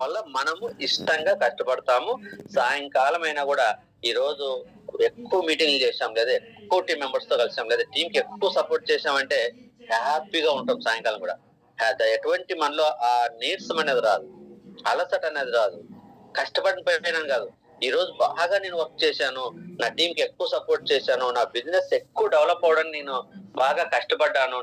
వల్ల మనము ఇష్టంగా కష్టపడతాము. సాయంకాలం అయినా కూడా ఈ రోజు ఎక్కువ మీటింగ్లు చేసాం, లేదా ఎక్కువ టీం మెంబర్స్ తో కలిసాం, లేదా టీం కి ఎక్కువ సపోర్ట్ చేసామంటే హ్యాపీగా ఉంటాం. సాయంకాలం కూడా ఎటువంటి మనలో ఆ నీరసం అనేది రాదు, అలసట అనేది రాదు. కష్టపడిన పోయినాను కాదు, ఈ రోజు బాగా నేను వర్క్ చేశాను, నా టీం కి ఎక్కువ సపోర్ట్ చేశాను, నా బిజినెస్ ఎక్కువ డెవలప్ అవడానికి నేను బాగా కష్టపడ్డాను,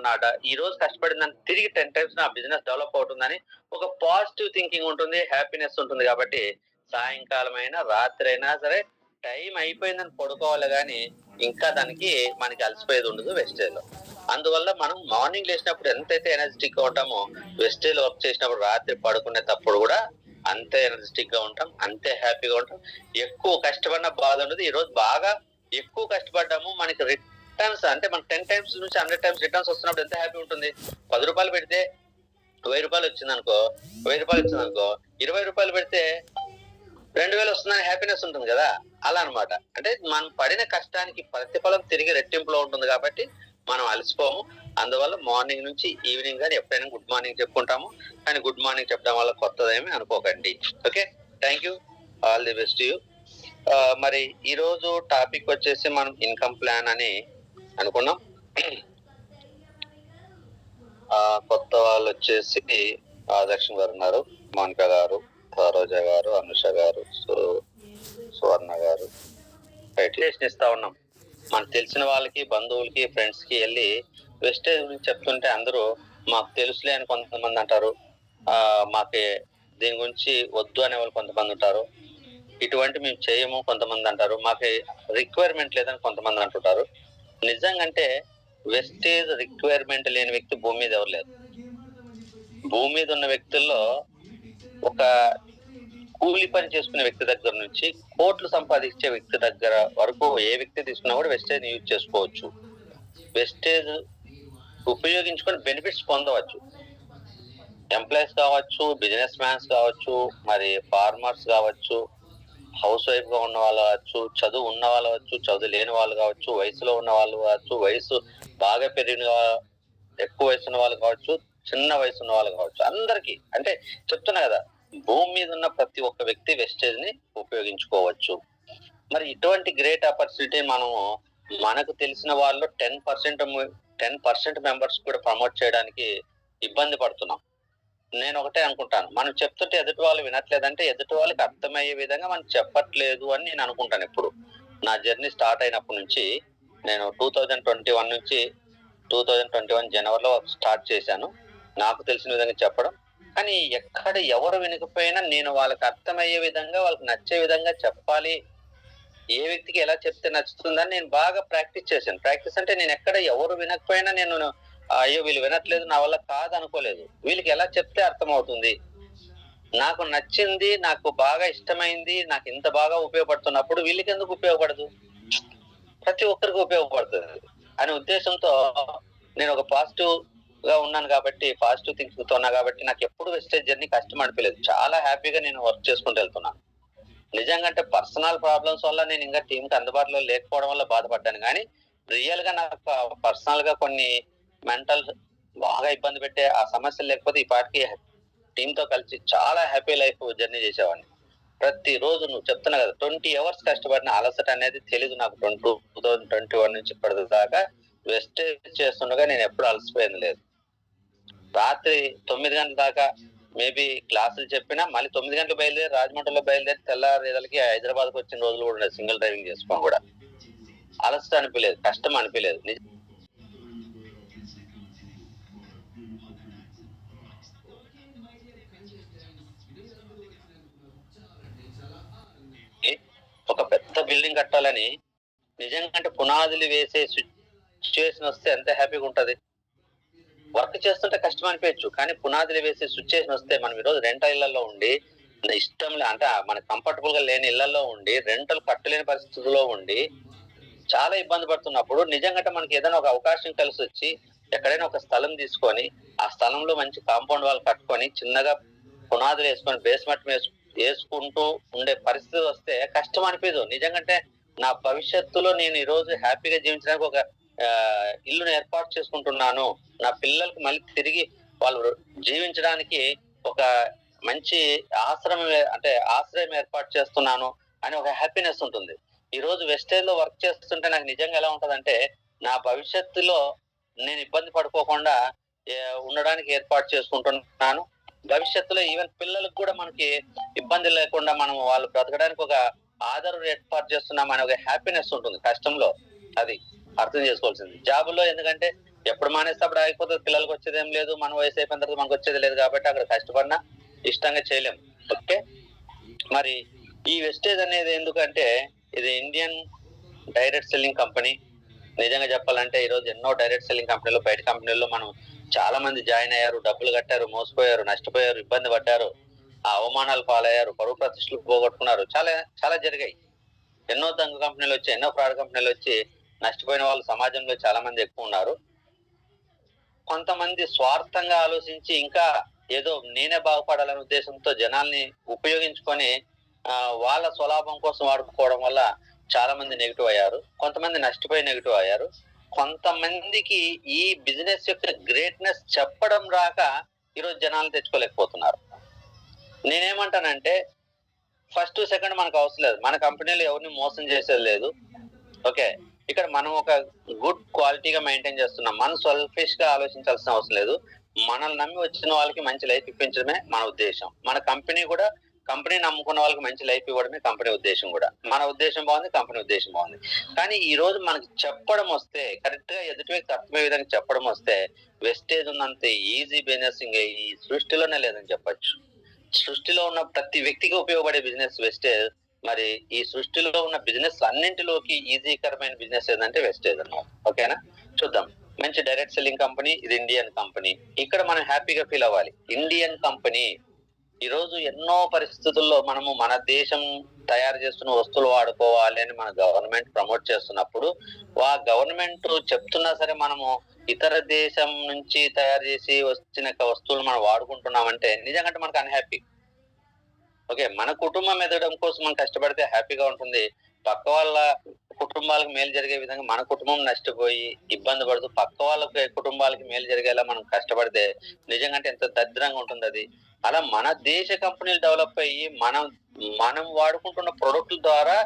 ఈ రోజు కష్టపడిన తిరిగి 10 times నా బిజినెస్ డెవలప్ అవుతుందని ఒక పాజిటివ్ థింకింగ్ ఉంటుంది, హ్యాపీనెస్ ఉంటుంది. కాబట్టి సాయంకాలం అయినా రాత్రి అయినా సరే టైం అయిపోయిందని పడుకోవాలి, కానీ ఇంకా దానికి మనకి అలసిపోయేది ఉండదు వెస్టేజ్ లో. అందువల్ల మనం మార్నింగ్ లేచినప్పుడు ఎంతైతే ఎనర్జెటిక్ గా ఉంటామో, వెస్టేజ్ లో వర్క్ చేసినప్పుడు రాత్రి పడుకునేటప్పుడు కూడా అంతే ఎనర్జెటిక్ గా ఉంటాం, అంతే హ్యాపీగా ఉంటాం. ఎక్కువ కష్టపడిన బాధ ఉండదు. ఈ రోజు బాగా ఎక్కువ కష్టపడ్డాము, మనకి రిటర్న్స్ అంటే మనకి 10 times నుంచి 100 times రిటర్న్స్ వస్తున్నప్పుడు ఎంత హ్యాపీ ఉంటుంది. 10 రూపాయలు పెడితే 1000 రూపాయలు వచ్చింది అనుకో, 1000 రూపాయలు వచ్చింది అనుకో, 20 రూపాయలు పెడితే 2000 వస్తుందని హ్యాపీనెస్ ఉంటుంది కదా. అలా అనమాట. అంటే మనం పడిన కష్టానికి ప్రతిఫలం తిరిగి రెట్టింపులో ఉంటుంది కాబట్టి మనం అలసిపోము. అందువల్ల మార్నింగ్ నుంచి ఈవినింగ్ కానీ ఎప్పుడైనా గుడ్ మార్నింగ్ చెప్పుకుంటాము, కానీ గుడ్ మార్నింగ్ చెప్పడం వల్ల కొత్తదేమీ అనుకోకండి. Okay, thank you, all the best you. మరి ఈ రోజు టాపిక్ వచ్చేసి మనం ఇన్కమ్ ప్లాన్ అని అనుకున్నాం. కొత్త వాళ్ళు వచ్చేసి ఆదర్శం గారు ఉన్నారు, మోనిక గారు, సరోజ గారు, అనుష గారు, సువర్ణ గారు. మెడిటేషన్ ఇస్తా ఉన్నాం. మనకు తెలిసిన వాళ్ళకి, బంధువులకి, ఫ్రెండ్స్ కి వెళ్ళి వెస్టేజ్ గురించి చెప్తుంటే అందరూ మాకు తెలుసులే అని కొంతమంది అంటారు, మాకు దీని గురించి వద్దు అనే వాళ్ళు కొంతమంది ఉంటారు, ఇటువంటి మేము చేయము కొంతమంది అంటారు, మాకు రిక్వైర్మెంట్ లేదని కొంతమంది అంటుంటారు. నిజంగా వెస్టేజ్ రిక్వైర్మెంట్ లేని వ్యక్తి భూమి మీద ఎవరు లేరు. భూమి మీద ఉన్న వ్యక్తుల్లో ఒక కూలి పని చేసుకునే వ్యక్తి దగ్గర నుంచి కోట్లు సంపాదించే వ్యక్తి దగ్గర వరకు ఏ వ్యక్తి తీసుకున్నా కూడా వెస్టేజ్ యూజ్ చేసుకోవచ్చు. వెస్టేజ్ ఉపయోగించుకొని బెనిఫిట్స్ పొందవచ్చు. ఎంప్లాయీస్ కావచ్చు, బిజినెస్ మ్యాన్స్ కావచ్చు, మరి ఫార్మర్స్ కావచ్చు, హౌస్ వైఫ్ గా ఉన్న వాళ్ళు కావచ్చు, చదువు ఉన్న వాళ్ళు కావచ్చు, చదువు లేని వాళ్ళు కావచ్చు, వయసులో ఉన్న వాళ్ళు కావచ్చు, వయసు బాగా పెరిగిన ఎక్కువ వయసు ఉన్న వాళ్ళు కావచ్చు, చిన్న వయసు ఉన్న వాళ్ళు కావచ్చు, అందరికీ అంటే చెప్తున్నా కదా, భూమి మీద ఉన్న ప్రతి ఒక్క వ్యక్తి వెస్టేజ్ ని ఉపయోగించుకోవచ్చు. మరి ఇటువంటి గ్రేట్ ఆపర్చునిటీ మనము మనకు తెలిసిన వాళ్ళు 10% మెంబర్స్ కూడా ప్రమోట్ చేయడానికి ఇబ్బంది పడుతున్నాం. నేను ఒకటే అనుకుంటాను, మనం చెప్తుంటే ఎదుటి వాళ్ళు వినట్లేదంటే ఎదుటి వాళ్ళకి అర్థమయ్యే విధంగా మనం చెప్పట్లేదు అని నేను అనుకుంటాను. ఎప్పుడు నా జర్నీ స్టార్ట్ అయినప్పటి నుంచి, నేను 2021 నుంచి 2021 జనవరిలో స్టార్ట్ చేశాను, నాకు తెలిసిన విధంగా చెప్పడం. కానీ ఎక్కడ ఎవరు వినకపోయినా నేను వాళ్ళకి అర్థమయ్యే విధంగా, వాళ్ళకి నచ్చే విధంగా చెప్పాలి, ఏ వ్యక్తికి ఎలా చెప్తే నచ్చుతుందని నేను బాగా ప్రాక్టీస్ చేశాను. ప్రాక్టీస్ అంటే నేను ఎక్కడ ఎవరు వినకపోయినా నేను అయ్యో వీళ్ళు వినట్లేదు, నా వల్ల కాదు అనుకోలేదు. వీళ్ళకి ఎలా చెప్తే అర్థమవుతుంది, నాకు నచ్చింది, నాకు బాగా ఇష్టమైంది, నాకు ఇంత బాగా ఉపయోగపడుతున్నప్పుడు వీళ్ళకి ఎందుకు ఉపయోగపడదు, ప్రతి ఒక్కరికి ఉపయోగపడుతుంది అనే ఉద్దేశంతో నేను ఒక పాజిటివ్ గా ఉన్నాను కాబట్టి, పాజిటివ్ థింకింగ్ తో ఉన్నా కాబట్టి నాకు ఎప్పుడు వెస్టేజ్ జర్నీ కష్టం అనిపించలేదు. చాలా హ్యాపీగా నేను వర్క్ చేసుకుంటూ వెళ్తున్నాను. నిజంగా అంటే పర్సనల్ ప్రాబ్లమ్స్ వల్ల నేను ఇంకా టీం కి అందుబాటులో లేకపోవడం వల్ల బాధపడ్డాను, కానీ రియల్ గా నాకు పర్సనల్ గా కొన్ని మెంటల్ బాగా ఇబ్బంది పెట్టే ఆ సమస్యలు లేకపోతే ఈ పాటికి టీమ్ తో కలిసి చాలా హ్యాపీ లైఫ్ జర్నీ చేసేవాడిని. ప్రతి రోజు నువ్వు చెప్తున్నా కదా, 20 hours కష్టపడిన అలసట అనేది తెలీదు నాకు. 2021 నుంచి ఇప్పటి దాకా వెస్టేజ్ చేస్తుండగా నేను ఎప్పుడు అలసిపోయింది లేదు. రాత్రి 9 గంటల దాకా మేబీ క్లాసులు చెప్పినా మళ్ళీ 9 గంటలు బయలుదేరి రాజమండ్రిలో బయలుదేరి తెల్లారేదలకి హైదరాబాద్కి వచ్చిన రోజులు కూడా ఉన్నాయి. సింగిల్ డ్రైవింగ్ చేసుకోవడం కూడా అలసట అనిపించలేదు, కష్టం అనిపించలేదు. ఒక పెద్ద బిల్డింగ్ కట్టాలని నిజంగా అంటే పునాదులు వేసే సిచ్యువేషన్ వస్తే ఎంత హ్యాపీగా ఉంటది. వర్క్ చేస్తుంటే కష్టం అనిపించచ్చు, కానీ పునాదులు వేసే సిచ్యువేషన్ వస్తే మనం ఈరోజు రెంటల్ ఇళ్లలో ఉండి, ఇష్టం అంటే మనకి కంఫర్టబుల్ గా లేని ఇళ్లలో ఉండి, రెంటల్ కట్టలేని పరిస్థితుల్లో ఉండి చాలా ఇబ్బంది పడుతున్నప్పుడు నిజంగా మనకి ఏదైనా ఒక అవకాశం కలిసి వచ్చి ఎక్కడైనా ఒక స్థలం తీసుకొని ఆ స్థలంలో మంచి కాంపౌండ్ వాల్ కట్టుకొని చిన్నగా పునాదులు వేసుకొని బేస్మెంట్ వేసుకుంటూ ఉండే పరిస్థితి వస్తే కష్టం అనిపించదు. నిజంగా నా భవిష్యత్తులో నేను ఈ రోజు హ్యాపీగా జీవించడానికి ఒక ఇల్లును ఏర్పాటు చేసుకుంటున్నాను, నా పిల్లలకి మళ్ళీ తిరిగి వాళ్ళు జీవించడానికి ఒక మంచి ఆశ్రమం అంటే ఆశ్రయం ఏర్పాటు చేస్తున్నాను అని ఒక హ్యాపీనెస్ ఉంటుంది. ఈ రోజు వెస్టేజ్ లో వర్క్ చేస్తుంటే నాకు నిజంగా ఎలా ఉంటదంటే, నా భవిష్యత్తులో నేను ఇబ్బంది పడుకోకుండా ఉండడానికి ఏర్పాటు చేసుకుంటున్నాను. భవిష్యత్తులో ఈవెన్ పిల్లలకు కూడా మనకి ఇబ్బంది లేకుండా మనం వాళ్ళు బ్రతకడానికి ఒక ఆధారం ఏర్పాటు చేస్తున్నాం అనే ఒక హ్యాపీనెస్ ఉంటుంది కష్టంలో. అది అర్థం చేసుకోవాల్సింది. జాబుల్లో ఎందుకంటే ఎప్పుడు మానేస్తే అప్పుడు ఆగిపోతుంది. పిల్లలకు వచ్చేది ఏం లేదు. మన వయసు అయిపోయిన తర్వాత మనకు వచ్చేది లేదు కాబట్టి అక్కడ కష్టపడినా ఇష్టంగా చేయలేం. ఓకే. మరి ఈ వెస్టేజ్ అనేది ఎందుకంటే ఇది ఇండియన్ డైరెక్ట్ సెల్లింగ్ కంపెనీ. నిజంగా చెప్పాలంటే ఈ రోజు ఎన్నో డైరెక్ట్ సెల్లింగ్ కంపెనీలు, బయట కంపెనీల్లో మనం చాలా మంది జాయిన్ అయ్యారు, డబ్బులు కట్టారు, మోసపోయారు, నష్టపోయారు, ఇబ్బంది పడ్డారు, ఆ అవమానాలు పాలయ్యారు, పరువు ప్రతిష్టలు పోగొట్టుకున్నారు. చాలా చాలా జరిగాయి. ఎన్నో దొంగ కంపెనీలు వచ్చి, ఎన్నో ఫ్రాడ్ కంపెనీలు వచ్చి నష్టపోయిన వాళ్ళు సమాజంలో చాలా మంది ఎక్కువ ఉన్నారు. కొంతమంది స్వార్థంగా ఆలోచించి ఇంకా ఏదో నేనే బాగుపడాలనే ఉద్దేశంతో జనాల్ని ఉపయోగించుకొని వాళ్ళ స్వలాభం కోసం వాడుకోవడం వల్ల చాలా మంది నెగిటివ్ అయ్యారు. కొంతమంది నష్టపోయి నెగిటివ్ అయ్యారు. కొంతమందికి ఈ బిజినెస్ యొక్క గ్రేట్నెస్ చెప్పడం రాక ఈరోజు జనాలు తెచ్చుకోలేకపోతున్నారు. నేనేమంటానంటే ఫస్ట్ సెకండ్ మనకు అవసరం లేదు. మన కంపెనీలో ఎవరిని మోసం చేసేది లేదు. ఓకే. ఇక్కడ మనం ఒక గుడ్ క్వాలిటీగా మెయింటైన్ చేస్తున్నాం. మనం సెల్ఫిష్ గా ఆలోచించాల్సిన అవసరం లేదు. మనల్ని నమ్మి వచ్చిన వాళ్ళకి మంచి లైఫ్ ఇప్పించడమే మన ఉద్దేశం. మన కంపెనీ కూడా కంపెనీ నమ్ముకున్న వాళ్ళకి మంచి లైఫ్ ఇవ్వడమే కంపెనీ ఉద్దేశం కూడా. మన ఉద్దేశం బాగుంది, కంపెనీ ఉద్దేశం బాగుంది. కానీ ఈ రోజు మనకి చెప్పడం వస్తే, కరెక్ట్ గా ఎదుటి వ్యక్తి అర్థమయ్యే విధంగా చెప్పడం వస్తే, వెస్టేజ్ ఉన్నంత ఈజీ బిజినెస్ ఇంకా ఈ సృష్టిలోనే లేదని చెప్పొచ్చు. సృష్టిలో ఉన్న ప్రతి వ్యక్తికి ఉపయోగపడే బిజినెస్ వెస్టేజ్. మరి ఈ సృష్టిలో ఉన్న బిజినెస్ అన్నింటిలోకి ఈజీకరమైన బిజినెస్ ఏంటంటే వెస్టేజ్ అన్నమాట. ఓకేనా? చూద్దాం. మంచి డైరెక్ట్ సెల్లింగ్ కంపెనీ, ఇది ఇండియన్ కంపెనీ. ఇక్కడ మనం హ్యాపీగా ఫీల్ అవ్వాలి. Indian company. ఈ రోజు ఎన్నో పరిస్థితుల్లో మనము మన దేశం తయారు చేస్తున్న వస్తువులు వాడుకోవాలి అని మన గవర్నమెంట్ ప్రమోట్ చేస్తున్నప్పుడు, ఆ గవర్నమెంట్ చెప్తున్నా సరే మనము ఇతర దేశం నుంచి తయారు చేసి వచ్చిన వస్తువులు మనం వాడుకుంటున్నామంటే నిజంగా మనకు అన్హ్యాపీ. ఓకే. మన కుటుంబం ఎదగడం కోసం మనం కష్టపడితే హ్యాపీగా ఉంటుంది. పక్క వాళ్ళ కుటుంబాలకు మేలు జరిగే విధంగా మన కుటుంబం నష్టపోయి ఇబ్బంది పడుతూ పక్క వాళ్ళ కుటుంబాలకి మేలు జరిగేలా మనం కష్టపడితే నిజంగా ఎంత దరిద్రంగా ఉంటుంది అది. అలా మన దేశ కంపెనీలు డెవలప్ అయ్యి మనం వాడుకుంటున్న ప్రొడక్ట్ల ద్వారా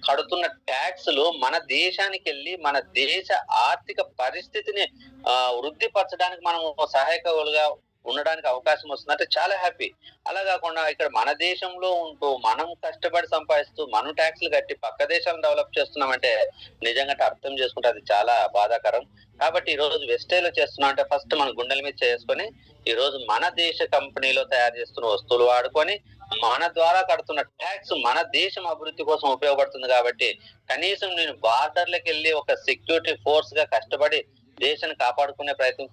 కడుతున్న ట్యాక్స్లు మన దేశానికి వెళ్ళి మన దేశ ఆర్థిక పరిస్థితిని వృద్ధిపరచడానికి మనం సహాయకులుగా ఉండడానికి అవకాశం వస్తుందంటే చాలా హ్యాపీ. అలా కాకుండా ఇక్కడ మన దేశంలో ఉంటూ మనం కష్టపడి సంపాదిస్తూ మనం ట్యాక్స్లు కట్టి పక్క దేశాలను డెవలప్ చేస్తున్నామంటే నిజంగా అర్థం చేసుకుంటే అది చాలా బాధాకరం. కాబట్టి ఈ రోజు వెస్టేజ్ లో చేస్తున్నాం అంటే ఫస్ట్ మన గుండెల మీద చేసుకొని ఈ రోజు మన దేశ కంపెనీలో తయారు చేస్తున్న వస్తువులు వాడుకొని మన ద్వారా కడుతున్న ట్యాక్స్ మన దేశం అభివృద్ధి కోసం ఉపయోగపడుతుంది. కాబట్టి కనీసం నేను బార్డర్లకు వెళ్ళి ఒక సెక్యూరిటీ ఫోర్స్ గా కష్టపడి దేశాన్ని కాపాడుకునే ప్రయత్నం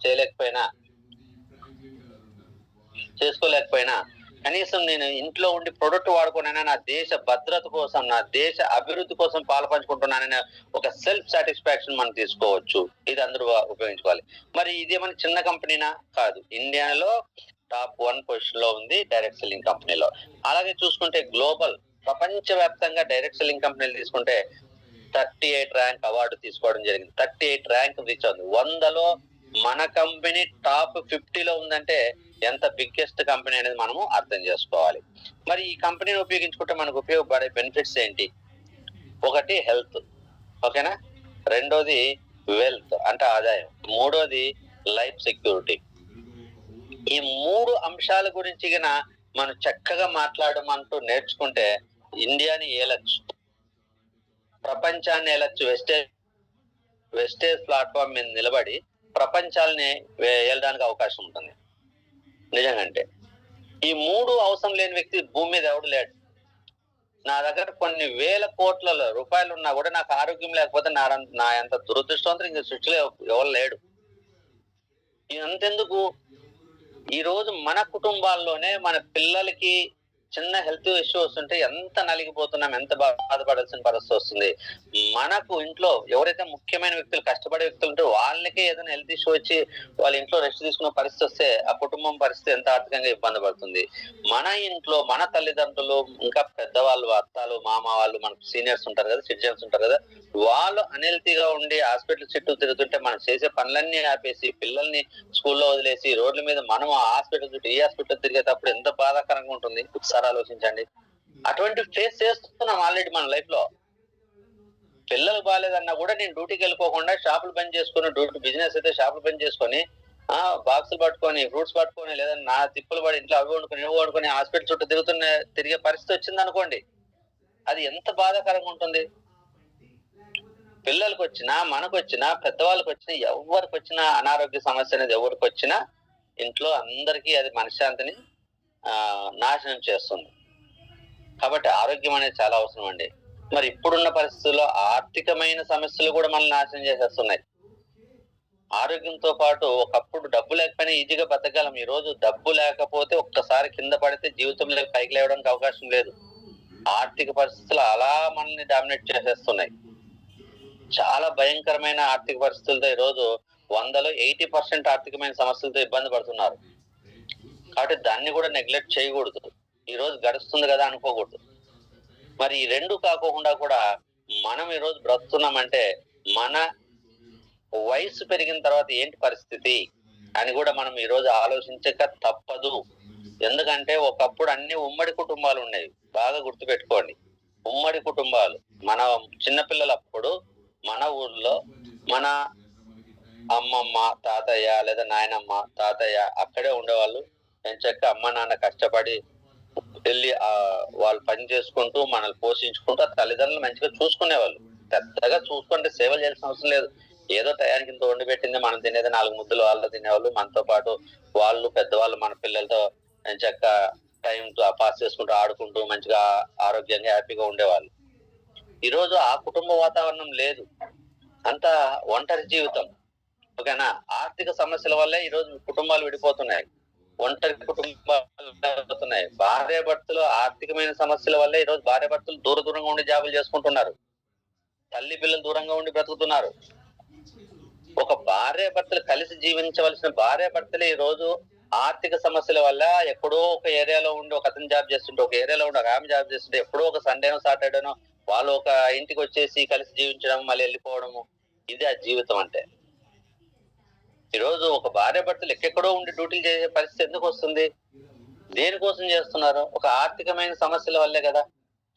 చేసుకోలేకపోయినా కనీసం నేను ఇంట్లో ఉండి ప్రొడక్ట్ వాడుకున్నానని నా దేశ భద్రత కోసం, నా దేశ అభివృద్ధి కోసం పాల్పంచుకుంటున్నాననే ఒక సెల్ఫ్ సాటిస్ఫాక్షన్ మనం తీసుకోవచ్చు. ఇది అందరూ ఉపయోగించుకోవాలి. మరి ఇదేమైనా చిన్న కంపెనీనా? కాదు. ఇండియాలో టాప్ 1 పొజిషన్ లో ఉంది డైరెక్ట్ సెల్లింగ్ కంపెనీలో. అలాగే చూసుకుంటే గ్లోబల్ ప్రపంచవ్యాప్తంగా డైరెక్ట్ సెల్లింగ్ కంపెనీలు తీసుకుంటే 38 ర్యాంక్ అవార్డు తీసుకోవడం జరిగింది. 38 ర్యాంక్ రీచ్ అవుతుంది. 100లో మన కంపెనీ టాప్ 50లో ఉందంటే ఎంత బిగ్గెస్ట్ కంపెనీ అనేది మనము అర్థం చేసుకోవాలి. మరి ఈ కంపెనీని ఉపయోగించుకుంటే మనకు ఉపయోగపడే బెనిఫిట్స్ ఏంటి? ఒకటి హెల్త్. ఓకేనా? రెండోది వెల్త్ అంటే ఆదాయం. మూడోది లైఫ్ సెక్యూరిటీ. ఈ 3 అంశాల గురించి మనం చక్కగా మాట్లాడమంటూ నేర్చుకుంటే ఇండియాని ఏలచ్చు, ప్రపంచాన్ని ఏలచ్చు. వెస్టేజ్ ప్లాట్ఫామ్ మీద నిలబడి ప్రపంచాలని ఏలడానికి అవకాశం ఉంటుంది. నిజంగా అంటే ఈ 3 అవసరం లేని వ్యక్తి భూమి మీద ఎవడు లేడు. నా దగ్గర కొన్ని వేల కోట్ల రూపాయలు ఉన్నా కూడా నాకు ఆరోగ్యం లేకపోతే నా ఎంత దురదృష్టవంతులు ఇంక సృష్టిలో ఎవరు లేడు. అంతెందుకు ఈ రోజు మన కుటుంబాల్లోనే మన పిల్లలకి చిన్న హెల్త్ ఇష్యూ వస్తుంటే ఎంత నలిగిపోతున్నాం, ఎంత బాధపడాల్సిన పరిస్థితి వస్తుంది. మనకు ఇంట్లో ఎవరైతే ముఖ్యమైన వ్యక్తులు, కష్టపడే వ్యక్తులు ఉంటే వాళ్ళకే ఏదైనా హెల్త్ ఇష్యూ వచ్చి వాళ్ళ ఇంట్లో రెస్ట్ తీసుకునే పరిస్థితి వస్తే ఆ కుటుంబం పరిస్థితి ఎంత ఆర్థికంగా ఇబ్బంది పడుతుంది. మన ఇంట్లో మన తల్లిదండ్రులు, ఇంకా పెద్దవాళ్ళు, అత్తలు, మామ వాళ్ళు, మనకు సీనియర్స్ ఉంటారు కదా, సిటిజన్స్ ఉంటారు కదా, వాళ్ళు అన్హెల్తీగా ఉండి హాస్పిటల్ చుట్టూ తిరుగుతుంటే మనం చేసే పనులన్నీ ఆపేసి పిల్లల్ని స్కూల్లో వదిలేసి రోడ్ల మీద మనం ఆ హాస్పిటల్ చుట్టూ ఈ హాస్పిటల్ తిరిగేటప్పుడు ఎంత బాధాకరంగా ఉంటుంది ఒకసారి ఆలోచించండి. అటువంటి ఫేస్ చేస్తున్నాం ఆల్రెడీ మన లైఫ్ లో. పిల్లలు బాగాలేదన్నా కూడా నేను డ్యూటీకి వెళ్ళిపోకుండా షాపులు బంద్ చేసుకుని, డ్యూటీ బిజినెస్ అయితే షాపులు బంద్ చేసుకొని, బాక్సులు పట్టుకొని, ఫ్రూట్స్ పట్టుకొని, లేదా నా తిప్పులు పడి ఇంట్లో అవి వండుకొని ఇవి వండుకొని హాస్పిటల్ చుట్టూ తిరిగే పరిస్థితి వచ్చింది అనుకోండి, అది ఎంత బాధాకరంగా ఉంటుంది. పిల్లలకు వచ్చినా, మనకు వచ్చినా, పెద్దవాళ్ళకి వచ్చినా, ఎవరికి వచ్చినా అనారోగ్య సమస్య అనేది ఎవరికి వచ్చినా ఇంట్లో అందరికీ అది మనశ్శాంతిని నాశనం చేస్తుంది. కాబట్టి ఆరోగ్యం అనేది చాలా అవసరం అండి. మరి ఇప్పుడున్న పరిస్థితుల్లో ఆర్థికమైన సమస్యలు కూడా మనల్ని నాశనం చేసేస్తున్నాయి. ఆరోగ్యంతో పాటు ఒకప్పుడు డబ్బు లేకపోయినా ఈజీగా బతకగలం. ఈ రోజు డబ్బు లేకపోతే ఒక్కసారి కింద పడితే జీవితంలో పైకి లేవడానికి అవకాశం లేదు. ఆర్థిక పరిస్థితులు అలా మనల్ని డామినేట్ చేసేస్తున్నాయి. చాలా భయంకరమైన ఆర్థిక పరిస్థితులతో ఈ రోజు 100లో 80% ఆర్థికమైన సమస్యలతో ఇబ్బంది పడుతున్నారు. కాబట్టి దాన్ని కూడా నెగ్లెక్ట్ చేయకూడదు. ఈ రోజు గడుస్తుంది కదా అనుకోకూడదు. మరి ఈ రెండు కాకుండా కూడా మనం ఈ రోజు బ్రతుకుతున్నామంటే మన వయసు పెరిగిన తర్వాత ఏంటి పరిస్థితి అని కూడా మనం ఈ రోజు ఆలోచించక తప్పదు. ఎందుకంటే ఒకప్పుడు అన్ని ఉమ్మడి కుటుంబాలు ఉండేవి. బాగా గుర్తుపెట్టుకోండి, ఉమ్మడి కుటుంబాలు. మన చిన్నపిల్లలప్పుడు మన ఊర్లో మన అమ్మమ్మ, తాతయ్య లేదా నాయనమ్మ, తాతయ్య అక్కడే ఉండేవాళ్ళు. ఎంచక్క అమ్మ నాన్న కష్టపడి వెళ్ళి వాళ్ళు పని చేసుకుంటూ మనల్ని పోషించుకుంటూ ఆ తల్లిదండ్రులు మంచిగా చూసుకునేవాళ్ళు. పెద్దగా చూసుకుంటే సేవలు చేయాల్సిన అవసరం లేదు. ఏదో టయానికి ఇంత వండి పెట్టింది, మనం తినేది 4 ముద్దలు వాళ్ళు తినేవాళ్ళు. మనతో పాటు వాళ్ళు పెద్దవాళ్ళు మన పిల్లలతో ఎంచక్క టైం పాస్ చేసుకుంటూ ఆడుకుంటూ మంచిగా ఆరోగ్యంగా హ్యాపీగా ఉండేవాళ్ళు. ఈ రోజు ఆ కుటుంబ వాతావరణం లేదు. అంతా ఒంటరి జీవితం. ఓకేనా? ఆర్థిక సమస్యల వల్లే ఈ రోజు కుటుంబాలు విడిపోతున్నాయి, ఒంటరి కుటుంబాలు అవుతున్నాయి. భార్యాభర్తలు ఆర్థికమైన సమస్యల వల్లే ఈ రోజు భార్యాభర్తలు దూరంగా ఉండి జాబులు చేసుకుంటున్నారు. తల్లి పిల్లలు దూరంగా ఉండి బ్రతుకుతున్నారు. ఒక భార్యాభర్తలు కలిసి జీవించవలసిన భార్యాభర్తలే ఈ రోజు ఆర్థిక సమస్యల వల్ల ఎక్కడో ఒక ఏరియాలో ఉండి ఒక అతను జాబ్ చేస్తుంటే, ఒక ఏరియాలో ఉండి ఒక ఆమె జాబ్ చేస్తుంటే, ఎప్పుడో ఒక సండేనో సాటర్డేనో వాళ్ళు ఒక ఇంటికి వచ్చేసి కలిసి జీవించడం, మళ్ళీ వెళ్ళిపోవడము, ఇది ఆ జీవితం అంటే. ఈ రోజు ఒక భార్యాభర్తలు ఎక్కడో ఉండి డ్యూటీలు చేసే పరిస్థితి ఎందుకు వస్తుంది? దేనికోసం చేస్తున్నారు? ఒక ఆర్థికమైన సమస్యల వల్లే కదా.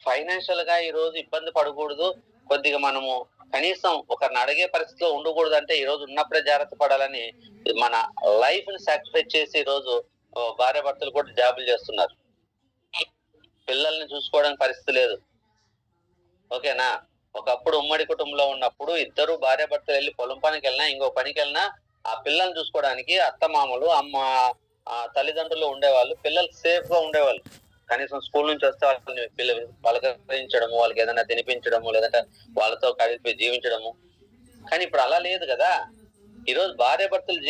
ఫైనాన్షియల్ గా ఈ రోజు ఇబ్బంది పడకూడదు, కొద్దిగా మనము కనీసం ఒకరిని అడిగే పరిస్థితిలో ఉండకూడదు అంటే ఈ రోజు ఉన్నప్పుడే జాగ్రత్త పడాలని మన లైఫ్ ని సాక్రిఫైస్ చేసి ఈ రోజు భార్యాభర్తలు కూడా జాబులు చేస్తున్నారు. పిల్లల్ని చూసుకోవడానికి పరిస్థితి లేదు. ఓకేనా? ఒకప్పుడు ఉమ్మడి కుటుంబంలో ఉన్నప్పుడు ఇద్దరు భార్యాభర్తలు వెళ్ళి పొలం పనికి వెళ్ళినా, ఇంకో పనికి వెళ్ళినా ఆ పిల్లల్ని చూసుకోవడానికి అత్తమామలు, అమ్మ, తల్లిదండ్రులు ఉండేవాళ్ళు. పిల్లలు సేఫ్ గా ఉండేవాళ్ళు. కనీసం స్కూల్ నుంచి వస్తే వాళ్ళని పిల్లలు పలకరించడము, వాళ్ళకి ఏదైనా తినిపించడము, లేదంటే వాళ్ళతో కలిపి జీవించడము. కానీ ఇప్పుడు అలా లేదు కదా. ఈ రోజు భార్యాభర్తలు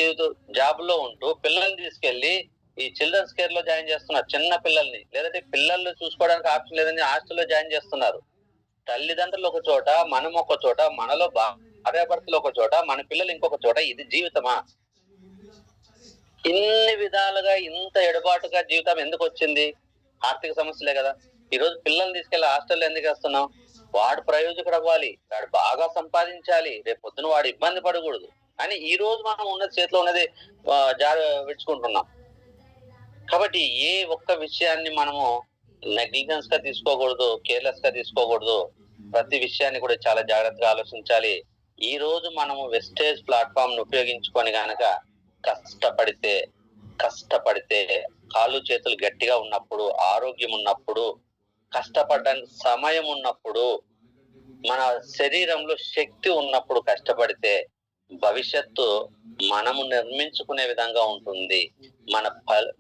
జాబుల్లో ఉంటూ పిల్లల్ని తీసుకెళ్లి ఈ చిల్డ్రన్స్ కేర్ లో జాయిన్ చేస్తున్నారు. చిన్న పిల్లల్ని, లేదంటే పిల్లల్ని చూసుకోవడానికి ఆప్షన్ లేదని హాస్టల్లో జాయిన్ చేస్తున్నారు. తల్లిదండ్రులు ఒక చోట, మనం ఒక చోట, మనలో భార్యాభర్తలు ఒక చోట, మన పిల్లలు ఇంకొక చోట. ఇది జీవితమా? ఇన్ని విధాలుగా ఇంత ఎడబాటుగా జీవితం ఎందుకు వచ్చింది? ఆర్థిక సమస్యలే కదా. ఈ రోజు పిల్లల్ని తీసుకెళ్లి హాస్టల్లో ఎందుకు వేస్తున్నాం? వాడు ప్రయోజకుడు అవ్వాలి, వాడు బాగా సంపాదించాలి, రేపు పొద్దున వాడు ఇబ్బంది పడకూడదు అని ఈ రోజు మనం ఉన్నది చేతిలో ఉన్నది విడుచుకుంటున్నాం. కాబట్టి ఏ ఒక్క విషయాన్ని మనము నెగ్లిజెన్స్ గా తీసుకోకూడదు, కేర్లెస్ గా తీసుకోకూడదు. ప్రతి విషయాన్ని కూడా చాలా జాగ్రత్తగా ఆలోచించాలి. ఈ రోజు మనము వెస్టేజ్ ప్లాట్ఫామ్ ను ఉపయోగించుకొని గనక కష్టపడితే కాళ్ళు చేతులు గట్టిగా ఉన్నప్పుడు, ఆరోగ్యం ఉన్నప్పుడు, కష్టపడడానికి సమయం ఉన్నప్పుడు, మన శరీరంలో శక్తి ఉన్నప్పుడు కష్టపడితే భవిష్యత్తు మనము నిర్మించుకునే విధంగా ఉంటుంది.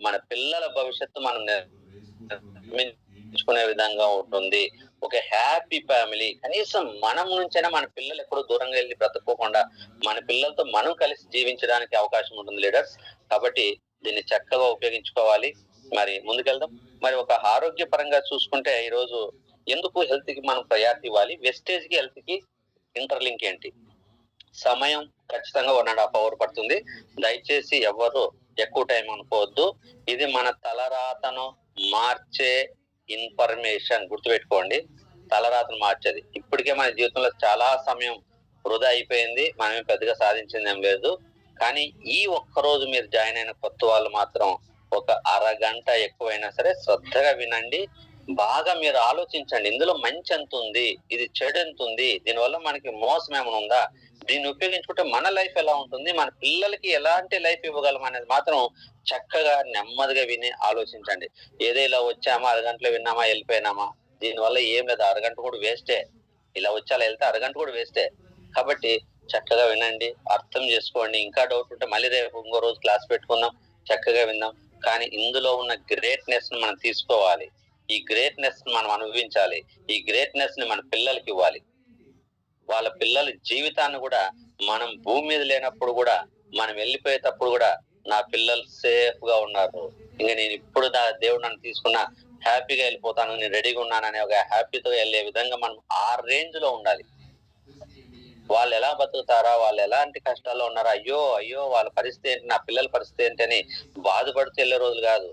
మన పిల్లల భవిష్యత్తు మనం నిర్మించుకునే విధంగా ఉంటుంది. ఒక హ్యాపీ ఫ్యామిలీ. కనీసం మనం నుంచైనా మన పిల్లలు ఎక్కడో దూరంగా వెళ్ళి బ్రతుకోకుండా మన పిల్లలతో మనం కలిసి జీవించడానికి అవకాశం ఉంటుంది లీడర్స్. కాబట్టి దీన్ని చక్కగా ఉపయోగించుకోవాలి. మరి ముందుకెళ్దాం. మరి ఒక ఆరోగ్యపరంగా చూసుకుంటే ఈరోజు ఎందుకు హెల్త్ కి మనం ప్రయారిటీ ఇవ్వాలి, వెస్టేజ్ కి హెల్త్ కి ఇంటర్లింక్ ఏంటి? సమయం ఖచ్చితంగా 1.5 అవర్ పడుతుంది. దయచేసి ఎవరు ఎక్కువ టైం అనుకోవద్దు. ఇది మన తలరాతను మార్చే ఇన్ఫర్మేషన్, గుర్తుపెట్టుకోండి. తలరాతను మార్చేది. ఇప్పటికే మన జీవితంలో చాలా సమయం వృధా అయిపోయింది, మనం పెద్దగా సాధించింది ఏం లేదు. కానీ ఈ ఒక్కరోజు మీరు జాయిన్ అయిన కొత్త వాళ్ళు మాత్రం ఒక అరగంట ఎక్కువైనా సరే శ్రద్ధగా వినండి. బాగా మీరు ఆలోచించండి, ఇందులో మంచి ఎంత ఉంది, ఇది చెడు ఎంత ఉంది, దీనివల్ల మనకి మోసం ఏమైనా ఉందా, దీన్ని ఉపయోగించుకుంటే మన లైఫ్ ఎలా ఉంటుంది, మన పిల్లలకి ఎలాంటి లైఫ్ ఇవ్వగలం అనేది మాత్రం చక్కగా నెమ్మదిగా విని ఆలోచించండి. ఏదో ఇలా వచ్చామా, అరగంటలో విన్నామా, వెళ్ళిపోయినామా, దీనివల్ల ఏం లేదు. అరగంట కూడా వేస్టే. ఇలా వచ్చి అలా వెళ్తే అరగంట కూడా వేస్టే. కాబట్టి చక్కగా వినండి, అర్థం చేసుకోండి. ఇంకా డౌట్ ఉంటే మళ్ళీ రేపు ఇంకో రోజు క్లాస్ పెట్టుకుందాం, చక్కగా విందాం. కానీ ఇందులో ఉన్న గ్రేట్నెస్ ని మనం తీసుకోవాలి, ఈ గ్రేట్నెస్ ని మనం అనుభవించాలి, ఈ గ్రేట్నెస్ ని మన పిల్లలకి ఇవ్వాలి. వాళ్ళ పిల్లల జీవితాన్ని కూడా మనం భూమి మీద లేనప్పుడు కూడా, మనం వెళ్ళిపోయేటప్పుడు కూడా నా పిల్లలు సేఫ్ గా ఉన్నారు, ఇంకా నేను ఇప్పుడు దేవుడు నన్ను తీసుకున్నా హ్యాపీగా వెళ్ళిపోతాను, నేను రెడీగా ఉన్నాననే ఒక హ్యాపీతో వెళ్ళే విధంగా మనం ఆ రేంజ్ లో ఉండాలి. వాళ్ళు ఎలా బతుకుతారా, వాళ్ళు ఎలాంటి కష్టాల్లో ఉన్నారా, అయ్యో అయ్యో వాళ్ళ పరిస్థితి ఏంటి, నా పిల్లల పరిస్థితి ఏంటి అని బాధపడుతూ వెళ్ళే రోజులు కాదు.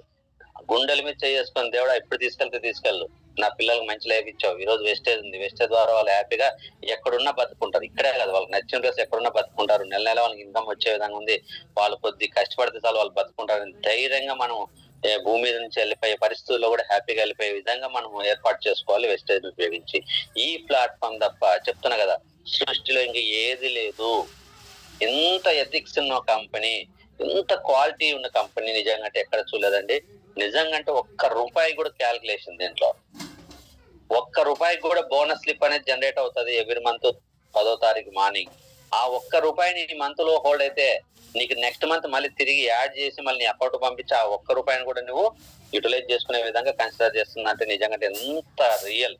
గుండెల మీద చేసుకొని దేవుడా ఇప్పుడు తీసుకెళ్ళు, నా పిల్లలకు మంచి లైఫ్ ఇచ్చావు, ఈ రోజు వెస్టేజ్ ఉంది, వెస్టేజ్ ద్వారా వాళ్ళు హ్యాపీగా ఎక్కడున్నా బతుకుంటారు. ఇక్కడే కాదు, వాళ్ళకి నచ్చిన ప్లేస్ ఎక్కడున్నా బతుకుంటారు, నెల నెల వాళ్ళకి ఇన్కమ్ వచ్చే విధంగా ఉంది, వాళ్ళు కొద్ది కష్టపడితే చాలు వాళ్ళు బతుకుంటారు. ధైర్యంగా మనం భూమి మీద నుంచి వెళ్ళిపోయే పరిస్థితుల్లో కూడా హ్యాపీగా వెళ్ళిపోయే విధంగా మనం ఏర్పాటు చేసుకోవాలి వెస్టేజ్ ఉపయోగించి. ఈ ప్లాట్ఫామ్ తప్ప చెప్తున్నా కదా, సృష్టిలో ఇంకా ఏది లేదు. ఎంత ఎథిక్స్ ఉన్న కంపెనీ, ఎంత క్వాలిటీ ఉన్న కంపెనీ నిజంగా ఎక్కడ చూడలేదండి. నిజంగా అంటే ₹1 కూడా క్యాల్కులేషన్ దీంట్లో, ₹1 కూడా బోనస్ స్లిప్ అనేది జనరేట్ అవుతుంది ఎవ్రీ మంత్ 10వ తారీఖు మార్నింగ్. ఆ ₹1 ఈ మంత్ లో హోల్డ్ అయితే నీకు నెక్స్ట్ మంత్ మళ్ళీ తిరిగి యాడ్ చేసి మళ్ళీ నీ అకౌంట్ పంపించి ఆ ₹1 కూడా నువ్వు యూటిలైజ్ చేసుకునే విధంగా కన్సిడర్ చేస్తుందంటే నిజంగా ఎంత రియల్.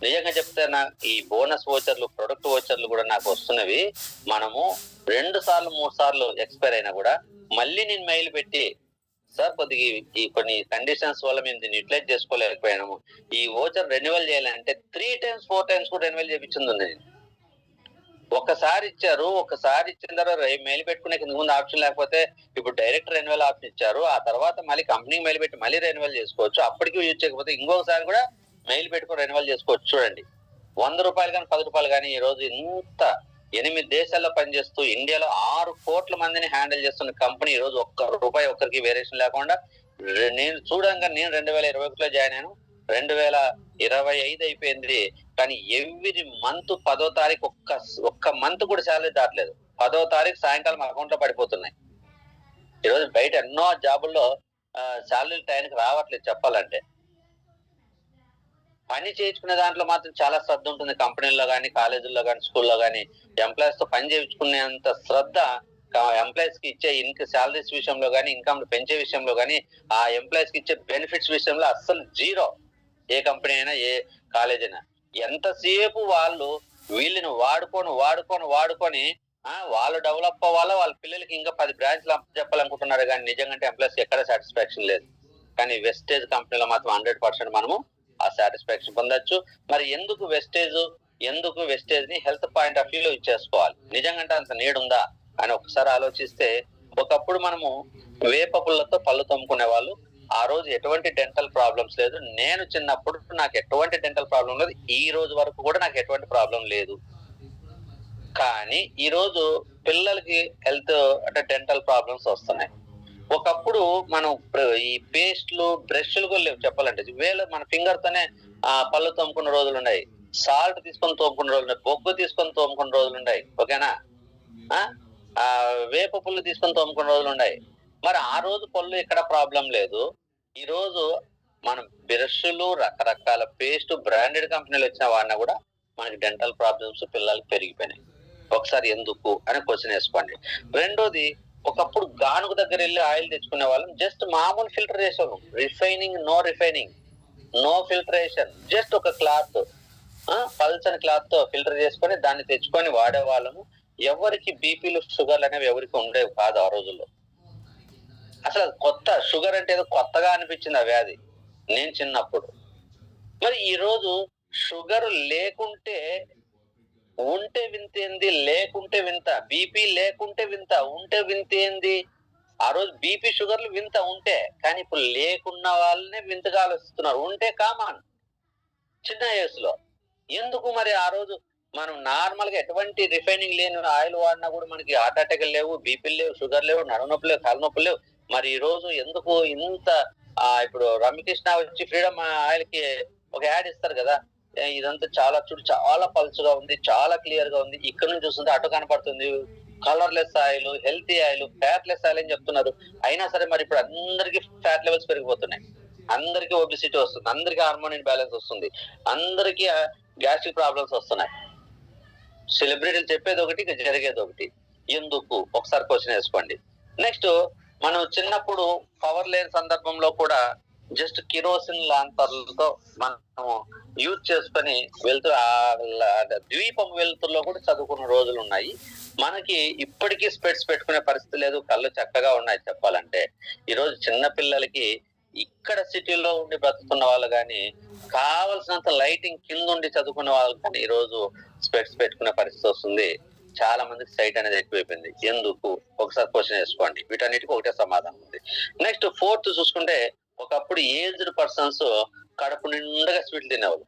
నిజంగా చెప్తే ఈ బోనస్ ఓచర్లు, ప్రొడక్ట్ ఓచర్లు కూడా నాకు వస్తున్నవి. మనము 2 సార్లు 3 సార్లు ఎక్స్పైర్ అయినా కూడా మళ్ళీ నేను మెయిల్ పెట్టి, సార్ కొద్దిగా ఈ కొన్ని కండిషన్స్ వల్ల మేము దీన్ని యూటిలైజ్ చేసుకోలేకపోయాము, ఈ ఓచర్ రెన్యువల్ చేయాలంటే 3 times 4 times కూడా రెన్యువల్ చేయించింది ఉంది. ఒకసారి ఇచ్చారు, ఒకసారి ఇచ్చిన తర్వాత మెయిల్ పెట్టుకునే కింద ముందు ఆప్షన్ లేకపోతే ఇప్పుడు డైరెక్ట్ రెన్యువల్ ఆప్షన్ ఇచ్చారు. ఆ తర్వాత మళ్ళీ కంపెనీకి మెయిల్ పెట్టి మళ్ళీ రెన్యువల్ చేసుకోవచ్చు. అప్పటికి యూజ్ చేయకపోతే ఇంకొకసారి కూడా మెయిల్ పెట్టుకుని రెన్యువల్ చేసుకోవచ్చు. చూడండి, ₹100 కానీ ₹10 కానీ ఈ రోజు ఇంత 8 దేశాల్లో పనిచేస్తూ ఇండియాలో 6 కోట్ల మందిని హ్యాండిల్ చేస్తున్న కంపెనీ ఈ రోజు ₹1 ఒక్కరికి వేరియేషన్ లేకుండా. నేను చూడంగా నేను 2021లో జాయిన్ అయ్యాను, 2025 అయిపోయింది. కానీ ఎవ్రీ మంత్ 10వ తారీఖు ఒక్క మంత్ కూడా శాలరీ దాటలేదు. 10వ తారీఖు సాయంకాలం అకౌంట్ లో పడిపోతున్నాయి. ఈరోజు బయట ఎన్నో జాబుల్లో శాలరీ టైంకి రావట్లేదు. చెప్పాలంటే పని చేయించుకునే దాంట్లో మాత్రం చాలా శ్రద్ధ ఉంటుంది. కంపెనీల్లో కానీ, కాలేజీల్లో కానీ, స్కూల్లో కానీ ఎంప్లాయీస్ తో పని చేయించుకునేంత శ్రద్ధ ఎంప్లాయీస్ కి ఇచ్చే శాలరీస్ విషయంలో కానీ, ఇన్కమ్ పెంచే విషయంలో కానీ, ఆ ఎంప్లాయీస్ కి ఇచ్చే బెనిఫిట్స్ విషయంలో అస్సలు జీరో. ఏ కంపెనీ అయినా, ఏ కాలేజ్ అయినా ఎంతసేపు వాళ్ళు వీళ్ళని వాడుకొని వాళ్ళు డెవలప్ అవ్వాలా, వాళ్ళ పిల్లలకి ఇంకా 10 బ్రాంచ్లు చెప్పాలనుకుంటున్నారు. కానీ నిజంగా ఎంప్లాయీస్ ఎక్కడ సాటిస్ఫాక్షన్ లేదు. కానీ వెస్టేజ్ కంపెనీలో మాత్రం 100% మనము ఆ సాటిస్ఫాక్షన్ పొందొచ్చు. మరి ఎందుకు వెస్టేజ్ ని హెల్త్ పాయింట్ ఆఫ్ వ్యూలో ఇచ్చేసుకోవాలి? నిజంగా అంత నీడ్ ఉందా అని ఒకసారి ఆలోచిస్తే, ఒకప్పుడు మనము వేప పుల్లతో పళ్ళు తోముకునే వాళ్ళు. ఆ రోజు ఎటువంటి డెంటల్ ప్రాబ్లమ్స్ లేదు. నేను చిన్నప్పుడు నాకు ఎటువంటి డెంటల్ ప్రాబ్లం లేదు, ఈ రోజు వరకు కూడా నాకు ఎటువంటి ప్రాబ్లం లేదు. కానీ ఈ రోజు పిల్లలకి హెల్త్ అంటే డెంటల్ ప్రాబ్లమ్స్ వస్తున్నాయి. ఒకప్పుడు మనం ఈ పేస్ట్లు, బ్రష్లు కూడా లేవు. చెప్పాలంటే మన ఫింగర్ తోనే పళ్ళు తోముకున్న రోజులు ఉన్నాయి, సాల్ట్ తీసుకొని తోముకున్న రోజులు ఉన్నాయి, బొగ్గు తీసుకొని తోముకున్న రోజులు ఉన్నాయి. ఓకేనా? వేప పుల్లు తీసుకొని తోముకున్న రోజులు ఉన్నాయి. మరి ఆ రోజు పళ్ళు ఎక్కడ ప్రాబ్లం లేదు. ఈ రోజు మనం బ్రష్లు, రకరకాల పేస్ట్, బ్రాండెడ్ కంపెనీలు వచ్చిన వాడినా కూడా మనకి డెంటల్ ప్రాబ్లమ్స్ పిల్లలకి పెరిగిపోయినాయి. ఒకసారి ఎందుకు అని క్వశ్చన్ వేసుకోండి. రెండోది, ఒకప్పుడు గానుగు దగ్గర వెళ్ళి ఆయిల్ తెచ్చుకునే వాళ్ళం. జస్ట్ మామూలు ఫిల్టర్ చేసేవాళ్ళం. Refining, no filtration. జస్ట్ ఒక క్లాత్, పల్చని క్లాత్ తో ఫిల్టర్ చేసుకొని దాన్ని తెచ్చుకొని వాడేవాళ్ళము. ఎవరికి బీపీలు, షుగర్లు అనేవి ఎవరికి ఉండేవి కాదు ఆ రోజుల్లో. అసలు కొత్త షుగర్ అంటే ఏదో కొత్తగా అనిపించింది ఆ వ్యాధి నేను చిన్నప్పుడు. మరి ఈ రోజు షుగర్ లేకుంటే ఉంటే వింతేంది, లేకుంటే వింత. బీపీ లేకుంటే వింత, ఉంటే వింతేంది. ఆ రోజు బీపీ షుగర్లు వింత ఉంటే, కానీ ఇప్పుడు లేకున్న వాళ్ళనే వింతగా ఆలోచిస్తున్నారు. ఉంటే కామన్ చిన్న వయసులో. ఎందుకు మరి ఆ రోజు మనం నార్మల్ గా ఎటువంటి రిఫైనింగ్ లేని ఆయిల్ వాడినా కూడా మనకి హార్ట్ అటాక్ లేవు, బీపీలు లేవు, షుగర్ లేవు, నడునొప్పులు లేవు, తలనొప్పులు లేవు. మరి ఈ రోజు ఎందుకు ఇంత ఇప్పుడు రమ్యకృష్ణ వచ్చి ఫ్రీడమ్ ఆయిల్ కి ఒక యాడ్ ఇస్తారు కదా, ఇదంతా చాలా చూడు చాలా పల్చగా ఉంది, చాలా క్లియర్ గా ఉంది, ఇక్కడ నుంచి చూస్తుంటే అటు కనపడుతుంది, colourless oil, healthy oil, fatless oil అని చెప్తున్నారు. అయినా సరే మరి ఇప్పుడు అందరికి ఫ్యాట్ లెవెల్స్ పెరిగిపోతున్నాయి, అందరికి ఒబిసిటీ వస్తుంది, అందరికి హార్మోన్ ఇంబ్యాలెన్స్ వస్తుంది, అందరికి గ్యాస్ట్రిక్ ప్రాబ్లమ్స్ వస్తున్నాయి. సెలబ్రిటీలు చెప్పేది ఒకటి, ఇక జరిగేది ఒకటి. ఎందుకు ఒకసారి క్వశ్చన్ వేసుకోండి. నెక్స్ట్, మనం చిన్నప్పుడు పవర్ లేని సందర్భంలో కూడా జస్ట్ కిరోసిన్ లాంతర్లతో మనం యూజ్ చేసుకొని వెళ్తూ ద్వీపం వెళ్తుల్లో కూడా చదువుకున్న రోజులు ఉన్నాయి. మనకి ఇప్పటికీ స్పెట్స్ పెట్టుకునే పరిస్థితి లేదు, కళ్ళు చక్కగా ఉన్నాయి చెప్పాలంటే. ఈరోజు చిన్న పిల్లలకి ఇక్కడ సిటీలో ఉండి బ్రతుకున్న వాళ్ళు కానీ, కావలసినంత లైటింగ్ కింద ఉండి చదువుకునే వాళ్ళు కానీ ఈరోజు స్పెట్స్ పెట్టుకునే పరిస్థితి వస్తుంది. చాలా మందికి సైట్ అనేది ఎక్కువైపోయింది. ఎందుకు ఒకసారి క్వశ్చన్ వేసుకోండి. వీటన్నిటికీ ఒకటే సమాధానం ఉంది. నెక్స్ట్, ఫోర్త్ చూసుకుంటే, ఒకప్పుడు ఏజ్డ్ పర్సన్స్ కడుపు నిండుగా స్వీట్లు తినేవాళ్ళు.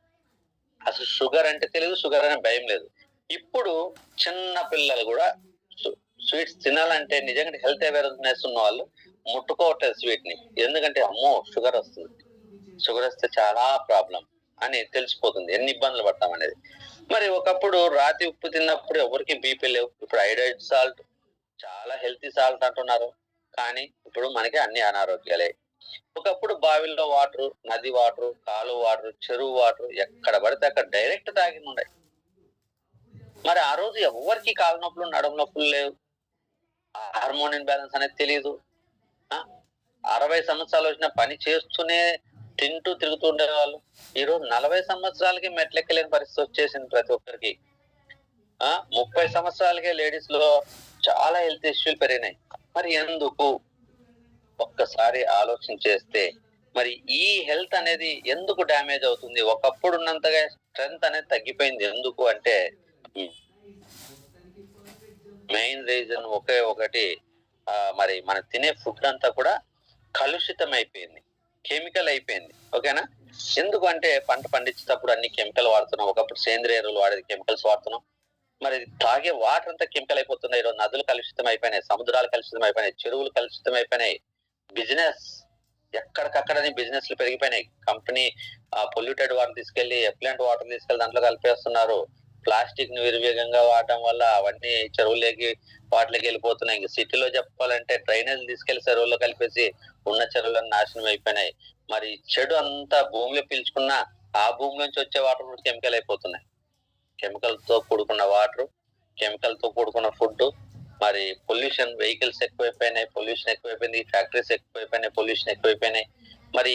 అసలు షుగర్ అంటే తెలియదు, షుగర్ అనే భయం లేదు. ఇప్పుడు చిన్న పిల్లలు కూడా స్వీట్స్ తినాలంటే నిజంగా హెల్త్ అవేర్నెస్ ఉన్న వాళ్ళు ముట్టుకోవట్లేదు స్వీట్ ని. ఎందుకంటే అమ్మో షుగర్ వస్తుంది, షుగర్ వస్తే చాలా ప్రాబ్లం అని తెలిసిపోతుంది, ఎన్ని ఇబ్బందులు పడతాం అనేది. మరి ఒకప్పుడు రాతి ఉప్పు తిన్నప్పుడు ఎవరికి బీపీ లేవు. ఇప్పుడు ఐడైడ్ సాల్ట్ చాలా హెల్తీ సాల్ట్ అంటున్నారు, కానీ ఇప్పుడు మనకి అన్ని అనారోగ్యాలే. ఒకప్పుడు బావిల్లో వాటర్, నది వాటర్, కాలువ వాటర్, చెరువు వాటర్ ఎక్కడ పడితే అక్కడ డైరెక్ట్ తాగి ఉన్నాయి. మరి ఆ రోజు ఎవరికి కాలు నొప్పులు, నడుము నొప్పులు లేవు, హార్మోన్ ఇన్బ్యాలెన్స్ అనేది తెలియదు. 60 సంవత్సరాలు వచ్చిన పని చేస్తూనే తింటూ తిరుగుతూ ఉండేవాళ్ళు. ఈరోజు 40 సంవత్సరాలకి మెట్లెక్కలేని పరిస్థితి వచ్చేసింది ప్రతి ఒక్కరికి. 30 సంవత్సరాలకే లేడీస్ లో చాలా హెల్త్ ఇష్యూలు పెరిగినాయి. మరి ఎందుకు ఒక్కసారి ఆలోచన చేస్తే, మరి ఈ హెల్త్ అనేది ఎందుకు డ్యామేజ్ అవుతుంది? ఒకప్పుడు ఉన్నంతగా స్ట్రెంగ్త్ అనేది తగ్గిపోయింది. ఎందుకు అంటే మెయిన్ రీజన్ ఒకే ఒకటి, మరి మనం తినే ఫుడ్ అంతా కూడా కలుషితం అయిపోయింది, కెమికల్ అయిపోయింది. ఓకేనా? ఎందుకంటే పంట పండించేటప్పుడు అన్ని కెమికల్ వాడుతున్నాం. ఒకప్పుడు సేంద్రియ ఎరువులు వాడేది, కెమికల్స్ వాడుతున్నాం. మరి తాగే వాటర్ అంతా కెమికల్ అయిపోతున్నాయి. ఈరోజు నదులు కలుషితం అయిపోయినాయి, సముద్రాలు కలుషితం అయిపోయినాయి, చెరువులు కలుషితం అయిపోయినాయి. బిజినెస్ ఎక్కడికక్కడని బిజినెస్లు పెరిగిపోయినాయి. కంపెనీ పొల్యూటెడ్ వాటర్ తీసుకెళ్లి, ఎఫ్లెంట్ వాటర్ తీసుకెళ్లి దాంట్లో కలిపేస్తున్నారు. ప్లాస్టిక్ ని విరివేగంగా వాడడం వల్ల అవన్నీ చెరువులకి వాటిలోకి వెళ్ళిపోతున్నాయి. ఇంక సిటీలో చెప్పాలంటే డ్రైనేజ్ తీసుకెళ్లి చెరువుల్లో కలిపేసి ఉన్న చెరువులను నాశనం అయిపోయినాయి. మరి చెడు అంతా భూమిలో పీల్చుకున్న ఆ భూమి నుంచి వచ్చే వాటర్ కూడా కెమికల్ అయిపోతున్నాయి. కెమికల్ తో కూడుకున్న వాటర్, కెమికల్ తో కూడుకున్న ఫుడ్, మరి పొల్యూషన్, వెహికల్స్ ఎక్కువైపోయినాయి, పొల్యూషన్ ఎక్కువైపోయింది, ఫ్యాక్టరీస్ ఎక్కువైపోయినాయి, పొల్యూషన్ ఎక్కువైపోయినాయి. మరి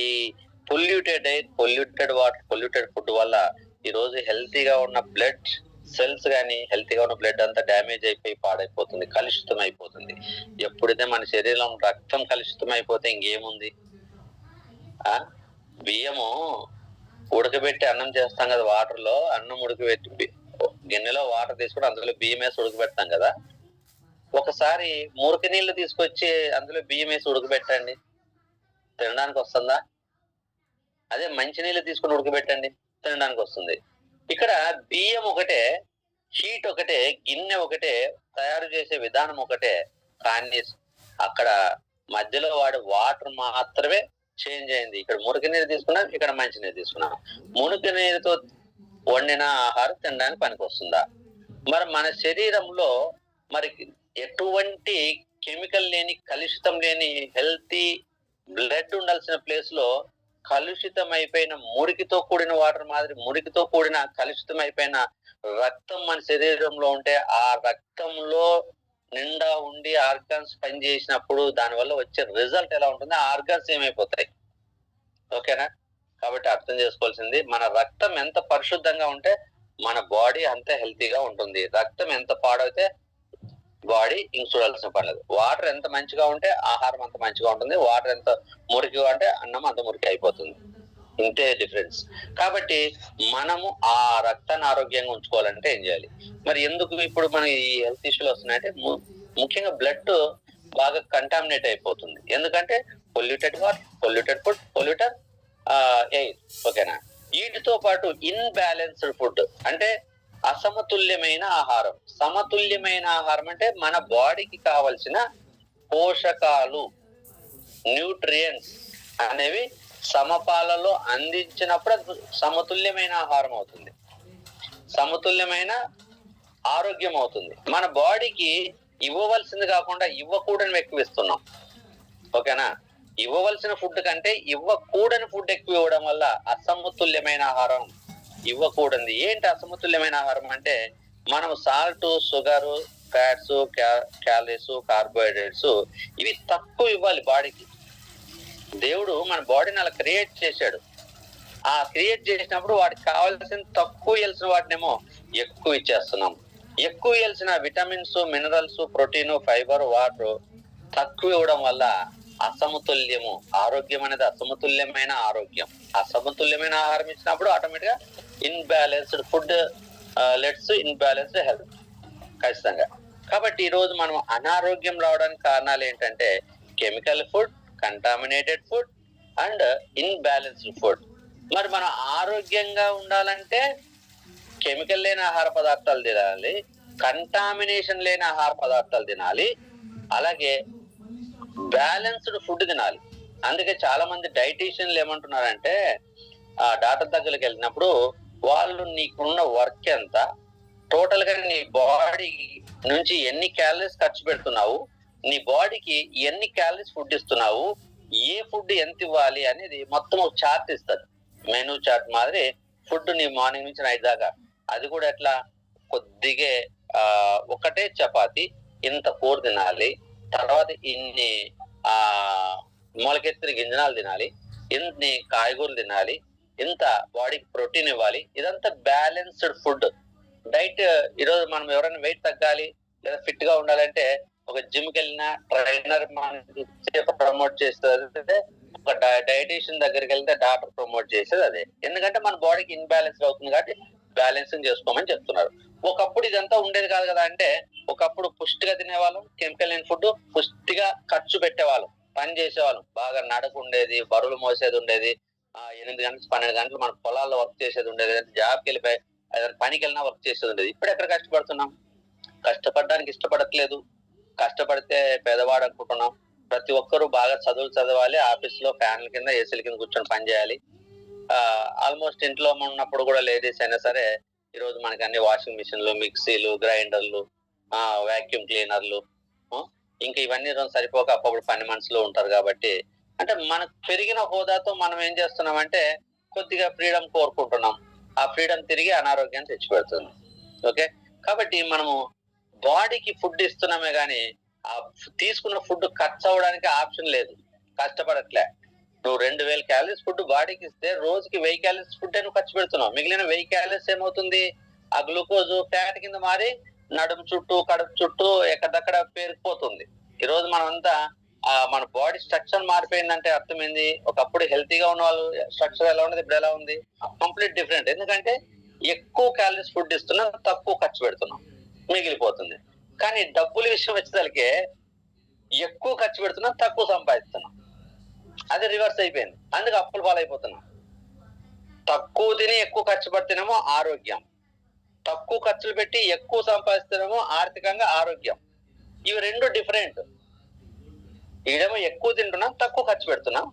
polluted air, polluted water, polluted food వల్ల ఈ రోజు హెల్తీగా ఉన్న బ్లడ్ సెల్స్ కానీ, హెల్తీగా ఉన్న బ్లడ్ అంతా డ్యామేజ్ అయిపోయి పాడైపోతుంది, కలుషితం అయిపోతుంది. ఎప్పుడైతే మన శరీరం రక్తం కలుషితం అయిపోతే ఇంకేముంది? బియ్యము ఉడకబెట్టి అన్నం చేస్తాం కదా, వాటర్ లో అన్నం ఉడకబెట్టి గిన్నెలో వాటర్ తీసుకుని అందులో బియ్యం వేసి ఉడకబెడతాం కదా. ఒకసారి మురికి నీళ్లు తీసుకొచ్చి అందులో బియ్యం వేసి ఉడకబెట్టండి, తినడానికి వస్తుందా? అదే మంచి నీళ్ళు తీసుకుని ఉడకబెట్టండి, తినడానికి వస్తుంది. ఇక్కడ బియ్యం ఒకటే, హీట్ ఒకటే, గిన్నె ఒకటే, తయారు చేసే విధానం ఒకటే, కానీ అక్కడ మధ్యలో వాడే వాటర్ మాత్రమే చేంజ్ అయింది. ఇక్కడ మురికి నీరు తీసుకున్నాం, ఇక్కడ మంచి నీరు తీసుకున్నాం. మురికి నీరుతో వండిన ఆహారం తినడానికి పనికి వస్తుందా? మరి మన శరీరంలో మరి ఎటువంటి కెమికల్ లేని, కలుషితం లేని హెల్తీ బ్లడ్ ఉండాల్సిన ప్లేస్ లో కలుషితం అయిపోయిన మురికితో కూడిన వాటర్ మాదిరి, మురికితో కూడిన కలుషితం అయిపోయిన రక్తం మన శరీరంలో ఉంటే, ఆ రక్తంలో నిండా ఉండి ఆర్గాన్స్ పనిచేసినప్పుడు దానివల్ల వచ్చే రిజల్ట్ ఎలా ఉంటుంది? ఆ ఆర్గాన్స్ ఏమైపోతాయి. ఓకేనా? కాబట్టి అర్థం చేసుకోవాల్సింది, మన రక్తం ఎంత పరిశుద్ధంగా ఉంటే మన బాడీ అంత హెల్తీగా ఉంటుంది. రక్తం ఎంత పాడైతే బాడీ ఇంక చూడాల్సిన పర్లేదు. వాటర్ ఎంత మంచిగా ఉంటే ఆహారం అంత మంచిగా ఉంటుంది. వాటర్ ఎంత మురికిగా ఉంటే అన్నం అంత మురికి అయిపోతుంది. ఇంతే డిఫరెన్స్. కాబట్టి మనము ఆ రక్తాన్ని ఆరోగ్యంగా ఉంచుకోవాలంటే ఏం చేయాలి? మరి ఎందుకు ఇప్పుడు మన ఈ హెల్త్ ఇష్యూలు వస్తున్నాయంటే ముఖ్యంగా బ్లడ్ బాగా కంటామినేట్ అయిపోతుంది. ఎందుకంటే polluted water, polluted food, polluted air. ఓకేనా? వీటితో పాటు ఇన్బ్యాలెన్స్డ్ ఫుడ్ అంటే అసమతుల్యమైన ఆహారం. సమతుల్యమైన ఆహారం అంటే మన బాడీకి కావలసిన పోషకాలు, న్యూట్రియంట్స్ అనేవి సమపాలలో అందించినప్పుడు అది సమతుల్యమైన ఆహారం అవుతుంది, సమతుల్యమైన ఆరోగ్యం అవుతుంది. మన బాడీకి ఇవ్వవలసింది కాకుండా ఇవ్వకూడని ఎక్కువ ఇస్తున్నాం. ఓకేనా? ఇవ్వవలసిన ఫుడ్ కంటే ఇవ్వకూడని ఫుడ్ ఎక్కువ ఇవ్వడం వల్ల అసమతుల్యమైన ఆహారం ఇవ్వకూడదు. ఏంటి అసమతుల్యమైన ఆహారం అంటే మనం salt, sugar, fats, calories, carbohydrates ఇవి తక్కువ ఇవ్వాలి బాడీకి. దేవుడు మన బాడీని అలా క్రియేట్ చేశాడు. ఆ క్రియేట్ చేసినప్పుడు వాటికి కావాల్సిన తక్కువ ఇవ్వాల్సిన వాటినేమో ఎక్కువ ఇచ్చేస్తున్నాం. ఎక్కువ ఇవ్వాల్సిన vitamins, minerals, protein, fibre, water తక్కువ ఇవ్వడం వల్ల అసమతుల్యము. ఆరోగ్యం అనేది అసమతుల్యమైన ఆరోగ్యం. అసమతుల్యమైన ఆహారం ఇచ్చినప్పుడు ఆటోమేటిక్ గా imbalanced food let's imbalanced health ఖచ్చితంగా. కాబట్టి ఈ రోజు మనం అనారోగ్యం రావడానికి కారణాలు ఏంటంటే chemical food, contaminated food and imbalanced food. మరి మనం ఆరోగ్యంగా ఉండాలంటే కెమికల్ లేని ఆహార పదార్థాలు తినాలి, కంటామినేషన్ లేని ఆహార పదార్థాలు తినాలి, అలాగే బ్యాలెన్స్డ్ ఫుడ్ తినాలి. అందుకే చాలా మంది డైటీషియన్లు ఏమంటున్నారంటే ఆ డాక్టర్ దగ్గరికి వెళ్ళినప్పుడు వాళ్ళు నీకున్న వర్క్ ఎంత, టోటల్ గా నీ బాడీ నుంచి ఎన్ని క్యాలరీస్ ఖర్చు పెడుతున్నావు, నీ బాడీకి ఎన్ని క్యాలరీస్ ఫుడ్ ఇస్తున్నావు, ఏ ఫుడ్ ఎంత ఇవ్వాలి అనేది మొత్తం ఒక చార్ట్ ఇస్తారు. మెనూ చార్ట్ మాదిరి ఫుడ్ నీ మార్నింగ్ నుంచి నైట్ దాకా. అది కూడా ఎట్లా కొద్దిగా ఒకటే చపాతి ఇంత కూర తినాలి, తర్వాత ఇన్ని మొలకెత్తిన గింజనాలు తినాలి, ఇన్ని కాయగూరలు తినాలి, ఇంత బాడీకి ప్రోటీన్ ఇవ్వాలి. ఇదంతా బ్యాలెన్స్డ్ ఫుడ్ డైట్. ఈరోజు మనం ఎవరైనా వెయిట్ తగ్గాలి లేదా ఫిట్ గా ఉండాలంటే ఒక జిమ్ కి వెళ్ళిన ట్రైనర్ ప్రమోట్ చేస్తుంది, ఒక డైటీషియన్ దగ్గరికి వెళ్తే డాక్టర్ ప్రమోట్ చేసేది అదే. ఎందుకంటే మన బాడీకి ఇన్బ్యాలెన్స్ అవుతుంది కాబట్టి బ్యాలెన్సింగ్ చేసుకోమని చెప్తున్నారు. ఒకప్పుడు ఇదంతా ఉండేది కాదు కదా. అంటే ఒకప్పుడు పుష్టిగా తినేవాళ్ళం, కెమికల్ లేని ఫుడ్, పుష్టిగా ఖర్చు పెట్టేవాళ్ళం, పని చేసేవాళ్ళం, బాగా నడక ఉండేది, బరువులు మోసేది ఉండేది, 8 గంటలు 12 గంటలు మన పొలాల్లో వర్క్ చేసేది ఉండేది, జాబ్కి వెళ్ళిపోయి పనికి వెళ్ళినా వర్క్ చేసేది ఉండేది. ఇప్పుడు ఎక్కడ కష్టపడుతున్నాం? కష్టపడడానికి ఇష్టపడట్లేదు. కష్టపడితే పేదవాడు అనుకుంటున్నాం. ప్రతి ఒక్కరూ బాగా చదువులు చదవాలి, ఆఫీస్ లో ఫ్యాన్ల కింద ఏసీల కింద కూర్చొని పని చేయాలి. ఆల్మోస్ట్ ఇంట్లో ఉన్నప్పుడు కూడా లేడీస్ అయినా సరే ఈరోజు మనకి అన్ని వాషింగ్ మిషన్లు, మిక్సీలు, గ్రైండర్లు, వాక్యూమ్ క్లీనర్లు, ఇంకా ఇవన్నీ సరిపోక అప్పుడు పని మనుషులు ఉంటారు. కాబట్టి అంటే మనకు పెరిగిన హోదాతో మనం ఏం చేస్తున్నామంటే కొద్దిగా ఫ్రీడమ్ కోరుకుంటున్నాం. ఆ ఫ్రీడమ్ తిరిగి అనారోగ్యాన్ని తెచ్చిపెడుతుంది. ఓకే, కాబట్టి మనము బాడీకి ఫుడ్ ఇస్తున్నామే గానీ ఆ తీసుకున్న ఫుడ్ ఖర్చు అవడానికి ఆప్షన్ లేదు. కష్టపడట్లే. నువ్వు 2000 క్యాలరీస్ ఫుడ్ బాడీకి ఇస్తే రోజుకి 1000 క్యాలరీస్ ఫుడ్ నువ్వు ఖర్చు పెడుతున్నావు. మిగిలిన 1000 క్యాలరీస్ ఏమవుతుంది? ఆ గ్లూకోజ్ ఫ్యాట్ కింద మారి నడుము చుట్టూ, కడుపు చుట్టూ ఎక్కడక్కడ పేరుకుపోతుంది. ఈ రోజు మనమంతా మన బాడీ స్ట్రక్చర్ మారిపోయిందంటే అర్థమైంది. ఒకప్పుడు హెల్తీగా ఉన్న వాళ్ళు స్ట్రక్చర్ ఎలా ఉండదు, ఇప్పుడు ఎలా ఉంది? Complete different. ఎందుకంటే ఎక్కువ క్యాలరీస్ ఫుడ్ ఇస్తున్నాం, తక్కువ ఖర్చు పెడుతున్నాం, మిగిలిపోతుంది. కానీ డబ్బుల విషయం వచ్చేసరికి ఎక్కువ ఖర్చు పెడుతున్నాం, తక్కువ సంపాదిస్తున్నాం. అది రివర్స్ అయిపోయింది. అందుకు అప్పుల పాలైపోతున్నాం. తక్కువ తిని ఎక్కువ ఖర్చు పెడితేనేమో ఆరోగ్యం, తక్కువ ఖర్చులు పెట్టి ఎక్కువ సంపాదిస్తేనేమో ఆర్థికంగా ఆరోగ్యం. ఇవి రెండు డిఫరెంట్. ఈడేమో ఎక్కువ తింటున్నాం, తక్కువ ఖర్చు పెడుతున్నాం.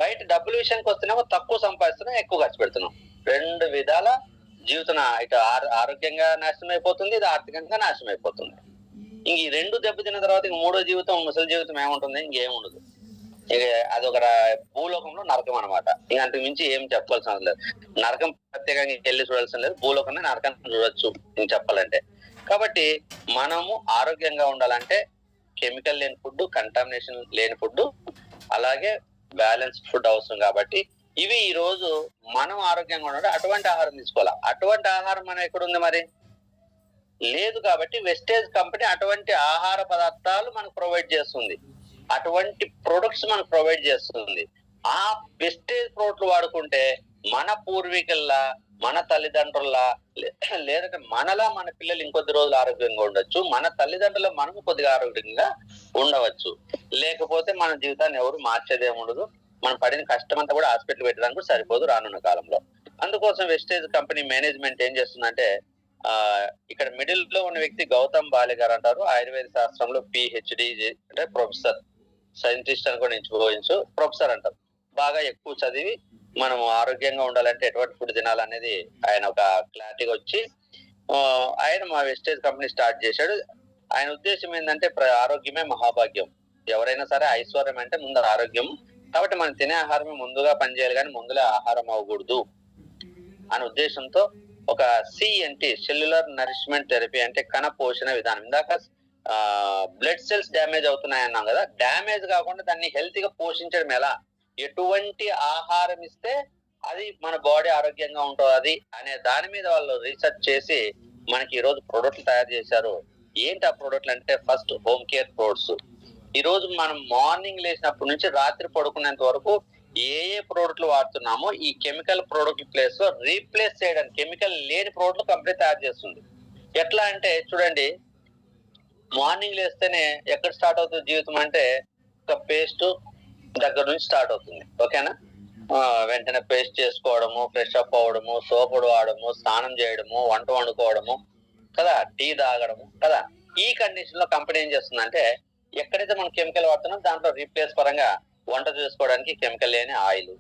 బయట డబ్బుల విషయానికి వస్తేనేమో తక్కువ సంపాదిస్తున్నాం, ఎక్కువ ఖర్చు పెడుతున్నాం. రెండు విధాల జీవితం ఇటు ఆరోగ్యంగా నాశనం అయిపోతుంది, ఇది ఆర్థికంగా నాశనం అయిపోతుంది. ఇంక ఈ రెండు దెబ్బతిన్న తర్వాత ఇంక మూడో జీవితం, ముసలి జీవితం ఏముంటుంది? ఇంకేముండదు. ఇక అదొక భూలోకంలో నరకం అనమాట. ఇంక అంతకు మించి ఏం చెప్పాల్సిన లేదు. నరకం ప్రత్యేకంగా వెళ్ళి చూడాల్సిన లేదు, భూలోకంలో నరకాన్ని చూడొచ్చు ఇంక చెప్పాలంటే. కాబట్టి మనము ఆరోగ్యంగా ఉండాలంటే కెమికల్ లేని ఫుడ్, కంటామినేషన్ లేని ఫుడ్, అలాగే బ్యాలెన్స్డ్ ఫుడ్ అవసరం. కాబట్టి ఇవి ఈ రోజు మనం ఆరోగ్యంగా ఉండాలి, అటువంటి ఆహారం తీసుకోవాలి. అటువంటి ఆహారం మనం ఎక్కడుంది? మరి లేదు కాబట్టి వెస్టేజ్ కంపెనీ అటువంటి ఆహార పదార్థాలు మనకు ప్రొవైడ్ చేస్తుంది, అటువంటి ప్రొడక్ట్స్ మనకు ప్రొవైడ్ చేస్తుంది. ఆ వెస్టేజ్ ప్రోడక్ట్లు వాడుకుంటే మన పూర్వీకుల్లా, మన తల్లిదండ్రుల్లా, లేదంటే మనలా మన పిల్లలు ఇంకొద్ది రోజులు ఆరోగ్యంగా ఉండొచ్చు, మన తల్లిదండ్రులు మనం కొద్దిగా ఆరోగ్యంగా ఉండవచ్చు. లేకపోతే మన జీవితాన్ని ఎవరు మార్చేదేమి ఉండదు. మనం పడిన కష్టం అంతా కూడా హాస్పిటల్ పెట్టడానికి సరిపోదు రానున్న కాలంలో. అందుకోసం వెస్టేజ్ కంపెనీ మేనేజ్మెంట్ ఏం చేస్తుందంటే, ఇక్కడ మిడిల్ లో ఉన్న వ్యక్తి గౌతమ్ బాలి గారు అంటారు. ఆయుర్వేద శాస్త్రంలో PhD అంటే ప్రొఫెసర్, సైంటిస్ట్ అని కూడా ఎంచుకోవచ్చు, ప్రొఫెసర్ అంటారు. బాగా ఎక్కువ చదివి మనం ఆరోగ్యంగా ఉండాలంటే ఎటువంటి ఫుడ్ తినాలనేది ఆయన ఒక క్లారిటీగా వచ్చి ఆయన మా వెస్టేజ్ కంపెనీ స్టార్ట్ చేశాడు. ఆయన ఉద్దేశం ఏంటంటే ఆరోగ్యమే మహాభాగ్యం, ఎవరైనా సరే ఐశ్వర్యం అంటే ముందు ఆరోగ్యం, కాబట్టి మనం తినే ఆహారమే ముందుగా పనిచేయాలి కానీ ముందులే ఆహారం అవ్వకూడదు అనే ఉద్దేశంతో ఒక CNT సెల్యులర్ నరిష్మెంట్ థెరపీ అంటే కణ పోషణ విధానం. ఇందాక బ్లడ్ సెల్స్ డ్యామేజ్ అవుతున్నాయి అన్నాం కదా, డ్యామేజ్ కాకుండా దాన్ని హెల్తీగా పోషించడం ఎలా, ఎటువంటి ఆహారం ఇస్తే అది మన బాడీ ఆరోగ్యంగా ఉంటుంది అనే దాని మీద వాళ్ళు రీసెర్చ్ చేసి మనకి ఈ రోజు ప్రొడక్ట్లు తయారు చేశారు. ఏంటి ఆ ప్రొడక్ట్లు అంటే, ఫస్ట్ హోమ్ కేర్ ప్రొడక్ట్స్. ఈ రోజు మనం మార్నింగ్ లేచినప్పటి నుంచి రాత్రి పడుకునేంత వరకు ఏ ప్రోడక్ట్లు వాడుతున్నామో ఈ కెమికల్ ప్రోడక్ట్ ప్లేస్ లో రీప్లేస్ చేయడానికి కెమికల్ లేని ప్రోడక్ట్లు కంపెనీ తయారు చేస్తుంది. ఎట్లా అంటే చూడండి, మార్నింగ్ లేస్తేనే ఎక్కడ స్టార్ట్ అవుతుంది జీవితం అంటే ఒక పేస్ట్ దగ్గర నుంచి స్టార్ట్ అవుతుంది. ఓకేనా? వెంటనే పేస్ట్ చేసుకోవడము, ఫ్రెష్ అప్ అవ్వడము, సోప్ వాడము, స్నానం చేయడము, వంట వండుకోవడము కదా, టీ తాగడము కదా. ఈ కండిషన్ లో కంపెనీ ఏం చేస్తుందంటే, ఎక్కడైతే మనం కెమికల్ వాడుతున్నాం దాంట్లో రీప్లేస్ పరంగా వంట చేసుకోవడానికి కెమికల్ లేని ఆయిల్,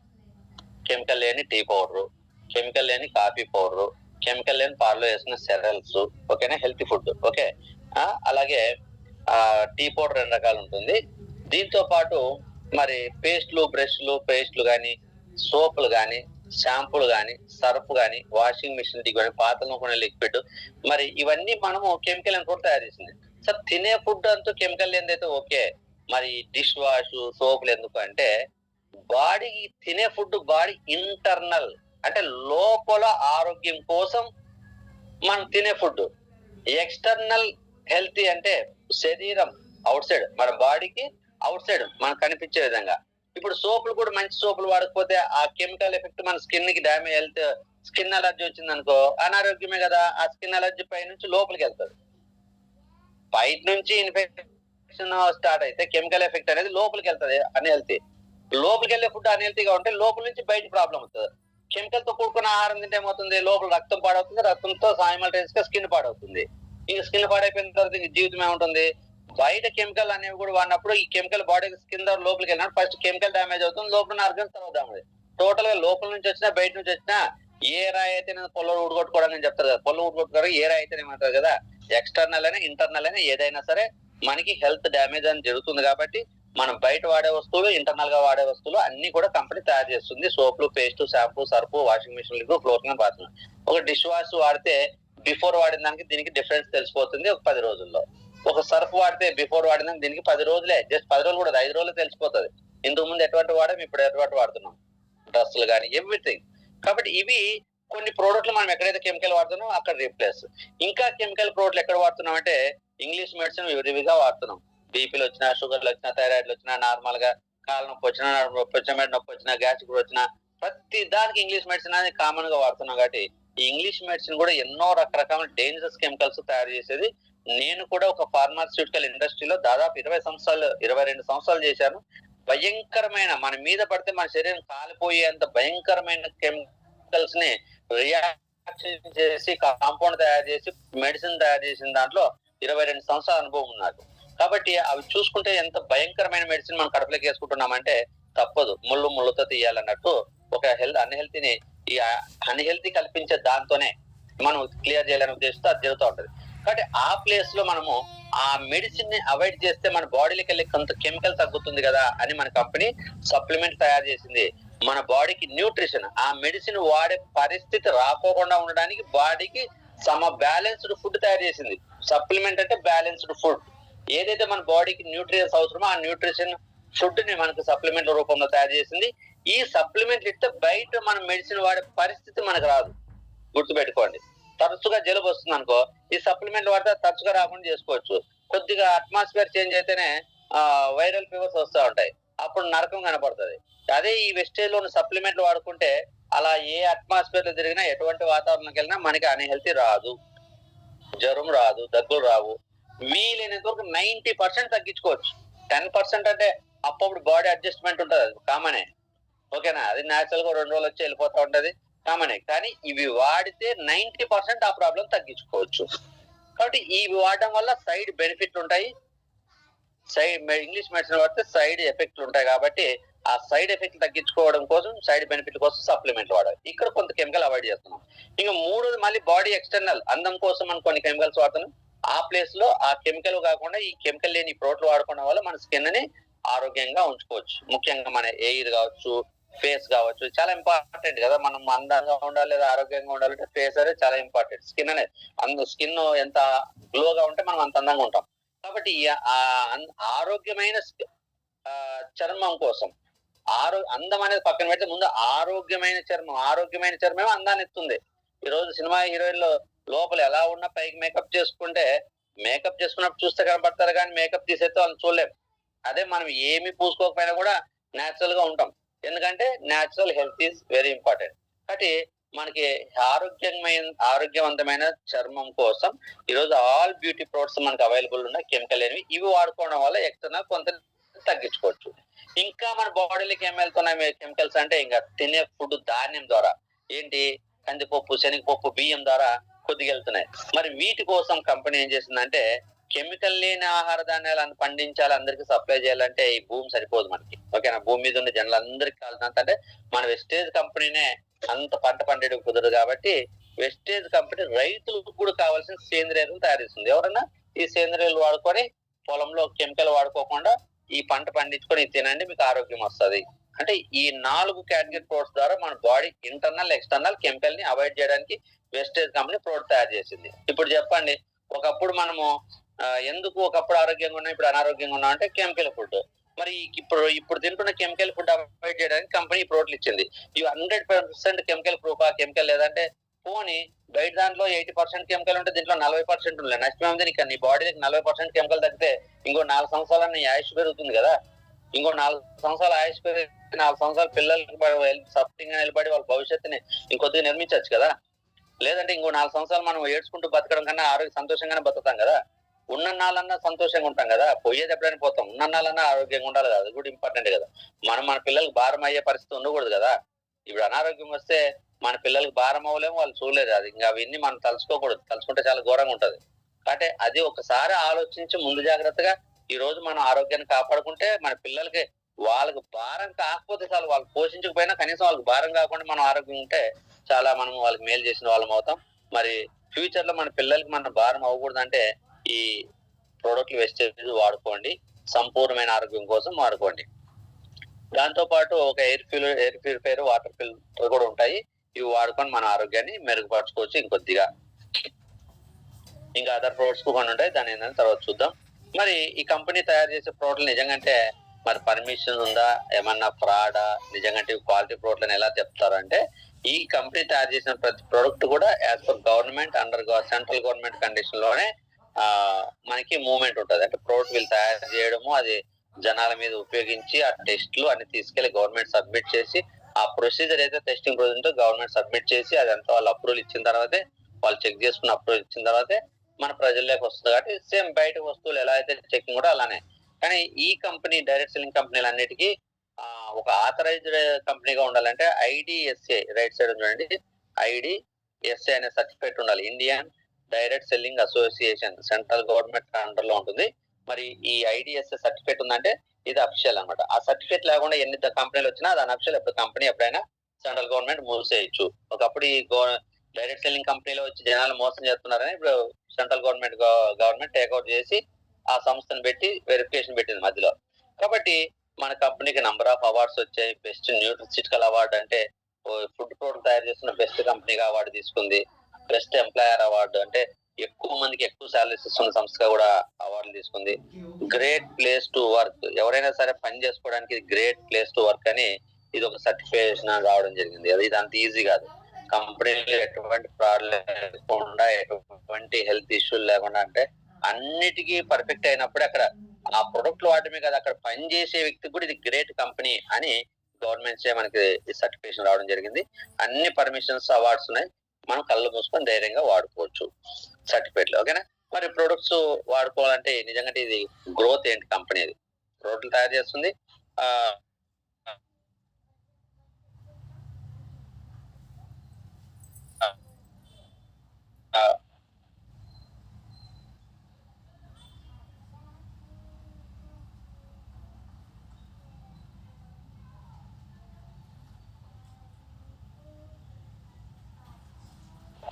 కెమికల్ లేని టీ పౌడర్, కెమికల్ లేని కాఫీ పౌడర్, కెమికల్ లేని పాలలో వేసిన సెరల్స్, ఓకేనా, హెల్తీ ఫుడ్. ఓకే, అలాగే టీ పౌడర్ 2 రకాలు ఉంటుంది. దీంతో పాటు మరి పేస్ట్లు, బ్రష్లు, పేస్ట్లు కానీ, సోపులు కానీ, షాంపూలు కానీ, సర్ఫ్ కానీ, వాషింగ్ మిషన్ కానీ, పాత్రలు కొనే లిక్విడ్, మరి ఇవన్నీ మనము కెమికల్ అని కూడా తయారు చేసింది. సార్ తినే ఫుడ్ అంతా కెమికల్ ఏందైతే ఓకే, మరి డిష్ వాష్, సోపులు ఎందుకు అంటే, బాడీకి తినే ఫుడ్ బాడీ ఇంటర్నల్ అంటే లోపల ఆరోగ్యం కోసం మనం తినే ఫుడ్. ఎక్స్టర్నల్ హెల్తీ అంటే శరీరం అవుట్ సైడ్, మన బాడీకి అవుట్ సైడ్ మనకు కనిపించే విధంగా. ఇప్పుడు సోపులు కూడా మంచి సోపులు వాడకపోతే ఆ కెమికల్ ఎఫెక్ట్ మన స్కిన్ కి డ్యామేజ్, హెల్త్ స్కిన్ అలర్జీ వచ్చింది అనుకో అనారోగ్యమే కదా. ఆ స్కిన్ అలర్జీ పై నుంచి లోపలికి వెళ్తాడు, బయట నుంచి ఇన్ఫెక్షన్ స్టార్ట్ అయితే కెమికల్ ఎఫెక్ట్ అనేది లోపలికి వెళ్తుంది అన్హెల్తీ. లోపలికి వెళ్ళే ఫుడ్ అన్హెల్తీగా ఉంటే లోపల నుంచి బయట ప్రాబ్లం అవుతుంది. కెమికల్ తో కూడుకున్న ఆహారం తింటే ఏమవుతుంది, లోపల రక్తం పాడవుతుంది, రక్తంతో సైమల్టేనియస్ గా స్కిన్ పాడవుతుంది. ఇంకా స్కిన్ పాడైపోయిన తర్వాత జీవితం ఏముంటుంది. బయట కెమికల్ అనేవి కూడా వాడినప్పుడు ఈ కెమికల్ బాడీ స్కిన్ ద్వారా లోపలికి వెళ్ళినప్పుడు ఫస్ట్ కెమికల్ డ్యామేజ్ అవుతుంది, లోపల ఆర్గన్స్ తర్వాత డ్యామేజ్. టోటల్ గా లోపల నుంచి వచ్చినా బయట నుంచి వచ్చినా ఏ రాయి అయితే పొలం ఊడగొట్టుకోవడానికి చెప్తారు కదా, పొలం ఊడగొట్టుకోవడానికి ఏ రాయి అయితే ఏమంటారు కదా, ఎక్స్టర్నల్ అయినా ఇంటర్నల్ అయినా ఏదైనా సరే మనకి హెల్త్ డ్యామేజ్ అని జరుగుతుంది. కాబట్టి మనం బయట వాడే వస్తువులు, ఇంటర్నల్ గా వాడే వస్తువులు అన్ని కూడా కంపెనీ తయారు చేస్తుంది. సోపులు, paste, shampoo, surf, washing machine, clothing, bathroom. ఒక డిష్ వాష్ వాడితే బిఫోర్ వాడిన దానికి దీనికి డిఫరెన్స్ తెలిసిపోతుంది ఒక 10 రోజుల్లో. ఒక సర్ఫ్ వాడితే బిఫోర్ వాడిన దీనికి 10 రోజులే, జస్ట్ 10 రోజులు కూడా 5 రోజులు తెలిసిపోతుంది. ఇంతకు ముందు ఎటువంటి వాడాం, ఇప్పుడు ఎటువంటి వాడుతున్నాం, డ్రెస్సులు కానీ ఎవ్రీథింగ్. కాబట్టి ఇవి కొన్ని ప్రోడక్ట్లు మనం ఎక్కడైతే కెమికల్ వాడుతున్నాం అక్కడ రీప్లేస్. ఇంకా కెమికల్ ప్రోడక్ట్లు ఎక్కడ వాడుతున్నాం అంటే ఇంగ్లీష్ మెడిసిన్ విరివిగా వాడుతున్నాం. బీపీలు వచ్చినా, షుగర్లు వచ్చినా, థైరాయిడ్లు వచ్చినా, నార్మల్ గా కాళ్ళ నొప్పి వచ్చినా, నొప్పి వచ్చినా, మెడ నొప్పి వచ్చినా, గ్యాస్ట్రిక్ వచ్చినా ప్రతి దానికి ఇంగ్లీష్ మెడిసిన్ అనేది కామన్ గా వాడుతున్నాం. కాబట్టి ఈ ఇంగ్లీష్ మెడిసిన్ కూడా ఎన్నో రకరకాల డేంజరస్ కెమికల్స్ తయారు చేసేది. నేను కూడా ఒక ఫార్మాస్యూటికల్ ఇండస్ట్రీలో దాదాపు 22 సంవత్సరాలు చేశాను. భయంకరమైన, మన మీద పడితే మన శరీరం కాలిపోయేంత భయంకరమైన కెమికల్స్ ని రియాక్షన్ చేసి కాంపౌండ్ తయారు చేసి మెడిసిన్ తయారు చేసిన దాంట్లో 22 సంవత్సరాల అనుభవం నాకు. కాబట్టి అవి చూసుకుంటే ఎంత భయంకరమైన మెడిసిన్ మనం కడుపులోకి వేసుకుంటున్నామంటే తప్పదు, ముళ్ళుతో తీయాలన్నట్టు. ఒక అన్హెల్తీని ఈ అన్హెల్తీ కల్పించే దాంతోనే మనం క్లియర్ చేయాలనే ఉద్దేశంతో అది జరుగుతూ ఉంటది. కాబట్టి ఆ ప్లేస్ లో మనము ఆ మెడిసిన్ ని అవాయిడ్ చేస్తే మన బాడీలోకి వెళ్ళి కొంత కెమికల్ తగ్గుతుంది కదా అని మన కంపెనీ సప్లిమెంట్ తయారు చేసింది. మన బాడీకి న్యూట్రిషన్, ఆ మెడిసిన్ వాడే పరిస్థితి రాకోకుండా ఉండడానికి బాడీకి బ్యాలెన్స్డ్ ఫుడ్ తయారు చేసింది. సప్లిమెంట్ అంటే బ్యాలెన్స్డ్ ఫుడ్. ఏదైతే మన బాడీకి న్యూట్రియన్స్ అవసరమో ఆ న్యూట్రిషన్ ఫుడ్ ని మనకు సప్లిమెంట్ల రూపంలో తయారు చేసింది. ఈ సప్లిమెంట్లు ఇస్తే బయట మనం మెడిసిన్ వాడే పరిస్థితి మనకు రాదు, గుర్తుపెట్టుకోండి. తరచుగా జలుబు వస్తుంది అనుకో, ఈ సప్లిమెంట్ వాడితే తరచుగా రాకుండా చేసుకోవచ్చు. కొద్దిగా అట్మాస్ఫియర్ చేంజ్ అయితేనే వైరల్ ఫీవర్స్ వస్తా ఉంటాయి. అప్పుడు నరకం కనపడుతుంది. అదే ఈ వెస్టేజ్ లోని సప్లిమెంట్లు వాడుకుంటే అలా ఏ అట్మాస్ఫియర్ లో తిరిగినా, ఎటువంటి వాతావరణంకి వెళ్ళినా మనకి అన్‌హెల్తీ రాదు, జ్వరం రాదు, దగ్గులు రావు. వీలైనంత వరకు 90% తగ్గించుకోవచ్చు. 10% అంటే అప్పుడప్పుడు బాడీ అడ్జస్ట్మెంట్ ఉంటుంది, అది కామనే. ఓకేనా, అది న్యాచురల్ గా 2 రోజులు వచ్చి వెళ్ళిపోతా ఉంటది, కామనే. కానీ ఇవి వాడితే 90% ఆ ప్రాబ్లం తగ్గించుకోవచ్చు. కాబట్టి ఇవి వాడడం వల్ల సైడ్ బెనిఫిట్లు ఉంటాయి. ఇంగ్లీష్ మెడిసిన్ వాడితే సైడ్ ఎఫెక్ట్లు ఉంటాయి కాబట్టి ఆ సైడ్ ఎఫెక్ట్ తగ్గించుకోవడం కోసం, సైడ్ బెనిఫిట్ కోసం సప్లిమెంట్లు వాడాలి. ఇక్కడ కొంత కెమికల్ అవాయిడ్ చేస్తున్నాం. ఇంకా మూడోది మళ్ళీ బాడీ ఎక్స్టర్నల్ అందం కోసం మనం కొన్ని కెమికల్స్ వాడుతున్నాం. ఆ ప్లేస్ లో ఆ కెమికల్ కాకుండా ఈ కెమికల్ లేని ప్రోడక్ట్ వాడుకోవడం వల్ల మన స్కిన్ ని ఆరోగ్యంగా ఉంచుకోవచ్చు. ముఖ్యంగా మన ఎయిర్ కావచ్చు, ఫేస్ కావచ్చు, చాలా ఇంపార్టెంట్ కదా. మనం అందంగా ఉండాలి లేదా ఆరోగ్యంగా ఉండాలంటే ఫేస్ అనేది చాలా ఇంపార్టెంట్. స్కిన్ అనేది స్కిన్ ఎంత గ్లోగా ఉంటే మనం అంత అందంగా ఉంటాం. కాబట్టి ఆరోగ్యమైన చర్మం కోసం, అందం అనేది పక్కన పెడితే ముందు ఆరోగ్యమైన చర్మమే అందాన్ని ఇస్తుంది. ఈ రోజు సినిమా హీరోయిన్లు లోపల ఎలా ఉన్నా పైకి మేకప్ చేసుకున్నప్పుడు చూస్తే కనపడతారు, కానీ మేకప్ తీసేస్తే వాళ్ళని చూడలేం. అదే మనం ఏమి పూసుకోకపోయినా కూడా న్యాచురల్ గా ఉంటాం. ఎందుకంటే natural health is very important. కాబట్టి మనకి ఆరోగ్యవంతమైన చర్మం కోసం ఈరోజు ఆల్ బ్యూటీ ప్రొడక్ట్స్ మనకి అవైలబుల్ ఉన్నాయి, కెమికల్ అనేవి. ఇవి వాడుకోవడం వల్ల ఎక్స్టర్నల్ కొంత తగ్గించుకోవచ్చు. ఇంకా మన బాడీలోకి ఏం వెళ్తున్నాయి కెమికల్స్ అంటే, ఇంకా తినే ఫుడ్ ధాన్యం ద్వారా, ఏంటి, కందిపప్పు, శనగపప్పు, బియ్యం ద్వారా కొద్దిగా వెళ్తున్నాయి. మరి వీటి కోసం కంపెనీ ఏం చేసిందంటే, కెమికల్ లేని ఆహార ధాన్యాలను పండించాలి, అందరికి సప్లై చేయాలంటే ఈ భూమి సరిపోదు మనకి. ఓకేనా, భూమి మీద ఉన్న జనులందరికీ కావాల్సినంత, అంటే మన వెస్టేజ్ కంపెనీనే అంత పంట పండేయడం కుదరదు కాబట్టి వెస్టేజ్ కంపెనీ రైతులకు కూడా కావాల్సిన సేంద్రియ ఎరువులు తయారు చేస్తుంది. ఎవరన్నా ఈ సేంద్రియ ఎరువులు వాడుకొని పొలంలో కెమికల్ వాడుకోకుండా ఈ పంట పండించుకొని తినండి, మీకు ఆరోగ్యం వస్తుంది. అంటే ఈ 4 కేటగిరీ ప్రొడక్ట్స్ ద్వారా మన బాడీ ఇంటర్నల్, ఎక్స్టర్నల్ కెమికల్ ని అవాయిడ్ చేయడానికి వెస్టేజ్ కంపెనీ ప్రొడక్ట్ తయారు చేసింది. ఇప్పుడు చెప్పండి, ఒకప్పుడు మనము ఎందుకు ఒకప్పుడు ఆరోగ్యంగా ఉన్నాం, ఇప్పుడు అనారోగ్యంగా ఉన్నాం అంటే కెమికల్ ఫుడ్. మరి ఇప్పుడు తింటున్న కెమికల్ ఫుడ్ అవాయిడ్ చేయడానికి కంపెనీ ప్రోటీన్ ఇచ్చింది. ఇవి 100% కెమికల్ ప్రూఫ్, ఆ కెమికల్ లేదంటే పోనీ బయట దాంట్లో 80% కెమికల్ ఉంటే దీంట్లో 40% ఉండలేదు, నష్టమే ఉంది. నీ బాడీకి 40% కెమికల్ తగ్గితే ఇంకో 4 సంవత్సరాలు నీ ఆయుష్ పెరుగుతుంది కదా. ఇంకో 4 సంవత్సరాలు ఆయుష్ పెరిగి 4 సంవత్సరాలు పిల్లలకి సపోర్టింగ్ గా నిలబడి వాళ్ళ భవిష్యత్తుని ఇంకొద్దిగా నిర్మించవచ్చు కదా. లేదంటే ఇంకో 4 సంవత్సరాలు మనం ఏడ్చుకుంటూ బతకడం కన్నా ఆరోగ్య సంతోషంగానే బతుకుతాం కదా. ఉన్నన్నాళ్ళన్నా సంతోషంగా ఉంటాం కదా, పోయేది ఎప్పుడైనా పోతాం. ఉన్నన్నాళ్ళన్నా ఆరోగ్యంగా ఉండాలి కదా, అది కూడా ఇంపార్టెంట్ కదా. మనం మన పిల్లలకు భారం అయ్యే పరిస్థితి ఉండకూడదు కదా. ఇప్పుడు అనారోగ్యం వస్తే మన పిల్లలకు భారం అవ్వలేము, వాళ్ళు చూడలేరు. అది ఇంకా అవన్నీ మనం తలుచుకోకూడదు, తలుచుకుంటే చాలా ఘోరంగా ఉంటది. కాబట్టి అది ఒకసారి ఆలోచించి ముందు జాగ్రత్తగా ఈ రోజు మనం ఆరోగ్యాన్ని కాపాడుకుంటే మన పిల్లలకి, వాళ్ళకి భారం కాకపోతే చాలు, వాళ్ళు పోషించకపోయినా కనీసం వాళ్ళకి భారం కాకుండా మనం ఆరోగ్యం ఉంటే చాలా మనం వాళ్ళకి మేలు చేసిన వాళ్ళం అవుతాం. మరి ఫ్యూచర్ లో మన పిల్లలకి మన భారం అవ్వకూడదు అంటే ఈ ప్రోడక్ట్లు వేస్టేజ్ వాడుకోండి, సంపూర్ణమైన ఆరోగ్యం కోసం వాడుకోండి. దాంతో పాటు ఒక ఎయిర్ ప్యూరిఫైర్, వాటర్ ఫిల్టర్ కూడా ఉంటాయి. ఇవి వాడుకొని మన ఆరోగ్యాన్ని మెరుగుపరచుకోవచ్చు. ఇంకొద్దిగా ఇంకా అదర్ ప్రొడక్ట్స్ కొన్ని ఉంటాయి, దాని ఏంటంటే తర్వాత చూద్దాం. మరి ఈ కంపెనీ తయారు చేసే ప్రోడక్ట్లు నిజంగా మరి పర్మిషన్ ఉందా, ఏమన్నా ఫ్రాడా, నిజంగా క్వాలిటీ ప్రోడక్ట్లను ఎలా చెప్తారంటే, ఈ కంపెనీ తయారు చేసిన ప్రతి ప్రోడక్ట్ కూడా as per government, under central government condition లోనే మనకి మూవ్మెంట్ ఉంటుంది. అంటే ప్రోడక్ట్ వీళ్ళు తయారు చేయడము, అది జనాల మీద ఉపయోగించి ఆ టెస్ట్లు అన్ని తీసుకెళ్లి గవర్నమెంట్ సబ్మిట్ చేసి, ఆ ప్రొసీజర్ అయితే టెస్టింగ్ ప్రొసీజర్ గవర్నమెంట్ సబ్మిట్ చేసి అదంతా వాళ్ళు అప్రూవల్ ఇచ్చిన తర్వాతే, వాళ్ళు చెక్ చేసుకున్న అప్రూవల్ ఇచ్చిన తర్వాతే మన ప్రజల్లోకి వస్తుంది. కాబట్టి సేమ్ బయట వస్తువులు ఎలా అయితే చెకింగ్ కూడా అలానే. కానీ ఈ కంపెనీ డైరెక్ట్ సెల్లింగ్ కంపెనీలు అన్నిటికీ ఒక ఆథరైజ్డ్ కంపెనీగా ఉండాలంటే IDSA, రైట్ సైడ్ చూడండి, IDSA అనే సర్టిఫికేట్ ఉండాలి. Indian direct selling association, central government under లో ఉంటుంది. మరి ఈ IDSA సర్టిఫికేట్ ఉందంటే ఇది అఫిషియల్ అనమాట. ఆ సర్టిఫికేట్ లేకుండా ఎన్ని కంపెనీలు వచ్చినా అది అన్అఫిషియల్. ఎప్పుడు కంపెనీ ఎప్పుడైనా సెంట్రల్ గవర్నమెంట్ మూసేయచ్చు. ఒకప్పుడు ఈ డైరెక్ట్ సెల్లింగ్ కంపెనీలో వచ్చి జనాలు మోసం చేస్తున్నారని ఇప్పుడు సెంట్రల్ గవర్నమెంట్ టేక్అవుట్ చేసి ఆ సంస్థను పెట్టి వెరిఫికేషన్ పెట్టింది మధ్యలో. కాబట్టి మన కంపెనీకి నంబర్ ఆఫ్ అవార్డ్స్ వచ్చాయి. బెస్ట్ న్యూట్రిసిటికల్ అవార్డు అంటే ఫుడ్ ప్రోడక్ట్ తయారు చేస్తున్న బెస్ట్ కంపెనీగా అవార్డు తీసుకుంది. బెస్ట్ ఎంప్లాయర్ అవార్డు అంటే ఎక్కువ మందికి ఎక్కువ సాలరీస్ ఇస్తున్న సంస్థగా కూడా అవార్డులు తీసుకుంది. గ్రేట్ ప్లేస్ టు వర్క్, ఎవరైనా సరే పని చేసుకోవడానికి గ్రేట్ ప్లేస్ టు వర్క్ అని ఇది ఒక సర్టిఫికేషన్ రావడం జరిగింది. ఇది అంత ఈజీ కాదు. కంపెనీలో ఎటువంటి ఫ్రాడ్ లేకుండా, ఎటువంటి హెల్త్ ఇష్యూలు లేకుండా, అంటే అన్నిటికీ పర్ఫెక్ట్ అయినప్పుడు అక్కడ ఆ ప్రొడక్ట్ వాడటమే కదా, అక్కడ పనిచేసే వ్యక్తికి కూడా ఇది గ్రేట్ కంపెనీ అని గవర్నమెంట్ మనకి సర్టిఫికేషన్ రావడం జరిగింది. అన్ని పర్మిషన్స్, అవార్డ్స్ ఉన్నాయి. మనం కళ్ళు మూసుకొని ధైర్యంగా వాడుకోవచ్చు సర్టిఫికేట్లు. ఓకేనా? మరి ప్రొడక్ట్స్ వాడుకోవాలంటే నిజంగా ఇది గ్రోత్ ఏంటి కంపెనీ? ఇది ప్రోడక్ట్లు తయారు చేస్తుంది.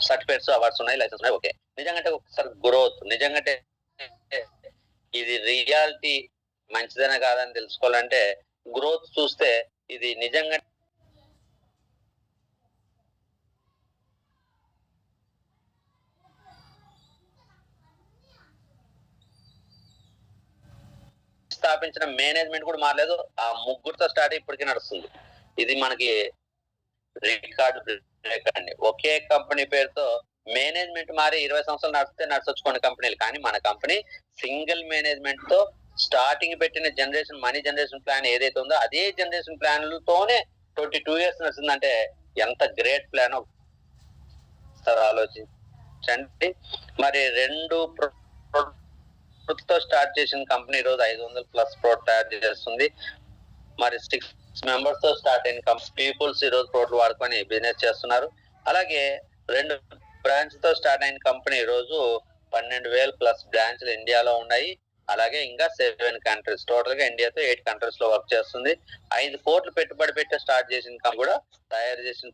సర్టిఫికేట్స్, అవార్డ్స్ ఉన్నాయి, లైసెన్స్ ఉన్నాయి. ఓకే, నిజంగా ఒకసారి గ్రోత్ నిజంగా ఇది రియాలిటీ మంచిదనే కాదని తెలుసుకోవాలంటే గ్రోత్ చూస్తే ఇది నిజంగా స్థాపించిన మేనేజ్మెంట్ కూడా మారలేదు. ఆ ముగ్గురుతో స్టార్ట్ ఇప్పటికీ నడుస్తుంది. ఇది మనకి రికార్డు బ్రేక్ అండి. ఒకే కంపెనీ పేరుతో మేనేజ్మెంట్ మారి 20 సంవత్సరాలు నడిచొచ్చు కొన్ని కంపెనీలు. కానీ మన కంపెనీ సింగిల్ మేనేజ్మెంట్ తో స్టార్టింగ్ పెట్టిన జనరేషన్ మనీ జనరేషన్ ప్లాన్ ఏదైతే ఉందో అదే జనరేషన్ ప్లాన్లతోనే 22 years నడుస్తుందంటే ఎంత గ్రేట్ ప్లాన్ సార్ ఆలోచించండి. మరి 2 తో స్టార్ట్ చేసిన కంపెనీ ఈరోజు 500+ ప్రోడక్ట్ తయారు చేస్తుంది. మరి 6 members తో స్టార్ట్ అయిన పీపుల్స్ ఈరోజు ప్రోడక్ట్ వాడుకొని బిజినెస్ చేస్తున్నారు. అలాగే 2 బ్రాంచ్ తో స్టార్ట్ అయిన కంపెనీ ఈరోజు 12,000+ బ్రాంచ్లు ఇండియాలో ఉన్నాయి. అలాగే ఇంకా 7 countries, టోటల్ గా ఇండియాతో 8 countries లో వర్క్ చేస్తుంది. 5 కోట్లు పెట్టుబడి పెట్టి స్టార్ట్ చేసిన కంపెనీ కూడా తయారు చేసిన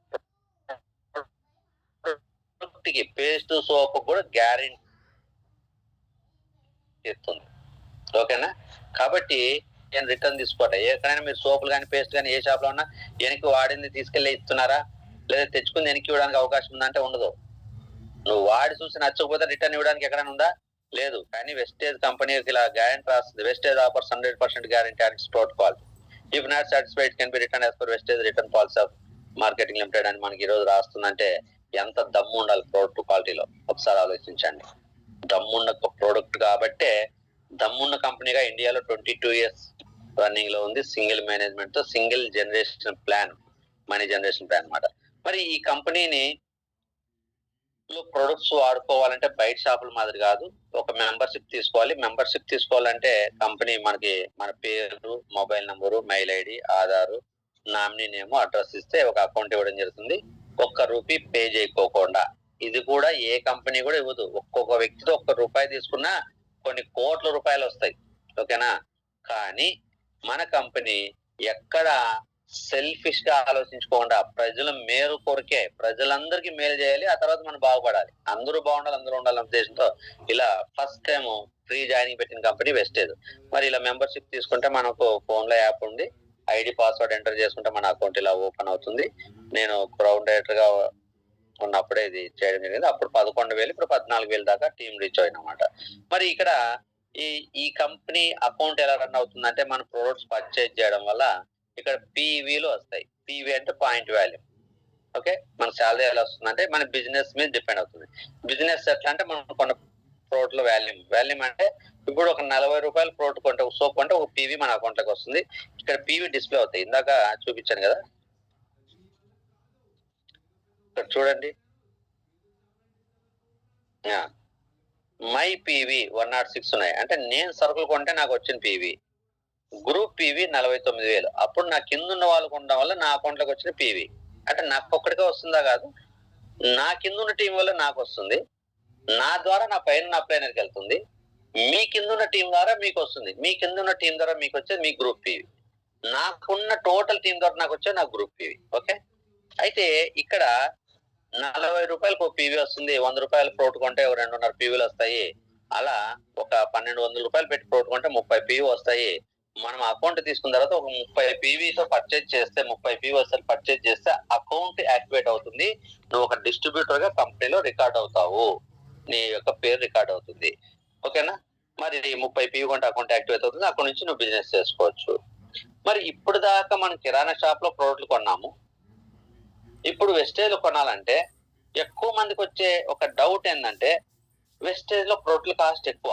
పేస్ట్ సోప్ కూడా గ్యారెంటీ ఇస్తుంది. ఓకేనా? కాబట్టి నేను రిటర్న్ తీసుకోవటం, ఎక్కడైనా మీరు సోపులు కానీ పేస్ట్ కానీ ఏ షాప్ లో ఉన్నా వెనక్కి వాడింది తీసుకెళ్లి ఇస్తున్నారా, లేదా తెచ్చుకుని వెనక్కి ఇవ్వడానికి అవకాశం ఉందంటే ఉండదు. నువ్వు వాడి చూసి నచ్చకపోతే రిటర్న్ ఇవ్వడానికి ఎక్కడైనా ఉందా? లేదు. కానీ వెస్టేజ్ కంపెనీకి ఇలా గ్యారెంటీ రాస్తుంది. Wastage offers 100% guarantee and store quality. If not satisfied can be return as per wastage return policy of marketing limited అని మనకి ఈ రోజు రాస్తుందంటే ఎంత దమ్ము ఉండాలి ప్రోడక్ట్ క్వాలిటీలో ఒకసారి ఆలోచించండి. దమ్మున్న ప్రోడక్ట్ కాబట్టే దమ్మున్న కంపెనీగా ఇండియాలో 22 years రన్నింగ్ లో ఉంది. సింగిల్ మేనేజ్మెంట్ తో single generation plan, money generation plan అన్నమాట. మరి ఈ కంపెనీని ప్రొడక్ట్స్ వాడుకోవాలంటే బయట షాపుల మాదిరి కాదు, ఒక మెంబర్షిప్ తీసుకోవాలి. మెంబర్షిప్ తీసుకోవాలంటే కంపెనీ మనకి మన పేరు, mobile number, mail ID, Aadhaar, nominee name, address ఇస్తే ఒక అకౌంట్ ఇవ్వడం జరుగుతుంది. ₹1 పే చేయకోకుండా. ఇది కూడా ఏ కంపెనీ కూడా ఇవ్వదు. ఒక్కొక్క వ్యక్తితో ₹1 తీసుకున్నా కొన్ని కోట్ల రూపాయలు వస్తాయి. ఓకేనా? కానీ మన కంపెనీ ఎక్కడ సెల్ఫిష్ గా ఆలోచించుకోకుండా ప్రజల మేలు కొరకే, ప్రజలందరికీ మేలు చేయాలి, ఆ తర్వాత మనం బాగుపడాలి, అందరూ బాగుండాలి, అందరూ ఉండాలన్న ఉద్దేశంతో ఇలా ఫస్ట్ టైం ఫ్రీ జాయినింగ్ పెట్టిన కంపెనీ వెస్టేజ్. మరి ఇలా మెంబర్షిప్ తీసుకుంటే మనకు ఫోన్ లో యాప్ ఉంది, ఐడి పాస్వర్డ్ ఎంటర్ చేసుకుంటే మన అకౌంట్ ఇలా ఓపెన్ అవుతుంది. నేను క్రౌడ్ డైరెక్టర్ గా ఉన్నప్పుడే ఇది చేయడం జరిగింది. అప్పుడు 11,000, ఇప్పుడు 14,000 దాకా టీం రీచ్ అయినమాట. మరి ఇక్కడ ఈ కంపెనీ అకౌంట్ ఎలా రన్ అవుతుందంటే మన ప్రొడక్ట్స్ పర్చేజ్ చేయడం వల్ల ఇక్కడ పీవీలు వస్తాయి. పీవీ అంటే పాయింట్ వాల్యూ. ఓకే, మన శాలరీ ఎలా వస్తుందంటే మన బిజినెస్ మీద డిపెండ్ అవుతుంది. బిజినెస్ ఎట్లా అంటే మనం కొన్న ప్రోడక్ట్ లో వాల్యూమ్ అంటే ఇప్పుడు ఒక ₹40 ప్రోడక్ట్ కొంటే, సోప్ కొంటే ఒక పీవీ మన అకౌంట్ లోకి వస్తుంది. ఇక్కడ పీవీ డిస్ప్లే అవుతాయి. ఇందాక చూపించాను కదా, ఇక్కడ చూడండి. మై పీవీ 106 ఉన్నాయి. అంటే నేను సరుకులు కొంటే నాకు వచ్చిన పీవీ. Group PV 49,000. అప్పుడు నా కింద ఉన్న వాళ్ళు కొనడం వల్ల నా అకౌంట్ లోకి వచ్చిన పీవీ. అంటే నాకు ఒక్కడికే వస్తుందా? కాదు, నా కింద ఉన్న టీం వల్ల నాకు వస్తుంది. నా ద్వారా నా పైన అప్లైనర్కి వెళ్తుంది. మీ కింద ఉన్న టీం ద్వారా మీకు వస్తుంది. మీ కింద ఉన్న టీం ద్వారా మీకు వచ్చేది మీ గ్రూప్ పీవీ. నాకున్న టోటల్ టీం ద్వారా నాకు వచ్చేది నా గ్రూప్ పీవీ. ఓకే, అయితే ఇక్కడ ₹40 ఒక పీవీ వస్తుంది. ₹100 ప్రోడక్ట్ కొంటే 2.5 పీవీలు వస్తాయి. అలా ఒక ₹1,200 పెట్టి ప్రోడక్ట్ కొంటే 30 పీవీ వస్తాయి. మనం అకౌంట్ తీసుకున్న తర్వాత ఒక 30 పీవీతో పర్చేజ్ చేస్తే, 30 పీవీ వస్తారు పర్చేజ్ చేస్తే అకౌంట్ యాక్టివేట్ అవుతుంది. నువ్వు ఒక డిస్ట్రిబ్యూటర్ గా కంపెనీలో రికార్డ్ అవుతావు, నీ యొక్క పేరు రికార్డ్ అవుతుంది. ఓకేనా? మరి 30 పీవీ కొంటే అకౌంట్ యాక్టివేట్ అవుతుంది. అక్కడ నుంచి నువ్వు బిజినెస్ చేసుకోవచ్చు. మరి ఇప్పుడు దాకా మనం కిరాణా షాప్ లో ప్రోడక్ట్లు కొన్నాము, ఇప్పుడు వెస్టేజ్ కొనాలంటే ఎక్కువ మందికి వచ్చే ఒక డౌట్ ఏంటంటే వెస్టేజ్ లో ప్రోటీన్ కాస్ట్ ఎక్కువ,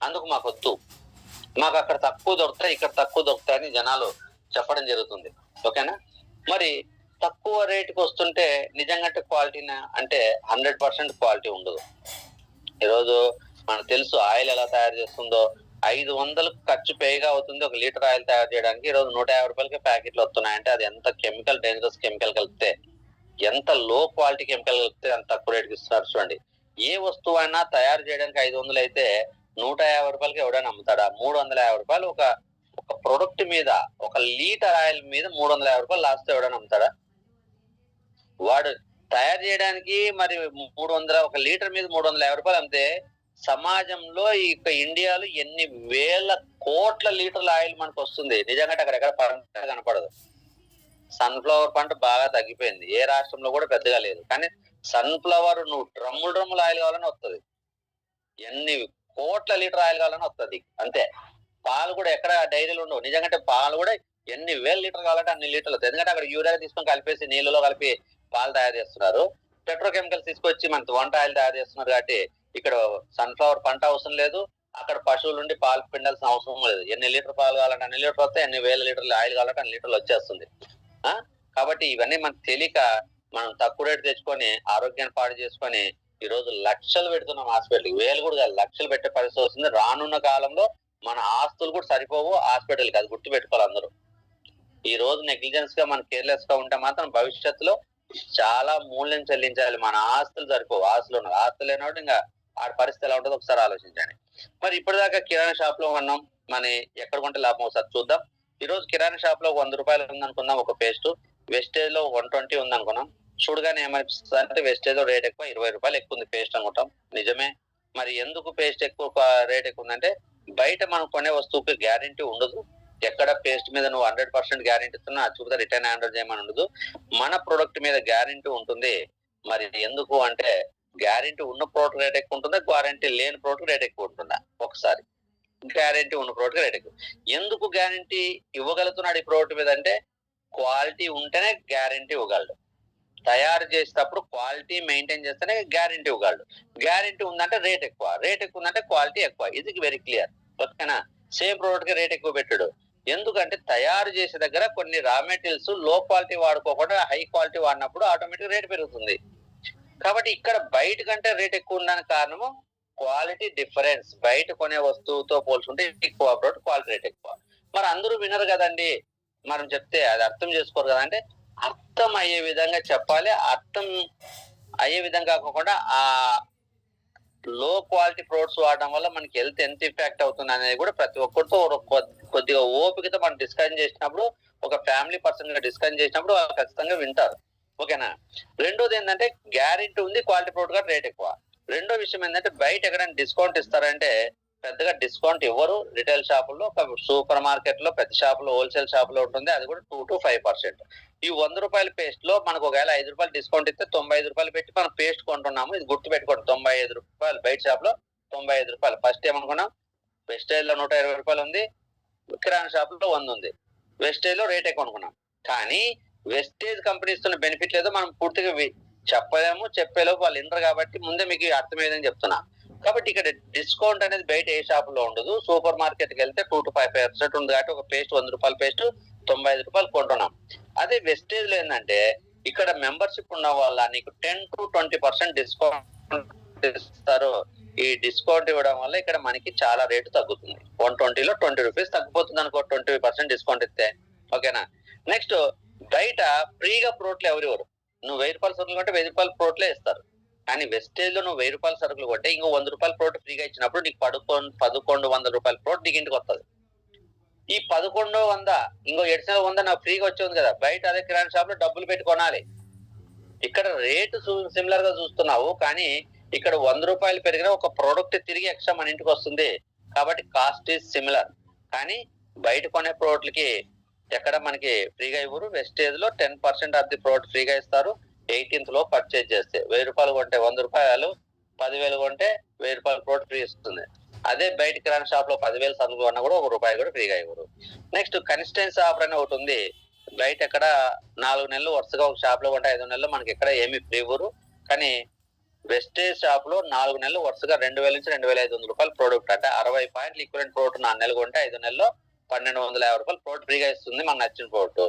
అందుకు మాకు వద్దు, మాకు అక్కడ తక్కువ దొరుకుతాయి ఇక్కడ తక్కువ దొరుకుతాయని జనాలు చెప్పడం జరుగుతుంది. ఓకేనా? మరి తక్కువ రేటుకి వస్తుంటే నిజంగా క్వాలిటీ అంటే 100% క్వాలిటీ ఉండదు. ఈరోజు మనకు తెలుసు ఆయిల్ ఎలా తయారు చేస్తుందో. 500 ఖర్చు పేగా అవుతుంది ఒక లీటర్ ఆయిల్ తయారు చేయడానికి. ఈరోజు 150 రూపాయలకి ప్యాకెట్లు వస్తున్నాయంటే అది ఎంత కెమికల్, డేంజరస్ కెమికల్ కలిపితే, ఎంత లో క్వాలిటీ కెమికల్ కలిపితే అంత తక్కువ రేటుకి ఇస్తున్నారు. చూడండి, ఏ వస్తువు అయినా తయారు చేయడానికి 500 అయితే 150 రూపాయలకి ఎవడైనా అమ్ముతాడా? 350 రూపాయలు ఒక ప్రొడక్ట్ మీద, ఒక లీటర్ ఆయిల్ మీద 350 రూపాయలు లాస్ట్ ఎవడైనా అమ్ముతాడా? వాడు తయారు చేయడానికి మరి 300, ఒక లీటర్ మీద 350 రూపాయలు అమ్మితే సమాజంలో ఇండియాలో ఎన్ని వేల కోట్ల లీటర్ల ఆయిల్ మనకు వస్తుంది. నిజంగా అక్కడెక్కడ పంట కనపడదు. సన్ఫ్లవర్ పంట బాగా తగ్గిపోయింది, ఏ రాష్ట్రంలో కూడా పెద్దగా లేదు. కానీ సన్ఫ్లవర్ నువ్వు డ్రమ్ముల ఆయిల్ కావాలని వస్తుంది, ఎన్ని కోట్ల లీటర్ ఆయిల్ కావాలని వస్తుంది అంతే. పాలు కూడా ఎక్కడ డైరీలు ఉండవు. నిజంగా పాలు కూడా ఎన్ని వేల లీటర్ కావాలంటే అన్ని లీటర్లు. ఎందుకంటే అక్కడ యూరియా తీసుకొని కలిపేసి నీళ్ళలో కలిపి పాలు తయారు చేస్తున్నారు. పెట్రోకెమికల్స్ తీసుకొచ్చి మన వంట ఆయిల్ తయారు చేస్తున్నారు. కాబట్టి ఇక్కడ సన్ఫ్లవర్ పంట అవసరం లేదు, అక్కడ పశువుల నుండి పాలు పిండాల్సిన అవసరం లేదు. ఎన్ని లీటర్ పాలు కావాలంటే అన్ని లీటర్ వస్తాయి, ఎన్ని వేల లీటర్లు ఆయిల్ కావాలంటే అన్ని లీటర్లు వచ్చేస్తుంది. కాబట్టి ఇవన్నీ మనకు తెలియక మనం తక్కువ రేటు తెచ్చుకొని ఆరోగ్యాన్ని పాడు చేసుకొని ఈ రోజు లక్షలు పెడుతున్నాం హాస్పిటల్కి. వేలు కూడా కాదు, లక్షలు పెట్టే పరిస్థితి వస్తుంది. రానున్న కాలంలో మన ఆస్తులు కూడా సరిపోవు హాస్పిటల్కి, అది గుర్తు పెట్టుకోవాలి అందరూ. ఈ రోజు నెగ్లిజెన్స్ గా మనం కేర్లెస్ గా ఉంటే మాత్రం భవిష్యత్తులో చాలా మూల్యం చెల్లించాలి. మన ఆస్తులు సరిపోవు. ఆస్తులు లేనప్పుడు ఇంకా ఆ పరిస్థితి ఎలా ఉంటుందో ఒకసారి ఆలోచించండి. మరి ఇప్పటిదాకా కిరాణా షాప్ లో ఉన్నాం, మన ఎక్కడ కొంటే లాభం ఒకసారి చూద్దాం. ఈ రోజు కిరాణా షాప్ లో 100 రూపాయలు ఉందనుకుందాం ఒక పేస్ట్, వెస్టేజ్ లో 120 ఉందనుకున్నాం. చూడగానే ఏమనిపిస్తుంది అంటే వెస్టేజ్ లో రేట్ ఎక్కువ, 20 రూపాయలు ఎక్కువ ఉంది పేస్ట్ అనుకుంటాం. నిజమే. మరి ఎందుకు పేస్ట్ ఎక్కువ రేట్ ఎక్కువ ఉందంటే బయట మనం కొనే వస్తువుకి గ్యారంటీ ఉండదు. ఎక్కడ పేస్ట్ మీద నువ్వు 100% గ్యారంటీ ఇస్తున్నా అది చూపితే రిటర్న్ ఆర్డర్ చేయమని ఉండదు. మన ప్రొడక్ట్ మీద గ్యారంటీ ఉంటుంది. మరి ఎందుకు అంటే గ్యారంటీ ఉన్న ప్రోడక్ట్ రేట్ ఎక్కువ ఉంటుందా, గ్యారంటీ లేని ప్రోడక్ట్ రేట్ ఎక్కువ ఉంటుందా? ఒకసారి గ్యారంటీ ఉన్న ప్రోడక్ట్ రేట్ ఎక్కువ. ఎందుకు గ్యారంటీ ఇవ్వగలుగుతున్నాడు ఈ ప్రోడక్ట్ మీద అంటే క్వాలిటీ ఉంటేనే గ్యారంటీ ఇవ్వగలడు. తయారు చేసేటప్పుడు క్వాలిటీ మెయింటైన్ చేస్తేనే గ్యారంటీ ఇవ్వగలడు. గ్యారంటీ ఉందంటే రేట్ ఎక్కువ, రేట్ ఎక్కువ ఉందంటే క్వాలిటీ ఎక్కువ. ఇది వెరీ క్లియర్. ఓకేనా? సేమ్ ప్రోడక్ట్ కి రేట్ ఎక్కువ పెట్టాడు. ఎందుకంటే తయారు చేసే దగ్గర కొన్ని రా మెటీరియల్స్ లో క్వాలిటీ వాడుకోకుండా హై క్వాలిటీ వాడినప్పుడు ఆటోమేటిక్ రేట్ పెరుగుతుంది. కాబట్టి ఇక్కడ బయట కంటే రేట్ ఎక్కువ ఉండడానికి కారణము క్వాలిటీ డిఫరెన్స్. బయట కొనే వస్తువుతో పోల్చుకుంటే ఎక్కువ ప్రోడక్ట్ క్వాలిటీ రేట్ ఎక్కువ. మరి అందరూ వినరు కదండి, మనం చెప్తే అది అర్థం చేసుకోరు కదా. అంటే అర్థం అయ్యే విధంగా చెప్పాలి. అర్థం అయ్యే విధంగా కాకుండా ఆ లో క్వాలిటీ ప్రొడక్ట్స్ వాడడం వల్ల మనకి హెల్త్ ఎంత ఇంపాక్ట్ అవుతుంది అనేది కూడా ప్రతి ఒక్కరితో కొద్దిగా ఓపికతో మనం డిస్కషన్ చేసినప్పుడు, ఒక ఫ్యామిలీ పర్సన్ గా డిస్కషన్ చేసినప్పుడు వాళ్ళు ఖచ్చితంగా వింటారు. ఓకేనా? రెండోది ఏంటంటే గ్యారెంటీ ఉంది, క్వాలిటీ ప్రోడక్ట్ గా రేట్ ఎక్కువ. రెండో విషయం ఏంటంటే బయట ఎక్కడైనా డిస్కౌంట్ ఇస్తారంటే పెద్దగా డిస్కౌంట్ ఇవ్వరు. రిటైల్ షాపుల్లో, ఒక సూపర్ మార్కెట్ లో, పెద్ద షాపులో, హోల్సేల్ షాపులో ఉంటుంది. అది కూడా 2 to 5%. ఈ 100 రూపాయల పేస్ట్ లో మనకు ఒకవేళ 5 రూపాయలు డిస్కౌంట్ ఇస్తే 95 రూపాయలు పెట్టి మనం పేస్ట్ కొంటున్నాము. ఇది గుర్తు పెట్టుకోండి. 95 రూపాయలు బయట షాప్ లో 95 రూపాయలు. ఫస్ట్ ఏమనుకున్నాం వెస్టేజ్ లో 120 రూపాయలు ఉంది, కిరాణా షాప్ లో 100 ఉంది. వెస్టేజ్ లో రేట్ ఎక్కువ అనుకున్నాం. కానీ వెస్టేజ్ కంపెనీ ఇస్తున్న బెనిఫిట్ లేదో మనం పూర్తిగా చెప్పలేము. చెప్పేలోపు వాళ్ళు వినరు. కాబట్టి ముందే మీకు అర్థమయ్యేదని చెప్తున్నా. కాబట్టి ఇక్కడ డిస్కౌంట్ అనేది బయట ఏ షాప్ లో ఉండదు. సూపర్ మార్కెట్ కి వెళ్తే 2 to 5% ఉంది. కాబట్టి ఒక పేస్ట్ 100 రూపాయల పేస్ట్ 95 రూపాయలు కొంటున్నాం. అదే వెస్టేజ్ లో ఏంటంటే ఇక్కడ మెంబర్షిప్ ఉన్న వాళ్ళ నీకు 10 to 20% డిస్కౌంట్ ఇస్తారు. ఈ డిస్కౌంట్ ఇవ్వడం వల్ల ఇక్కడ మనకి చాలా రేటు తగ్గుతుంది. 120 లో 20 రూపీస్ తగ్గిపోతుంది అనుకో, 20% డిస్కౌంట్ ఇస్తే. ఓకేనా? నెక్స్ట్ బయట ఫ్రీగా ప్రోట్లు ఎవరెవరు, నువ్వు 1000 రూపాయల సరుకులు కొంటే 1000 రూపాయల ప్రోట్లే ఇస్తారు. కానీ వెస్టేజ్ లో నువ్వు 1000 రూపాయల సరుకులు కొంటే ఇంకో 100 రూపాయల ప్రోట్ ఫ్రీగా ఇచ్చినప్పుడు నీకు 1100 రూపాయల ప్రోట్ నీకు ఇంటికి వస్తుంది. ఈ 1100 ఇంకో 700 నాకు ఫ్రీగా వచ్చేది కదా. బయట అదే కిరాణా షాప్ లో డబ్బులు పెట్టి కొనాలి. ఇక్కడ రేటు సిమిలర్ గా చూస్తున్నావు, కానీ ఇక్కడ 100 రూపాయలు పెరిగిన ఒక ప్రోడక్ట్ తిరిగి ఎక్స్ట్రా మన ఇంటికి వస్తుంది. కాబట్టి కాస్ట్ ఈజ్ సిమిలర్. కానీ బయట కొనే ప్రోడక్ట్లకి ఎక్కడ మనకి ఫ్రీగా ఇవ్వరు. వెస్టేజ్ లో 10% ఆఫ్ ది ప్రోడక్ట్ ఫ్రీగా ఇస్తారు. 18th లో పర్చేజ్ చేస్తే 1000 రూపాయలు కొంటే 100 రూపాయలు, 10,000 కొంటే 1000 రూపాయల ప్రోడక్ట్ ఫ్రీ ఇస్తుంది. అదే బయట కిరాణా షాప్ లో 10,000 సరుకులు కొన్నా కూడా 1 రూపాయి కూడా ఫ్రీగా ఇవ్వరు. నెక్స్ట్ కన్సిస్టెన్సీ ఆఫర్ అనే ఒకటి ఉంది. బయట ఎక్కడ 4 నెలలు వరుసగా ఒక షాప్ లో కొంటే 5 నెలలు మనకి ఎక్కడ ఏమి ఫ్రీ ఇవ్వరు. కానీ వెస్టేజ్ షాప్ లో 4 నెలలు వరుసగా 2000 నుంచి 2500 రూపాయలు ప్రోడక్ట్, అంటే 60 పాయింట్లు ఈక్వలెంట్ ప్రోడక్ట్ 4 నెలలు కొంటే 5 నెలల్లో 1250 రూపాయలు ప్రోడక్ట్ ఫ్రీగా ఇస్తుంది మనకు నచ్చిన ప్రోడక్ట్.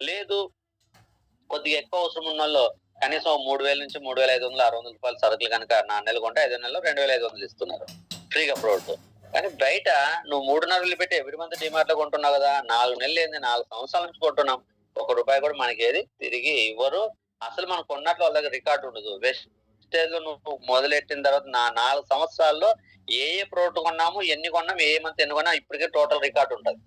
లేదు కొద్దిగా ఎక్కువ అవసరం ఉన్న వాళ్ళు కనీసం 3000 నుంచి 3500 600 రూపాయలు సరుకులు కనుక 4 నెలలు కొంటే 5 నెలల్లో 2500 ఇస్తున్నారు ఫ్రీగా ప్రోడక్ట్. కానీ బయట నువ్వు 3 నెలలు పెట్టి ఎవ్రీ మంత్ డిమార్ట్ లో కొంటున్నావు కదా, 4 నెలలు ఏంది 4 సంవత్సరాల నుంచి కొంటున్నాం, ₹1 కూడా మనకి ఏది తిరిగి ఇవ్వరు. అసలు మనం కొన్నట్లు వాళ్ళ దగ్గర రికార్డు ఉండదు. వెస్టేజ్ లో నువ్వు మొదలెట్టిన తర్వాత 4 సంవత్సరాల్లో ఏ ప్రోడక్ట్ కొన్నాము, ఎన్ని కొన్నాము, ఏ మంత్ ఎన్ని కొన్నాము ఇప్పటికే టోటల్ రికార్డు ఉంటుంది.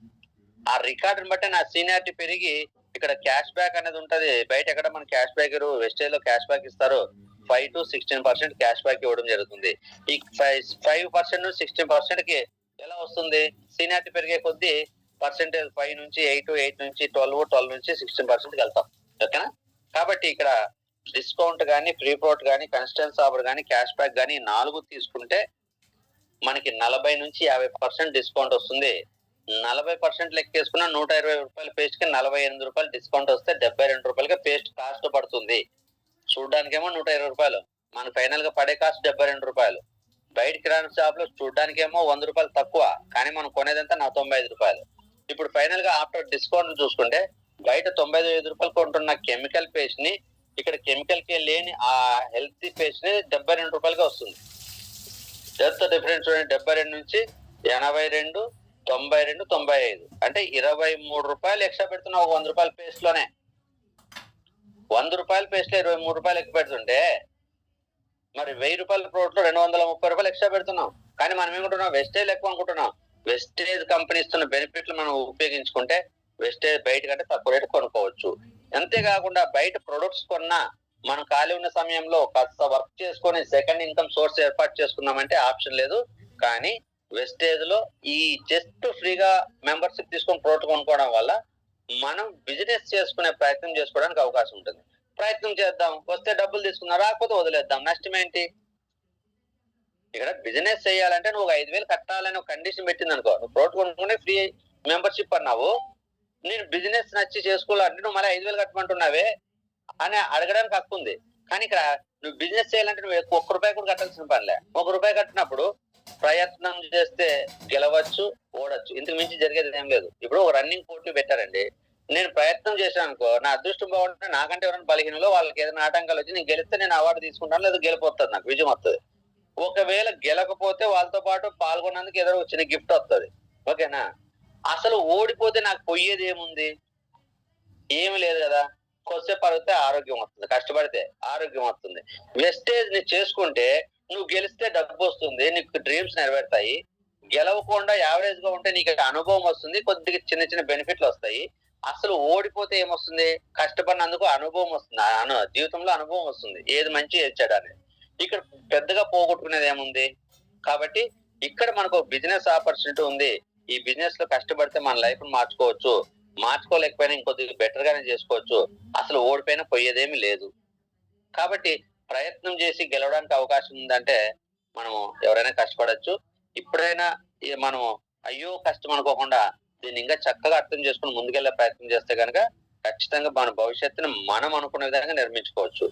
ఆ రికార్డుని బట్టి నా సీనియారిటీ పెరిగి ఇక్కడ క్యాష్ బ్యాక్ అనేది ఉంటది. బయట ఎక్కడ మన క్యాష్ బ్యాక్ వెస్టేజ్ లో క్యాష్ బ్యాక్ ఇస్తారు, 5 to 16% క్యాష్ బ్యాక్ ఇవ్వడం జరుగుతుంది. ఈ 5% నుంచి 16% కి ఎలా వస్తుంది, సీనియారిటీ పెరిగే కొద్దీ పర్సెంటేజ్ 5 నుంచి 8, 8 నుంచి 12 నుంచి 16% కి వెళ్తాం. ఓకేనా? కాబట్టి ఇక్కడ డిస్కౌంట్ కానీ, ఫ్రీ ప్రోడక్ట్ కానీ, కన్స్టెన్స్ ఆఫర్ కానీ, క్యాష్ బ్యాక్ కానీ 4 తీసుకుంటే మనకి 40 నుంచి 50% డిస్కౌంట్ వస్తుంది. 40% లెక్కేసుకున్న 120 రూపాయల పేస్ట్ కి 48 రూపాయలు డిస్కౌంట్ వస్తే 72 రూపాయలకి పేస్ట్ కాస్ట్ పడుతుంది. చూడ్డానికేమో 120 రూపాయలు, మన ఫైనల్ గా పడే కాస్ట్ 72 రూపాయలు. బయట కిరాణా షాప్ లో చూడ్డానికేమో 100 రూపాయలు తక్కువ, కానీ మనం కొనేదంతా 95 రూపాయలు. ఇప్పుడు ఫైనల్ గా ఆఫ్టర్ డిస్కౌంట్ చూసుకుంటే బయట 95 రూపాయలు కొంటున్న కెమికల్ పేస్ట్ ని ఇక్కడ కెమికల్ కి లేని ఆ హెల్తీ పేస్ట్ ని 72 రూపాయలుగా వస్తుంది. ఎంత డిఫరెన్స్ చూడండి, 72 నుంచి 82, 92, 95 అంటే 23 రూపాయలు ఎక్స్ట్రా పెడుతున్నావు 100 రూపాయల పేస్ట్ లోనే. 100 రూపాయల పేస్ట్ లో 23 రూపాయలు ఎక్కువ పెడుతుంటే మరి 1000 రూపాయల ప్రోడక్ట్ లో 230 రూపాయలు ఎక్స్ట్రా పెడుతున్నాం. కానీ మనం ఏమంటున్నాం, వెస్టేజ్ ఎక్కువ అనుకుంటున్నాం. వెస్టేజ్ కంపెనీ ఇస్తున్న బెనిఫిట్లు మనం ఉపయోగించుకుంటే వెస్టేజ్ బయట కంటే తక్కువ రేటు కొనుక్కోవచ్చు. అంతేకాకుండా బయట ప్రొడక్ట్స్ కొన్నా మనం ఖాళీ ఉన్న సమయంలో కాస్త వర్క్ చేసుకొని సెకండ్ ఇన్కమ్ సోర్స్ ఏర్పాటు చేసుకున్నామంటే ఆప్షన్ లేదు. కానీ వెస్టేజ్ లో ఈ జస్ట్ ఫ్రీగా మెంబర్షిప్ తీసుకొని ప్రోడక్ట్ కొనుక్కోవడం వల్ల మనం బిజినెస్ చేసుకునే ప్రయత్నం చేసుకోవడానికి అవకాశం ఉంటుంది. ప్రయత్నం చేద్దాం, వస్తే డబ్బులు తీసుకుందాం, రాకపోతే వదిలేద్దాం, నష్టం ఏంటి? ఇక్కడ బిజినెస్ చేయాలంటే నువ్వు 5,000 కట్టాలని ఒక కండిషన్ పెట్టింది అనుకో, నువ్వు ప్రోడక్ట్ కొనుక్కుంటే ఫ్రీ మెంబర్షిప్ అన్నావు, నేను బిజినెస్ నచ్చి చేసుకోవాలంటే నువ్వు మళ్ళీ 5,000 కట్టమంటున్నావే అని అడగడానికి హక్కు ఉంది. కానీ ఇక్కడ నువ్వు బిజినెస్ చేయాలంటే నువ్వు ₹1 కూడా కట్టాల్సిన పనిలే. ₹1 కట్టినప్పుడు ప్రయత్నం చేస్తే గెలవచ్చు, ఓడచ్చు, ఇంతకు మించి జరిగేది ఏం లేదు. ఇప్పుడు ఒక రన్నింగ్ పోటీ పెట్టారండి, నేను ప్రయత్నం చేశాను అనుకో, నా అదృష్టం బాగుంటే నాకంటే ఎవరైనా బలహీనలో వాళ్ళకి ఏదైనా ఆటంకాలు వచ్చి నేను గెలిస్తే నేను అవార్డు తీసుకుంటాను, లేదా గెలిపోతుంది, నాకు విజయం వస్తుంది. ఒకవేళ గెలకపోతే వాళ్ళతో పాటు పాల్గొన్నందుకు ఏదో చిన్న గిఫ్ట్ వస్తుంది. ఓకేనా? అసలు ఓడిపోతే నాకు పోయేది ఏముంది, ఏమి లేదు కదా. కొద్దిసేపు పడితే ఆరోగ్యం వస్తుంది, కష్టపడితే ఆరోగ్యం వస్తుంది. వెస్టేజ్ ని చేసుకుంటే నువ్వు గెలిస్తే డబ్బు వస్తుంది, నీకు డ్రీమ్స్ నెరవేరుతాయి. గెలవకుండా యావరేజ్ గా ఉంటే నీకు అనుభవం వస్తుంది, కొద్దిగా చిన్న చిన్న బెనిఫిట్లు వస్తాయి. అసలు ఓడిపోతే ఏమొస్తుంది, కష్టపడినందుకు అనుభవం వస్తుంది, జీవితంలో అనుభవం వస్తుంది, ఏది మంచి ఏది చెడు అనేది. ఇక్కడ పెద్దగా పోగొట్టుకునేది ఏముంది. కాబట్టి ఇక్కడ మనకు బిజినెస్ ఆపర్చునిటీ ఉంది. ఈ బిజినెస్ లో కష్టపడితే మన లైఫ్ మార్చుకోవచ్చు, మార్చుకోలేకపోయినా ఇంకొద్దిగా బెటర్ గానే చేసుకోవచ్చు. అసలు ఓడిపోయినా పోయేదేమీ లేదు. కాబట్టి ప్రయత్నం చేసి గెలవడానికి అవకాశం ఉందంటే మనం ఎవరైనా కష్టపడచ్చు. ఇప్పుడైనా మనం అయ్యో కష్టం అనుకోకుండా దీన్ని ఇంకా చక్కగా అర్థం చేసుకుని ముందుకెళ్లే ప్రయత్నం చేస్తే కనుక ఖచ్చితంగా మన భవిష్యత్తును మనం అనుకునే విధంగా నిర్మించుకోవచ్చు.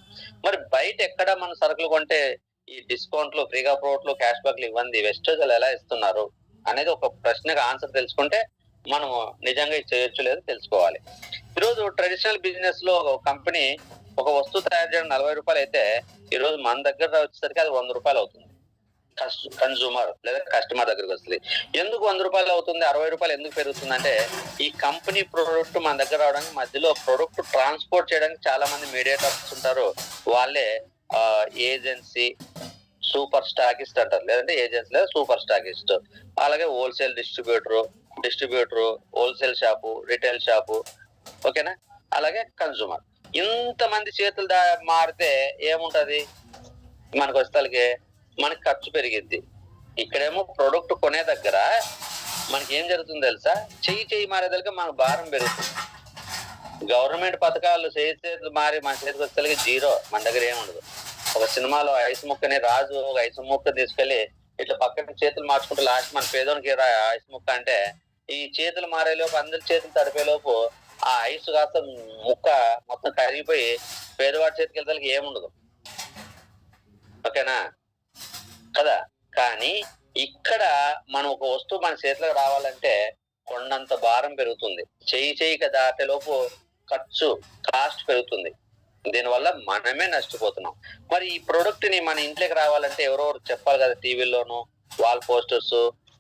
మరి బయట ఎక్కడ మన సరుకులు కొంటే ఈ డిస్కౌంట్లు, ఫ్రీగా ప్రోడక్ట్లు, క్యాష్ బ్యాక్లు ఇవ్వండి, వెస్టేజ్ ఎలా ఇస్తున్నారు అనేది ఒక ప్రశ్నకు ఆన్సర్ తెలుసుకుంటే మనం నిజంగా చేయొచ్చు లేదో తెలుసుకోవాలి. ఈరోజు ట్రెడిషనల్ బిజినెస్ లో కంపెనీ ఒక వస్తువు తయారు చేయడం ₹40 అయితే ఈరోజు మన దగ్గర వచ్చేసరికి అది ₹100 అవుతుంది. కన్సూమర్ లేదా కస్టమర్ దగ్గరికి వస్తుంది. ఎందుకు ₹100 అవుతుంది, ₹60 ఎందుకు పెరుగుతుంది అంటే ఈ కంపెనీ ప్రోడక్ట్ మన దగ్గర రావడానికి మధ్యలో ప్రోడక్ట్ ట్రాన్స్పోర్ట్ చేయడానికి చాలా మంది మీడియేటర్స్ ఉంటారు. వాళ్ళే ఏజెన్సీ, సూపర్ స్టాకిస్ట్ అంటారు, లేదంటే ఏజెన్సీ లేదా సూపర్ స్టాకిస్ట్. అలాగే wholesale distributor, wholesale shop, retail shop. ఓకేనా? అలాగే కన్సూమర్. ఇంతమంది చేతులు మారితే ఏముంటది, మనకు వస్తాలకి మనకి ఖర్చు పెరిగిద్ది. ఇక్కడేమో ప్రొడక్ట్ కొనే దగ్గర మనకి ఏం జరుగుతుంది తెలుసా, చెయ్యి మారేదలకి మనకు భారం పెరుగుతుంది. గవర్నమెంట్ పథకాలు చేతులు మారి మన చేతికి వచ్చేసరికి జీరో, మన దగ్గర ఏముండదు. ఒక సినిమాలో ఐస్ ముక్కని రాజు ఒక ఐస్ ముక్క తీసుకెళ్లి ఇట్లా పక్కన చేతులు మార్చుకుంటే లాస్ట్ మన పేదోనికి ఐస్ ముక్క అంటే ఈ చేతులు మారేలోపు అందరి చేతులు తడిపేలోపు ఆ ఐస్ కాస్త ముక్క మొత్తం కరిగిపోయి పేదవాడి చేతికి వెళ్తానికి ఏముండదు. ఓకేనా కదా. కానీ ఇక్కడ మనం ఒక వస్తువు మన చేతిలోకి రావాలంటే కొండంత భారం పెరుగుతుంది. చెయ్యిక దాటేలోపు కాస్ట్ పెరుగుతుంది. దీనివల్ల మనమే నష్టపోతున్నాం. మరి ఈ ప్రొడక్ట్ ని మన ఇంట్లోకి రావాలంటే ఎవరెవరు చెప్పాలి కదా, టీవీలోను వాల్ పోస్టర్స్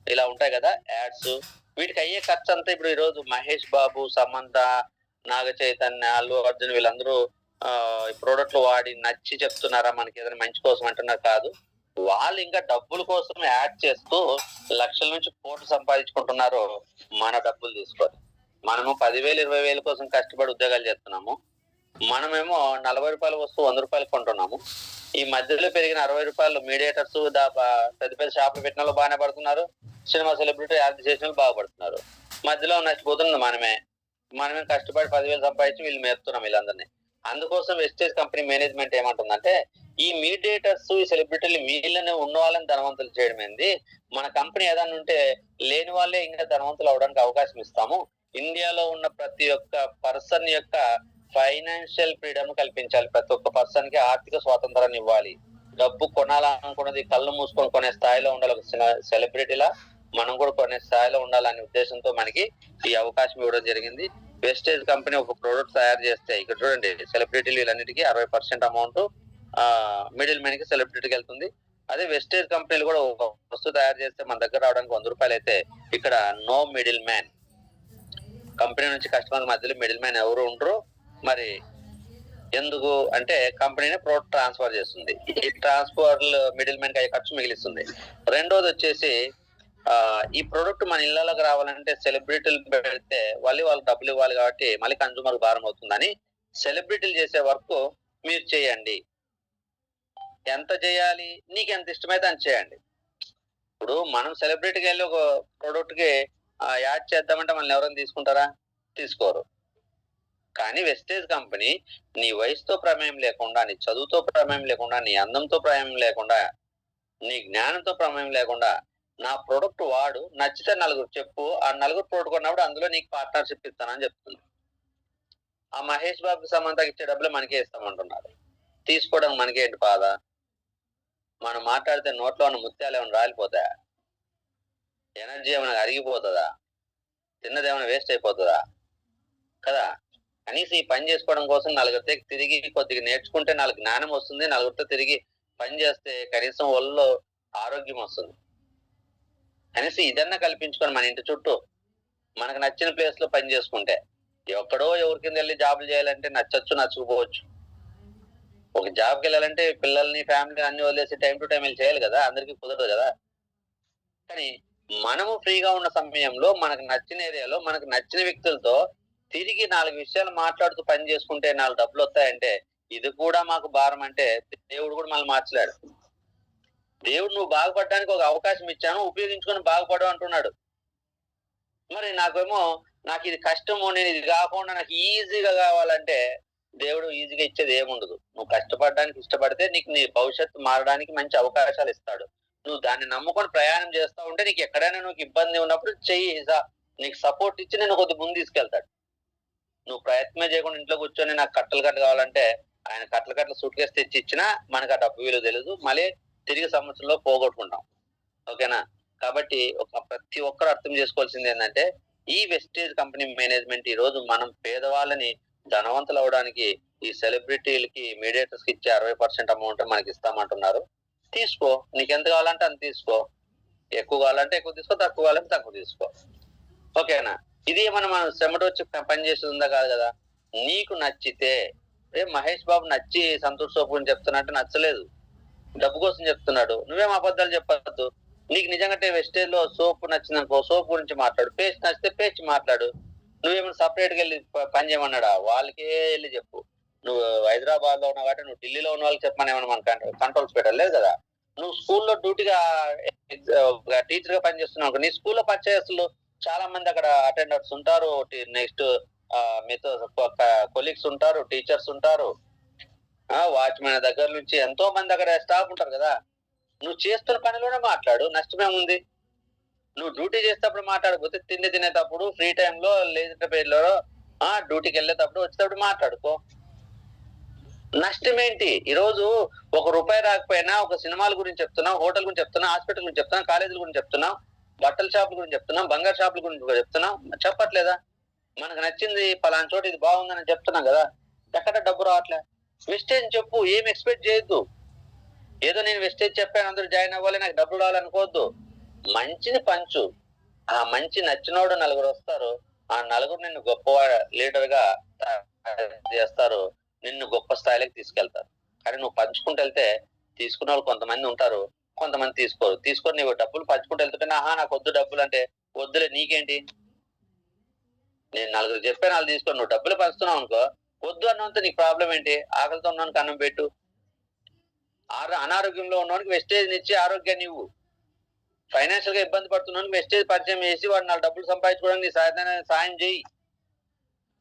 ఇలా ఉంటాయి కదా, యాడ్స్. వీటికి అయ్యే ఖర్చు అంతా ఇప్పుడు ఈరోజు మహేష్ బాబు, సమంత, నాగ చైతన్య, అల్లు అర్జున్ వీళ్ళందరూ ఈ ప్రోడక్ట్లు వాడి నచ్చి చెప్తున్నారా మనకి ఏదైనా మంచి కోసం అంటున్నారు కాదు. వాళ్ళు ఇంకా డబ్బుల కోసం యాడ్ చేస్తూ లక్షల నుంచి కోట్లు సంపాదించుకుంటున్నారు మన డబ్బులు తీసుకొని. మనము 10,000 20,000 కోసం కష్టపడి ఉద్యోగాలు చేస్తున్నాము. మనమేమో 40 రూపాయల వస్తువు 100 రూపాయలు కొంటున్నాము. ఈ మధ్యలో పెరిగిన 60 రూపాయలు మీడియేటర్స్ పెద్ద పెద్ద షాపులు పెట్టిన వాళ్ళు బాగానే పడుతున్నారు. సినిమా సెలబ్రిటీ యాడ్ చేసిన బాగుపడుతున్నారు. మధ్యలో నచ్చిపోతుంది మనమే కష్టపడి 10,000 సంపాదించి వీళ్ళు మేపుతున్నాం వీళ్ళందరినీ. అందుకోసం వెస్టేజ్ కంపెనీ మేనేజ్మెంట్ ఏమంటుందంటే, ఈ మీడియేటర్స్ ఈ సెలబ్రిటీలు వీళ్ళని ఉన్న వాళ్ళని ధనవంతులు చేయడం ఏంది, మన కంపెనీ ఏదైనా ఉంటే లేని వాళ్ళే ఇంకా ధనవంతులు అవడానికి అవకాశం ఇస్తాము. ఇండియాలో ఉన్న ప్రతి ఒక్క పర్సన్ యొక్క ఫైనాన్షియల్ ఫ్రీడమ్ కల్పించాలి. ప్రతి ఒక్క పర్సన్ కి ఆర్థిక స్వాతంత్రాన్ని ఇవ్వాలి. డబ్బు కొనాలనుకున్నది కళ్ళు మూసుకొని కొనే స్థాయిలో ఉండాలి. ఒక సెలబ్రిటీలా మనం కూడా కొనే స్థాయిలో ఉండాలనే ఉద్దేశంతో మనకి ఈ అవకాశం ఇవ్వడం జరిగింది. వెస్టేజ్ కంపెనీ ఒక ప్రోడక్ట్ తయారు చేస్తే, ఇక్కడ చూడండి, సెలబ్రిటీలు వీళ్ళన్నిటికీ 60% అమౌంట్ మిడిల్ మ్యాన్ కి సెలబ్రిటీకి వెళ్తుంది. అదే వెస్టేజ్ కంపెనీలు కూడా ఒక వస్తువు తయారు చేస్తే మన దగ్గర రావడానికి 100 రూపాయలు అయితే, ఇక్కడ నో మిడిల్ మ్యాన్. కంపెనీ నుంచి కస్టమర్ మధ్యలో మిడిల్ మ్యాన్ ఎవరు ఉండరు. మరి ఎందుకు అంటే కంపెనీని ప్రోడక్ట్ ట్రాన్స్ఫర్ చేస్తుంది. ఈ ట్రాన్స్ఫర్ మిడిల్ మ్యాన్ కి అయ్యే ఖర్చు మిగిలిస్తుంది. రెండోది వచ్చేసి ఈ ప్రోడక్ట్ మన ఇళ్లలోకి రావాలంటే సెలబ్రిటీలు పెడితే వాళ్ళు డబ్బులు ఇవ్వాలి కాబట్టి మళ్ళీ కన్సూమర్ భారం అవుతుందని సెలబ్రిటీలు చేసే వర్క్ మీరు చేయండి. ఎంత చేయాలి, నీకు ఎంత ఇష్టమైతే అని చేయండి. ఇప్పుడు మనం సెలబ్రిటీకి వెళ్ళి ఒక ప్రోడక్ట్ కి యాడ్ చేద్దామంటే మనల్ని ఎవరైనా తీసుకుంటారా? తీసుకోరు. కానీ వెస్టేజ్ కంపెనీ నీ వయసుతో ప్రమేయం లేకుండా, నీ చదువుతో ప్రమేయం లేకుండా, నీ అందంతో ప్రమేయం లేకుండా, నీ జ్ఞానంతో ప్రమేయం లేకుండా నా ప్రోడక్ట్ వాడు, నచ్చితే నలుగురు చెప్పు, ఆ నలుగురు ప్రోడక్ట్ కొన్నప్పుడు అందులో నీకు పార్ట్నర్షిప్ ఇస్తానని చెప్తుంది. ఆ మహేష్ బాబుకి సమంతకి ఇచ్చే డబ్బులు మనకే ఇస్తామంటున్నారు. తీసుకోవడం మనకేంటి బాధ? మనం మాట్లాడితే నోట్లో ఉన్న ముత్యాలు ఏమైనా రాలిపోతాయా? ఎనర్జీ ఏమైనా అరిగిపోతుందా? తిన్నది ఏమైనా వేస్ట్ అయిపోతుందా? కదా. కనీసం ఈ పని చేసుకోవడం కోసం నలుగురితో తిరిగి కొద్దిగా నేర్చుకుంటే నాలుగు జ్ఞానం వస్తుంది. నలుగురితో తిరిగి పని చేస్తే కనీసం ఒళ్ళో ఆరోగ్యం వస్తుంది. కనీసం ఇదన్నా కల్పించుకొని మన ఇంటి చుట్టూ మనకు నచ్చిన ప్లేస్ లో పని చేసుకుంటే, ఎక్కడో ఎవరి కింద వెళ్ళి జాబులు చేయాలంటే నచ్చచ్చు నచ్చకపోవచ్చు. ఒక జాబ్కి వెళ్ళాలంటే పిల్లల్ని ఫ్యామిలీ అన్ని వదిలేసి టైం టు టైం వెళ్ళి చేయాలి కదా, అందరికీ కుదరదు కదా. కానీ మనము ఫ్రీగా ఉన్న సమయంలో మనకు నచ్చిన ఏరియాలో మనకు నచ్చిన వ్యక్తులతో తిరిగి 4 విషయాలు మాట్లాడుతూ పని చేసుకుంటే 4 డబ్బులు వస్తాయంటే, ఇది కూడా మాకు భారం అంటే దేవుడు కూడా మనల్ని మార్చలేడు. దేవుడు నువ్వు బాగుపడడానికి ఒక అవకాశం ఇచ్చాను, ఉపయోగించుకొని బాగుపడు అంటున్నాడు. మరి నాకు ఇది కష్టము, నేను ఇది కాకుండా నాకు ఈజీగా కావాలంటే దేవుడు ఈజీగా ఇచ్చేది ఏముండదు. నువ్వు కష్టపడడానికి ఇష్టపడితే నీకు నీ భవిష్యత్తు మారడానికి మంచి అవకాశాలు ఇస్తాడు. నువ్వు దాన్ని నమ్ముకొని ప్రయాణం చేస్తా ఉంటే నీకు ఎక్కడైనా నువ్వు ఇబ్బంది ఉన్నప్పుడు చెయ్యి, నీకు సపోర్ట్ ఇచ్చి నేను కొద్ది ముందు తీసుకెళ్తాడు. నువ్వు ప్రయత్నమే చేయకుండా ఇంట్లో కూర్చొని నాకు కట్టలు కావాలంటే ఆయన కట్టలు సూట్ కేసు తెచ్చి ఇచ్చినా మనకు ఆ డబ్బు విలువ తెలియదు. మళ్ళీ తిరిగి సంవత్సరంలో పోగొట్టుకుంటాం. ఓకేనా. కాబట్టి ప్రతి ఒక్కరు అర్థం చేసుకోవాల్సింది ఏంటంటే, ఈ వెస్టేజ్ కంపెనీ మేనేజ్మెంట్ ఈ రోజు మనం పేదవాళ్ళని ధనవంతులు అవడానికి ఈ సెలబ్రిటీలకి మీడియేటర్స్ కి ఇచ్చే 60% అమౌంట్ మనకి ఇస్తామంటున్నారు. తీసుకో, నీకెంత కావాలంటే అంత తీసుకో. ఎక్కువ కావాలంటే ఎక్కువ తీసుకో, తక్కువ కావాలంటే తక్కువ తీసుకో. ఓకేనా. ఇది మనం చెమట వచ్చి పని చేసేది ఉందా కాదు కదా. నీకు నచ్చితే, మహేష్ బాబు నచ్చి సంతూర్ సోప్ గురించి చెప్తున్నట్టు నచ్చలేదు, డబ్బు కోసం చెప్తున్నాడు. నువ్వేం అబద్ధాలు చెప్పద్దు. నీకు నిజంగా వెస్టేజ్ లో సోప్ నచ్చిందనుకో, సోప్ గురించి మాట్లాడు. పేస్ట్ నచ్చితే పేస్ట్ మాట్లాడు. నువ్వేమైనా సపరేట్ గా వెళ్ళి పని చేయమన్నాడా? వాళ్ళకే వెళ్ళి చెప్పు. నువ్వు హైదరాబాద్ లో ఉన్నావు కాబట్టి నువ్వు ఢిల్లీలో ఉన్న వాళ్ళకి చెప్పమని ఏమన్నా మన కంట్రోల్స్ పెట్టలేదు కదా. నువ్వు స్కూల్లో డ్యూటీగా టీచర్ గా పనిచేస్తున్నావు. నీ స్కూల్లో పనిచేస్తులు చాలా మంది అక్కడ అటెండర్స్ ఉంటారు, నెక్స్ట్ మీతో కొలీగ్స్ ఉంటారు, టీచర్స్ ఉంటారు, వాచ్మెన్ దగ్గర నుంచి ఎంతో మంది అక్కడ స్టాఫ్ ఉంటారు కదా. నువ్వు చేస్తున్న పనిలోనే మాట్లాడు, నష్టమేముంది. నువ్వు డ్యూటీ చేసేటప్పుడు మాట్లాడకపోతే తిండి తినేటప్పుడు ఫ్రీ టైంలో లేదంటే పేర్లో డ్యూటీకి వెళ్ళేటప్పుడు వచ్చేటప్పుడు మాట్లాడుకో. నష్టం ఏంటి? ఈరోజు ₹1 రాకపోయినా ఒక సినిమాల గురించి చెప్తున్నాం, హోటల్ గురించి చెప్తున్నాం, హాస్పిటల్ గురించి చెప్తున్నాం, కాలేజీల గురించి చెప్తున్నాం, బట్టల షాపుల గురించి చెప్తున్నాం, బంగారు షాపుల గురించి చెప్తున్నాం. చెప్పట్లేదా? మనకు నచ్చింది పలానా చోట ఇది బాగుందని చెప్తున్నాం కదా. ఎక్కడ డబ్బు రావట్లే. వెస్టేజ్ చెప్పు, ఏం ఎక్స్పెక్ట్ చేయొద్దు. ఏదో నేను వెస్టేజ్ చెప్పాను అందరూ జాయిన్ అవ్వాలి నాకు డబ్బులు రావాలనుకోవద్దు. మంచిని పంచు. ఆ మంచి నచ్చినోడు నలుగురు వస్తారు. ఆ నలుగురు నిన్ను గొప్ప లీడర్ గా చేస్తారు, నిన్ను గొప్ప స్థాయిలోకి తీసుకెళ్తారు. కానీ నువ్వు పంచుకుంటూ వెళ్తే తీసుకున్న వాళ్ళు కొంతమంది ఉంటారు, కొంతమంది తీసుకోరు. తీసుకొని నీవు డబ్బులు పంచుకుంటూ వెళ్తుంటే నాకు వద్దు డబ్బులు అంటే, వద్దులే నీకేంటి, నేను నలుగురు చెప్పాను వాళ్ళు తీసుకొని, నువ్వు డబ్బులు పంచుతున్నావు అనుకో, వద్దు అన్నంత నీకు ప్రాబ్లం ఏంటి? ఆకలితో ఉన్నవానికి అన్నం పెట్టు. అనారోగ్యంలో ఉన్నవానికి వెస్టేజ్ ఇచ్చి ఆరోగ్యాన్ని ఇవ్వు. ఫైనాన్షియల్ గా ఇబ్బంది పడుతున్నాను వెస్టేజ్ పరిచయం చేసి వాడు 4 డబ్బులు సంపాదించుకోవడానికి నీ సాయం చేయి.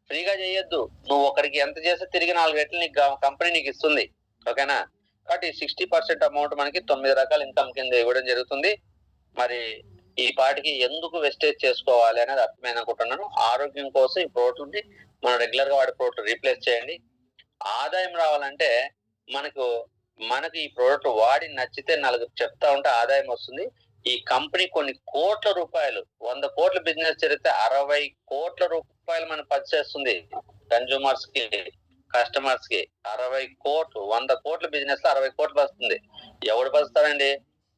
ఫ్రీగా చేయొద్దు. నువ్వు ఒకరికి ఎంత చేస్తే తిరిగి 4 రెట్లు నీకు కంపెనీ నీకు ఇస్తుంది. ఓకేనా? కాబట్టి 60% అమౌంట్ మనకి 9 రకాల ఇన్కమ్ కింద ఇవ్వడం జరుగుతుంది. మరి ఈ పాటికి ఎందుకు వెస్టేజ్ చేసుకోవాలి అనేది అర్థమైంది అనుకుంటున్నాను. ఆరోగ్యం కోసం ఈ ప్రోటీన్ మనం రెగ్యులర్ గా వాడే ప్రోటీన్ రీప్లేస్ చేయండి. ఆదాయం రావాలంటే మనకు ఈ ప్రోడక్ట్ వాడి నచ్చితే నలుగురు చెప్తా ఉంటే ఆదాయం వస్తుంది. ఈ కంపెనీ కొన్ని కోట్ల రూపాయలు, 100 కోట్ల బిజినెస్ జరిగితే 60 కోట్ల రూపాయలు మనం పనిచేస్తుంది. కన్జ్యూమర్స్ కి, కస్టమర్స్ కి 60 కోట్లు, 100 కోట్ల బిజినెస్ లో 60 కోట్లు వస్తుంది. ఎవడు పరుస్తాడండి?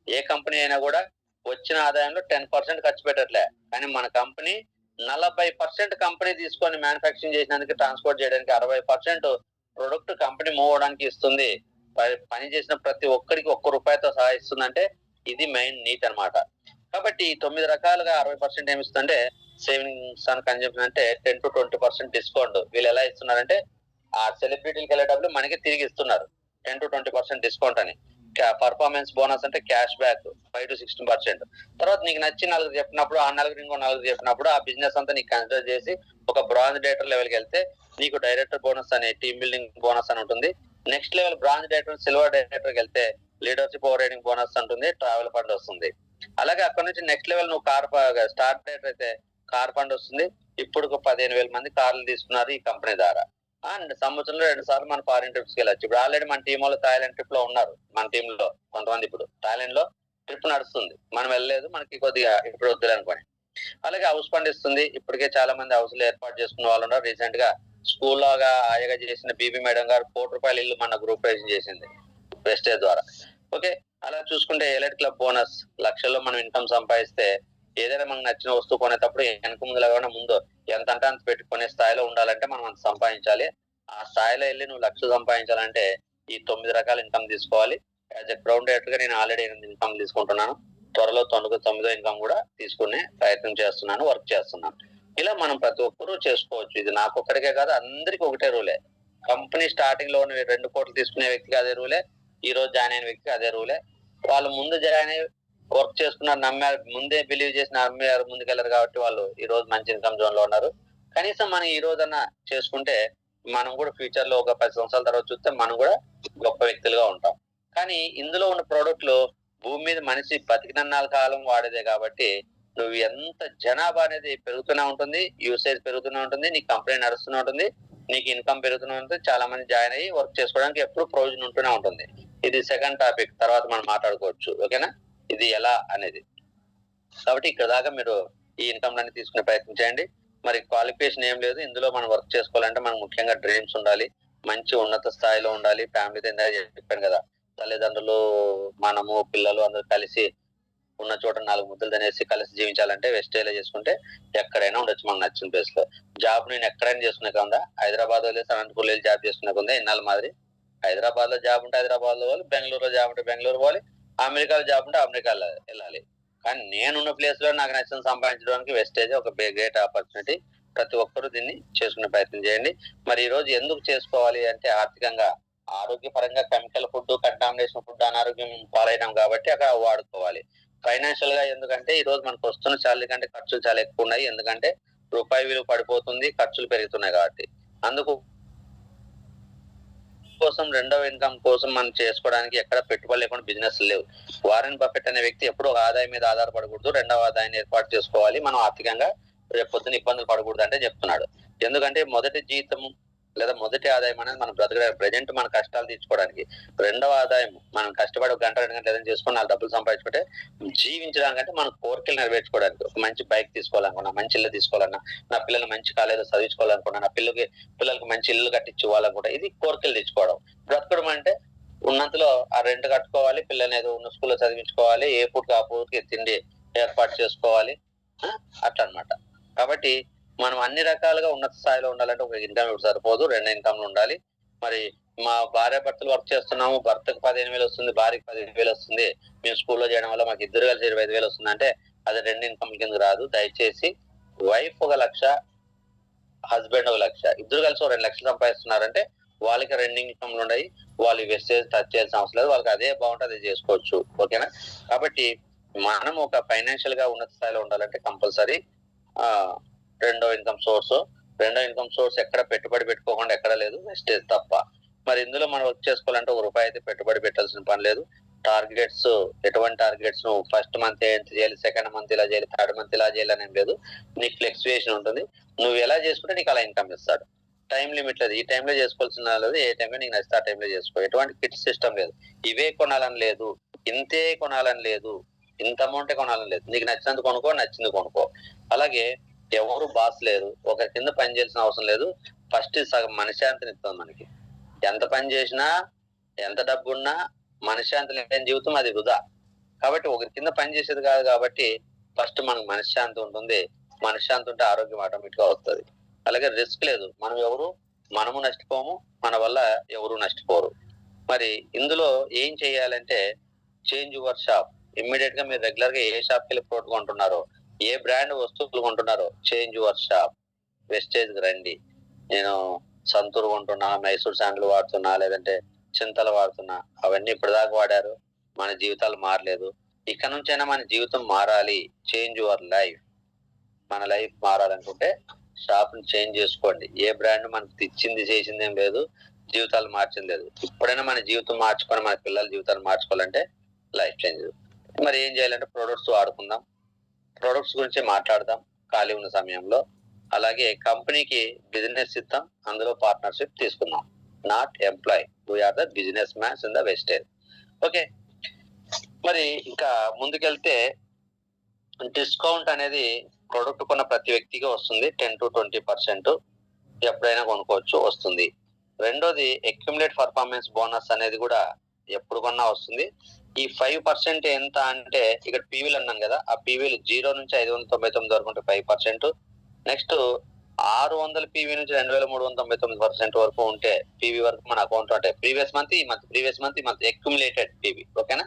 ఏ కంపెనీ అయినా కూడా వచ్చిన ఆదాయంలో 10% ఖర్చు పెట్టట్లే. కానీ మన కంపెనీ 40% కంపెనీ తీసుకొని మ్యానుఫ్యాక్చరింగ్ చేసినందుకు, ట్రాన్స్పోర్ట్ చేయడానికి 60% ప్రొడక్ట్ కంపెనీ మూవ్ అవడానికి ఇస్తుంది. పని చేసిన ప్రతి ఒక్కరికి ₹1 సహాయిస్తుందంటే ఇది మెయిన్ నీట్ అన్నమాట. కాబట్టి 9 రకాలుగా 60% ఏమి ఇస్తుందంటే సేవింగ్స్ అండ్ కన్జంప్షన్ అంటే 10 to 20% డిస్కౌంట్. వీళ్ళు ఎలా ఇస్తున్నారంటే ఆ సెలబ్రిటీలకు వెళ్ళేటప్పుడు మనకి తిరిగి ఇస్తున్నారు 10 to 20% డిస్కౌంట్ అని. పర్ఫార్మెన్స్ బోనస్ అంటే క్యాష్ బ్యాక్ 5 to 16%. తర్వాత నీకు నచ్చిన నలుగురు చెప్పినప్పుడు, ఆ నలుగురు ఇంకో నలుగురు చెప్పినప్పుడు ఆ బిజినెస్ అంతా నీకు కన్సిడర్ చేసి ఒక బ్రాంజ్ డైరెక్టర్ లెవెల్కి వెళ్తే నీకు డైరెక్టర్ బోనస్ అని, టీమ్ బిల్డింగ్ బోనస్ అని ఉంటుంది. Next level bronze director, silver డైరెక్టర్కి వెళ్తే లీడర్షిప్ ఓవర్ రైడింగ్ బోనస్ ఉంటుంది, ట్రావెల్ ఫండ్ వస్తుంది. అలాగే అక్కడ నుంచి నెక్స్ట్ లెవెల్ నువ్వు స్టార్ డైరెక్టర్ అయితే కార్ ఫండ్ వస్తుంది. ఇప్పుడు 15,000 మంది కార్లు తీసుకున్నారు ఈ కంపెనీ ద్వారా. అండ్ సంవత్సరంలో 2 సార్లు మన ఫారిన్ ట్రిప్స్ కి వెళ్ళొచ్చు. ఇప్పుడు ఆల్రెడీ మన టీం వాళ్ళు థాయిలాండ్ ట్రిప్ లో ఉన్నారు. మన టీం లో కొంతమంది ఇప్పుడు థాయిలాండ్ లో ట్రిప్ నడుస్తుంది. మనం వెళ్ళలేదు, మనకి కొద్దిగా ఇప్పుడు వద్దులే అనుకోని. అలాగే హౌస్ ఫండ్ ఇస్తుంది. ఇప్పటికే చాలా మంది హౌస్లు ఏర్పాటు చేసుకున్న వాళ్ళు ఉన్నారు. రీసెంట్ గా స్కూల్ లాగా ఆయగా చేసిన బీబీ మేడం గారు ₹1 ఇల్లు మన గ్రూప్ రైజింగ్ చేసింది వెస్టేజ్ ద్వారా. ఓకే, అలా చూసుకుంటే ఎలైట్ క్లబ్ బోనస్ లక్షల్లో మనం ఇన్కమ్ సంపాదిస్తే ఏదైనా మనకు నచ్చిన వస్తువు కొనేటప్పుడు వెనక ముందు ఎంత అంటే అంత పెట్టుకునే స్థాయిలో ఉండాలంటే మనం అంత సంపాదించాలి. ఆ స్థాయిలో వెళ్ళి నువ్వు లక్షలు సంపాదించాలంటే ఈ 9 రకాల ఇన్కమ్ తీసుకోవాలి. యాజ్ ఎ గ్రౌండ్ డైరెక్టర్ గా నేను ఆల్రెడీ 8 ఇన్కమ్ తీసుకుంటున్నాను. త్వరలో 9వ ఇన్కమ్ కూడా తీసుకునే ప్రయత్నం చేస్తున్నాను, వర్క్ చేస్తున్నాను. ఇలా మనం ప్రతి ఒక్కరూ చేసుకోవచ్చు. ఇది నాకు ఒక్కడికే కాదు, అందరికి ఒకటే రూలే. కంపెనీ స్టార్టింగ్ లో 2 కోట్లు తీసుకునే వ్యక్తికి అదే రూలే, ఈ రోజు జాయిన్ అయిన వ్యక్తికి అదే రూలే. వాళ్ళు ముందు జాయిన్ అయ్యి వర్క్ చేసుకున్నారు, నమ్మారు, ముందే బిలీవ్ చేసి నమ్మారు, ముందుకెళ్లారు కాబట్టి వాళ్ళు ఈ రోజు మంచి ఇన్కమ్ జోన్ లో ఉన్నారు. కనీసం మనం ఈ రోజన్నా చేసుకుంటే మనం కూడా ఫ్యూచర్ లో ఒక 10 సంవత్సరాల తర్వాత చూస్తే మనం కూడా గొప్ప వ్యక్తులుగా ఉంటాం. కానీ ఇందులో ఉన్న ప్రోడక్ట్లు భూమి మీద మనిషి బతికినన్నాళ్ళ కాలం వాడేదే కాబట్టి నువ్వు ఎంత జనాభా అనేది పెరుగుతూనే ఉంటుంది, యూసేజ్ పెరుగుతూనే ఉంటుంది, నీ కంపెనీ నడుస్తూనే ఉంటుంది, నీకు ఇన్కమ్ పెరుగుతూనే ఉంటుంది, చాలా మంది జాయిన్ అయ్యి వర్క్ చేసుకోవడానికి ఎప్పుడు ప్రయోజనం ఉంటూనే ఉంటుంది. ఇది సెకండ్ టాపిక్, తర్వాత మనం మాట్లాడుకోవచ్చు. ఓకేనా? ఇది ఎలా అనేది. కాబట్టి ఇక్కడ దాకా మీరు ఈ ఇన్కమ్ అన్ని తీసుకునే ప్రయత్నం చేయండి. మరి క్వాలిఫికేషన్ ఏం లేదు, ఇందులో మనం వర్క్ చేసుకోవాలంటే మనకు ముఖ్యంగా డ్రీమ్స్ ఉండాలి, మంచి ఉన్నత స్థాయిలో ఉండాలి. ఫ్యామిలీతో ఇందాక చెప్పాను కదా, తల్లిదండ్రులు, మనము, పిల్లలు అందరూ కలిసి ఉన్న చోట 4 ముద్దలు తినేసి కలిసి జీవించాలంటే వెస్టేజ్ చేసుకుంటే ఎక్కడైనా ఉండొచ్చు మనకు నచ్చిన ప్లేస్ లో. జాబ్ నేను ఎక్కడైనా చేసుకునే ఉందా? హైదరాబాద్ వెళ్ళి అనంతపూర్ వెళ్ళి జాబ్ చేసుకునే ఉందా? ఇన్నాళ్ళ మాదిరి హైదరాబాద్ లో జాబ్ ఉంటే హైదరాబాద్ లో పోవాలి, బెంగళూరులో జాబ్ ఉంటే బెంగళూరు పోవాలి, అమెరికాలో జాబ్ ఉంటే అమెరికాలో వెళ్ళాలి. కానీ నేనున్న ప్లేస్ లో నాకు నచ్చిన సంపాదించడానికి వెస్టేజ్ ఒక గ్రేట్ ఆపర్చునిటీ. ప్రతి ఒక్కరూ దీన్ని చేసుకునే ప్రయత్నం చేయండి. మరి ఈ రోజు ఎందుకు చేసుకోవాలి అంటే ఆర్థికంగా, ఆరోగ్యపరంగా కెమికల్ ఫుడ్, కంటామినేషన్ ఫుడ్ అనారోగ్యం పాలైనాం కాబట్టి అక్కడ వాడుకోవాలి. ఫైనాన్షియల్ గా ఎందుకంటే ఈ రోజు మనకు వస్తున్న శాలరీ కంటే ఖర్చులు చాలా ఎక్కువ ఉన్నాయి. ఎందుకంటే రూపాయి విలువ పడిపోతుంది, ఖర్చులు పెరుగుతున్నాయి కాబట్టి. అందుకు కోసం రెండవ ఇన్కమ్ కోసం మనం చేసుకోవడానికి ఎక్కడ పెట్టుబడి లేకుండా బిజినెస్ లేవు. వారెన్ బఫెట్ అనే వ్యక్తి ఎప్పుడు ఒక ఆదాయం మీద ఆధారపడకూడదు, రెండవ ఆదాయాన్ని ఏర్పాటు చేసుకోవాలి, మనం ఆర్థికంగా రేపు పొద్దున ఇబ్బందులు పడకూడదు అంటే చెప్తున్నాడు. ఎందుకంటే మొదటి జీతం లేదా మొదటి ఆదాయం అనేది మనం బ్రతకడానికి, ప్రజెంట్ మన కష్టాలు తీర్చుకోవడానికి. రెండవ ఆదాయం మనం కష్టపడి 1 గంట 2 గంటలు ఏదైనా చేసుకొని 4 డబ్బులు సంపాదించుకుంటే జీవించడానికంటే మన కోరికలు నెరవేర్చుకోవడానికి. ఒక మంచి బైక్ తీసుకోవాలనుకున్నా, మంచి ఇల్లు తీసుకోవాలన్నా, నా పిల్లల్ని మంచి కాలేజీలో చదివించుకోవాలనుకున్నా, నా పిల్లలకి మంచి ఇల్లు కట్టించి ఇవ్వాలనుకుంటా, ఇది కోరికలు తెచ్చుకోవడం. బ్రతకడం అంటే ఉన్నంతలో ఆ రెంట్ కట్టుకోవాలి, పిల్లల్ని ఏదో ఉన్న స్కూల్లో చదివించుకోవాలి, ఏ పూటకి ఆ పూటకి తిండి ఏర్పాటు చేసుకోవాలి, అట్లా అన్నమాట. కాబట్టి మనం అన్ని రకాలుగా ఉన్నత స్థాయిలో ఉండాలంటే ఒక ఇన్కమ్ సరిపోదు, 2 ఇన్కమ్లు ఉండాలి. మరి మా భార్య భర్తలు వర్క్ చేస్తున్నాము, భర్తకు 15,000 వస్తుంది, భార్యకి 15,000 వస్తుంది, మేము స్కూల్లో చేయడం వల్ల మాకు ఇద్దరు కలిసి 25,000 వస్తుంది అంటే అది 2 ఇన్కమ్ కింద రాదు. దయచేసి వైఫ్ 1 లక్ష, హస్బెండ్ 1 లక్ష, ఇద్దరు కలిసి 2 లక్షలు సంపాదిస్తున్నారంటే వాళ్ళకి 2 ఇన్కమ్లు ఉన్నాయి. వాళ్ళు వెస్టేజ్ టచ్ చేయాల్సిన అవసరం లేదు, వాళ్ళకి అదే బాగుంటే అదే చేసుకోవచ్చు. ఓకేనా? కాబట్టి మనం ఒక ఫైనాన్షియల్ గా ఉన్నత స్థాయిలో ఉండాలంటే కంపల్సరీ రెండో ఇన్కమ్ సోర్స్ ఎక్కడ పెట్టుబడి పెట్టుకోకుండా ఎక్కడ లేదు, వెస్టేజ్ తప్ప. మరి ఇందులో మనం వర్క్ చేసుకోవాలంటే ₹1 అయితే పెట్టుబడి పెట్టాల్సిన పని లేదు. టార్గెట్స్, ఎటువంటి టార్గెట్స్ నువ్వు ఫస్ట్ మంత్ ఎంత చేయాలి, సెకండ్ మంత్ ఇలా చేయాలి, థర్డ్ మంత్ ఇలా చేయాలని ఏం లేదు. నీకు ఫ్లెక్చువేషన్ ఉంటుంది. నువ్వు ఎలా చేసుకుంటే నీకు అలా ఇన్కమ్ ఇస్తాడు. టైం లిమిట్ లేదు, ఈ టైంలో చేసుకోవాల్సిన లేదు, ఏ టైంలో నీకు నచ్చితే ఆ టైంలో చేసుకో. ఎటువంటి కిట్ సిస్టమ్ లేదు, ఇవే కొనాలని లేదు, ఇంతే కొనాలని లేదు, ఇంత అమౌంటే కొనాలని లేదు. నీకు నచ్చినంత కొనుక్కో, నచ్చింది కొనుక్కో. అలాగే ఎవరు బాస్ లేరు, ఒకరి కింద పని చేయాల్సిన అవసరం లేదు. ఫస్ట్ సగం మనశ్శాంతిని ఇస్తుంది మనకి. ఎంత పని చేసినా, ఎంత డబ్బున్నా మనశ్శాంతి లేని జీవితం అది వృధా. కాబట్టి ఒకరి కింద పని చేసేది కాదు కాబట్టి ఫస్ట్ మనకు మనశ్శాంతి ఉంటుంది. మనశ్శాంతి ఉంటే ఆరోగ్యం ఆటోమేటిక్ గా వస్తుంది. అలాగే రిస్క్ లేదు, మనము నష్టపోము, మన వల్ల ఎవరు నష్టపోరు. మరి ఇందులో ఏం చేయాలంటే చేంజ్ యువర్ షాప్. ఇమ్మీడియట్ గా మీరు రెగ్యులర్ గా ఏ షాప్ కి వెళ్ళి ప్రోడక్ట్ కొంటున్నారో, ఏ బ్రాండ్ వస్తువులు కొంటున్నారో చేంజ్ యువర్ షాప్. వెస్టేజ్ కి రండి. నేను సంతూర్ కొంటున్నా, మైసూర్ శాండల్ వాడుతున్నా, లేదంటే చింతలు వాడుతున్నా, అవన్నీ ఇప్పటిదాకా వాడారు, మన జీవితాలు మారలేదు. ఇక్కడ నుంచైనా మన జీవితం మారాలి. Change your life. మన లైఫ్ మారాలనుకుంటే షాప్ ని చేంజ్ చేసుకోండి. ఏ బ్రాండ్ మనకు తెచ్చింది చేసింది ఏం లేదు, జీవితాలు మార్చింది లేదు. ఇప్పుడైనా మన జీవితం మార్చుకొని మన పిల్లల జీవితాలు మార్చుకోవాలంటే లైఫ్ చేంజ్. మరి ఏం చేయాలంటే ప్రొడక్ట్స్ వాడుకుందాం, ప్రొడక్ట్స్ గురించి మాట్లాడదాం ఖాళీ ఉన్న సమయంలో. అలాగే కంపెనీకి బిజినెస్ ఇద్దాం, అందులో పార్ట్నర్షిప్ తీసుకుందాం. Not employ, we're the business mans in the wastage. Okay, మరి ఇంకా ముందుకెళ్తే డిస్కౌంట్ అనేది ప్రొడక్ట్ కొన్న ప్రతి వ్యక్తికి వస్తుంది. 10 to 20% ఎప్పుడైనా కొనుక్కోవచ్చు, వస్తుంది. రెండోది అక్యుములేట్ పర్ఫార్మెన్స్ బోనస్ అనేది కూడా ఎప్పుడు కొన్నా వస్తుంది. ఈ 5% ఎంత అంటే ఇక్కడ పీవీలు అన్నాను కదా, ఆ పీవీలు 0 నుంచి 599 వరకు ఉంటే 5%. నెక్స్ట్ 600 పీవీ నుంచి 2399% వరకు ఉంటే పీవీ వరకు మన అకౌంట్ అంటే ప్రీవియస్ మంత్ అక్యుములేటెడ్ పీవీ. ఓకేనా?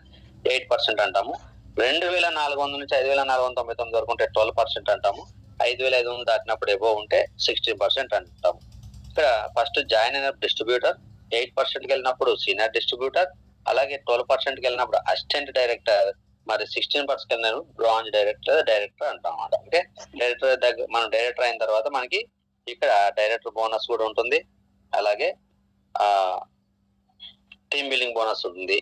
8% అంటాము. 2400 నుంచి 5499 వరకు ఉంటే 12% అంటాము. 5500 దాటినప్పుడు ఎబో ఉంటే 16% అంటాము. ఇక్కడ ఫస్ట్ జాయిన్ అయిన డిస్ట్రిబ్యూటర్, 8% కి వెళ్ళినప్పుడు సీనియర్ డిస్ట్రిబ్యూటర్, అలాగే 12% కి వెళ్ళినప్పుడు అసిస్టెంట్ డైరెక్టర్, మరి 16% కి వెళ్ళినప్పుడు బ్రాంజ్ డైరెక్టర్ అంటాం అన్నమాట. ఓకే, డైరెక్టర్ దగ్గర మనం డైరెక్టర్ అయిన తర్వాత మనకి ఇక్కడ డైరెక్టర్ బోనస్ కూడా ఉంటుంది. అలాగే టీమ్ బిల్డింగ్ బోనస్ ఉంటుంది.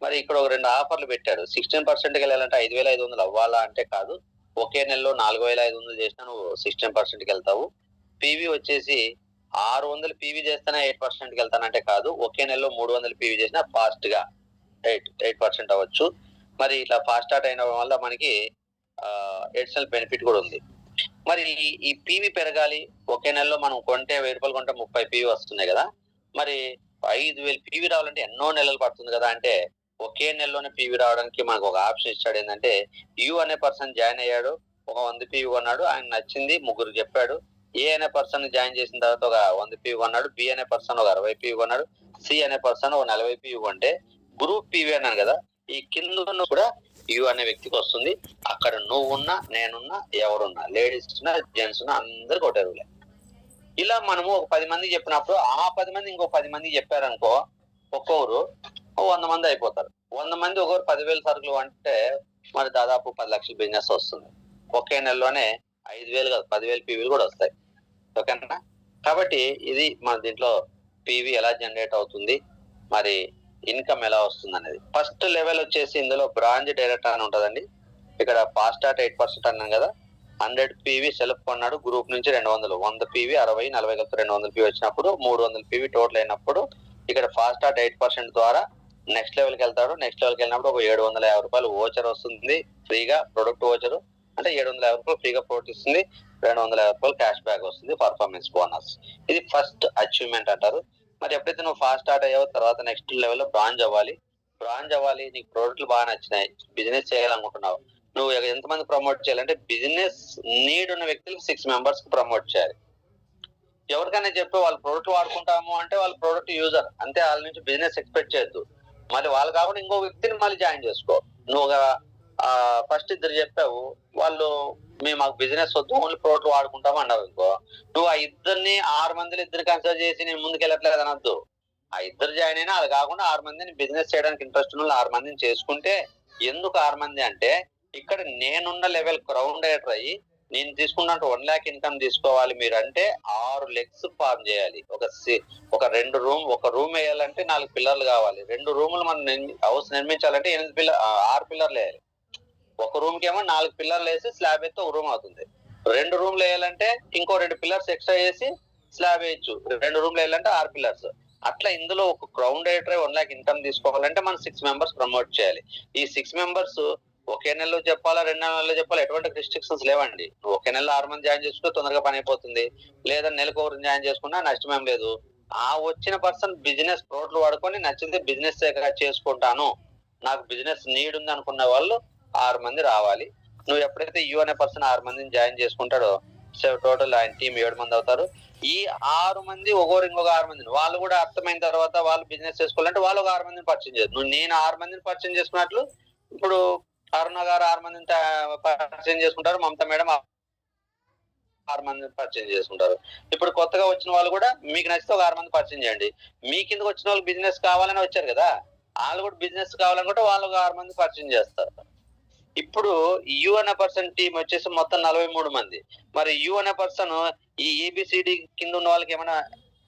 మరి ఇక్కడ ఒక 2 ఆఫర్లు పెట్టాడు. 16% కి వెళ్ళాలంటే 5,500 అవ్వాలా అంటే కాదు, ఒకే నెలలో 4,500 చేసినా నువ్వు 16% కి వెళ్తావు. పీవీ వచ్చేసి 600 పీవీ చేస్తేనే 8% కి వెళ్తానంటే కాదు, ఒకే నెలలో 300 పీవీ చేసినా ఫాస్ట్ గా 8% అవ్వచ్చు. మరి ఇట్లా ఫాస్ట్ స్టార్ట్ అయిన వల్ల మనకి ఎడిషనల్ బెనిఫిట్ కూడా ఉంది. మరి ఈ పీవీ పెరగాలి, ఒకే నెలలో మనం కొంటే 1000 రూపాయలు కొంటే 30 పీవీ వస్తున్నాయి కదా, మరి 5,000 పీవీ రావాలంటే ఎన్నో నెలలు పడుతుంది కదా. అంటే ఒకే నెలలోనే పీవీ రావడానికి మనకు ఒక ఆప్షన్ ఇచ్చాడు. ఏంటంటే యు అనే పర్సన్ జాయిన్ అయ్యాడు, ఒక 100 పీవీ కొన్నాడు, ఆయన నచ్చింది, ముగ్గురు చెప్పాడు. ఏ అనే పర్సన్ జాయిన్ చేసిన తర్వాత ఒక 100 పీవీ కొన్నాడు, బి అనే పర్సన్ ఒక 60 పీవీ కొన్నాడు, సి అనే పర్సన్ ఒక 40 పీవీ కొంటే గ్రూప్ పీవీ అన్నాను కదా, ఈ కింద కూడా యు అనే వ్యక్తికి వస్తుంది. అక్కడ నువ్వున్నా, నేనున్నా, ఎవరున్నా, లేడీస్ ఉన్నా, జెంట్స్ ఉన్నా, అందరికి ఒకటే రూలే. ఇలా మనము ఒక 10 మంది చెప్పినప్పుడు ఆ 10 మంది ఇంకో 10 మంది చెప్పారనుకో, ఒక్కొక్కరు 100 మంది అయిపోతారు. 100 మంది ఒకరు 10,000 సరుకులు అంటే మరి దాదాపు 10 లక్షల బిజినెస్ వస్తుంది. ఒకే నెలలోనే 5,000 కాదు 10,000 పీవీలు కూడా వస్తాయి. ఓకేనా? కాబట్టి ఇది మన దీంట్లో పీవీ ఎలా జనరేట్ అవుతుంది, మరి ఇన్కమ్ ఎలా వస్తుంది అనేది. ఫస్ట్ లెవెల్ వచ్చేసి ఇందులో బ్రాంచ్ డైరెక్టర్ అని ఉంటుందండి. ఇక్కడ ఫాస్ట్ స్టార్ట్ 8% అన్నాం కదా, 100 PV సెల్ఫ్ కొన్నాడు, గ్రూప్ నుంచి 200, 100 PV 60, 40 కలిపి 200 PV వచ్చినప్పుడు 300 PV టోటల్ అయినప్పుడు ఇక్కడ ఫాస్ట్ స్టార్ట్ 8% ద్వారా నెక్స్ట్ లెవెల్కి వెళ్తాడు. నెక్స్ట్ లెవెల్కి వెళ్ళినప్పుడు ఒక 750 రూపాయలు ఓచర్ వస్తుంది ఫ్రీగా, ప్రొడక్ట్ ఓచర్ అంటే 750 రూపాయలు ఫ్రీగా ప్రొడక్ట్ ఇస్తుంది, 250 రూపాయలు క్యాష్ బ్యాక్ వస్తుంది, పర్ఫార్మెన్స్ బోనస్. ఇది ఫస్ట్ అచీవ్మెంట్ అంటారు. మరి ఎప్పుడైతే నువ్వు ఫాస్ట్ స్టార్ట్ అయ్యావో తర్వాత నెక్స్ట్ లెవెల్లో బ్రాంజ్ అవ్వాలి, నీకు ప్రోడక్ట్లు బాగా నచ్చినాయి, బిజినెస్ చేయాలనుకుంటున్నావు, నువ్వు ఎంతమంది ప్రమోట్ చేయాలంటే బిజినెస్ నీడ్ ఉన్న వ్యక్తులకు 6 మెంబర్స్ కి ప్రమోట్ చేయాలి. ఎవరికైనా చెప్పి వాళ్ళు ప్రోడక్ట్ వాడుకుంటాము అంటే వాళ్ళ ప్రోడక్ట్ యూజర్ అంతే, వాళ్ళ నుంచి బిజినెస్ ఎక్స్పెక్ట్ చేయొద్దు. మళ్ళీ వాళ్ళు కాకుండా ఇంకో వ్యక్తిని మళ్ళీ జాయిన్ చేసుకో. నువ్వు ఫస్ట్ 2 చెప్పావు, వాళ్ళు మేము మాకు బిజినెస్ వద్దు ఓన్లీ ప్రోడక్ట్ వాడుకుంటాము అన్నావు ఇంకో, నువ్వు ఆ 6 మందిని 2 కన్సిడర్ చేసి నేను ముందుకు వెళ్ళట్లేదు అనొద్దు. ఆ 2 జాయిన్ అయినా అది కాకుండా 6 మందిని బిజినెస్ చేయడానికి ఇంట్రెస్ట్ ఉన్న 6 మందిని చేసుకుంటే, ఎందుకు 6 మంది అంటే ఇక్కడ నేనున్న లెవెల్ గ్రౌండేటర్ అయ్యి నేను తీసుకున్నట్టు 1 lakh ఇన్కమ్ తీసుకోవాలి మీరు అంటే 6 లెగ్స్ ఫార్మ్ చేయాలి. ఒక 2 రూమ్, ఒక రూమ్ వేయాలంటే 4 పిల్లర్లు కావాలి. 2 రూములు మనం హౌస్ నిర్మించాలంటే 6 పిల్లర్లు వేయాలి. ఒక రూమ్ కేమో 4 పిల్లర్లు వేసి స్లాబ్ ఎత్తే ఒక రూమ్ అవుతుంది. 2 రూమ్లు వేయాలంటే ఇంకో 2 పిల్లర్స్ ఎక్స్ట్రా వేసి స్లాబ్ వేయచ్చు. 2 రూమ్లు వేయాలంటే 6 పిల్లర్స్. అట్లా ఇందులో ఒక గ్రౌండేటర్ 1 lakh ఇన్కమ్ తీసుకోవాలంటే మనం 6 మెంబర్స్ ప్రమోట్ చేయాలి. ఈ 6 మెంబర్స్ ఒకే నెలలో చెప్పాలా 2 నెలల్లో చెప్పాలా, ఎటువంటి రిస్ట్రిక్షన్స్ లేవండి. ఒకే నెలలో 6 మంది జాయిన్ చేసుకుంటే తొందరగా పని అయిపోతుంది, లేదా నెలకు ఒకరిని జాయిన్ చేసుకున్నా నష్టమేం లేదు. ఆ వచ్చిన పర్సన్ బిజినెస్ ప్రోడక్ట్లు వాడుకొని నచ్చితే బిజినెస్ చేసుకుంటాను, నాకు బిజినెస్ నీడ్ ఉంది అనుకున్న వాళ్ళు 6 మంది రావాలి. నువ్వు ఎప్పుడైతే యూ అనే పర్సన్ 6 మందిని జాయిన్ చేసుకుంటాడో టోటల్ ఆయన టీం 7 మంది అవుతారు. ఈ 6 మంది ఒకరు ఇంకొక 6 మందిని వాళ్ళు కూడా అర్థమైన తర్వాత వాళ్ళు బిజినెస్ చేసుకోవాలంటే వాళ్ళు ఒక 6 మందిని పరిచయం చేయదు. నేను 6 మందిని పరిచయం చేసుకున్నట్లు ఇప్పుడు అరుణ గారు 6 మందిని పరిచయం చేసుకుంటారు, మమతా మేడం 6 మందిని పరిచయం చేసుకుంటారు. ఇప్పుడు కొత్తగా వచ్చిన వాళ్ళు కూడా మీకు నచ్చితే ఒక 6 మంది పరిచయం చేయండి. మీ కిందకి వచ్చిన వాళ్ళు బిజినెస్ కావాలని వచ్చారు కదా, వాళ్ళు కూడా బిజినెస్ కావాలనుకుంటే వాళ్ళు ఒక 6 మంది పరిచయం చేస్తారు. ఇప్పుడు యు అనే పర్సన్ టీం వచ్చేసి మొత్తం 43 మంది. మరి యు అనే పర్సన్ ఈ ఏబిసిడి కింద ఉన్న వాళ్ళకి ఏమైనా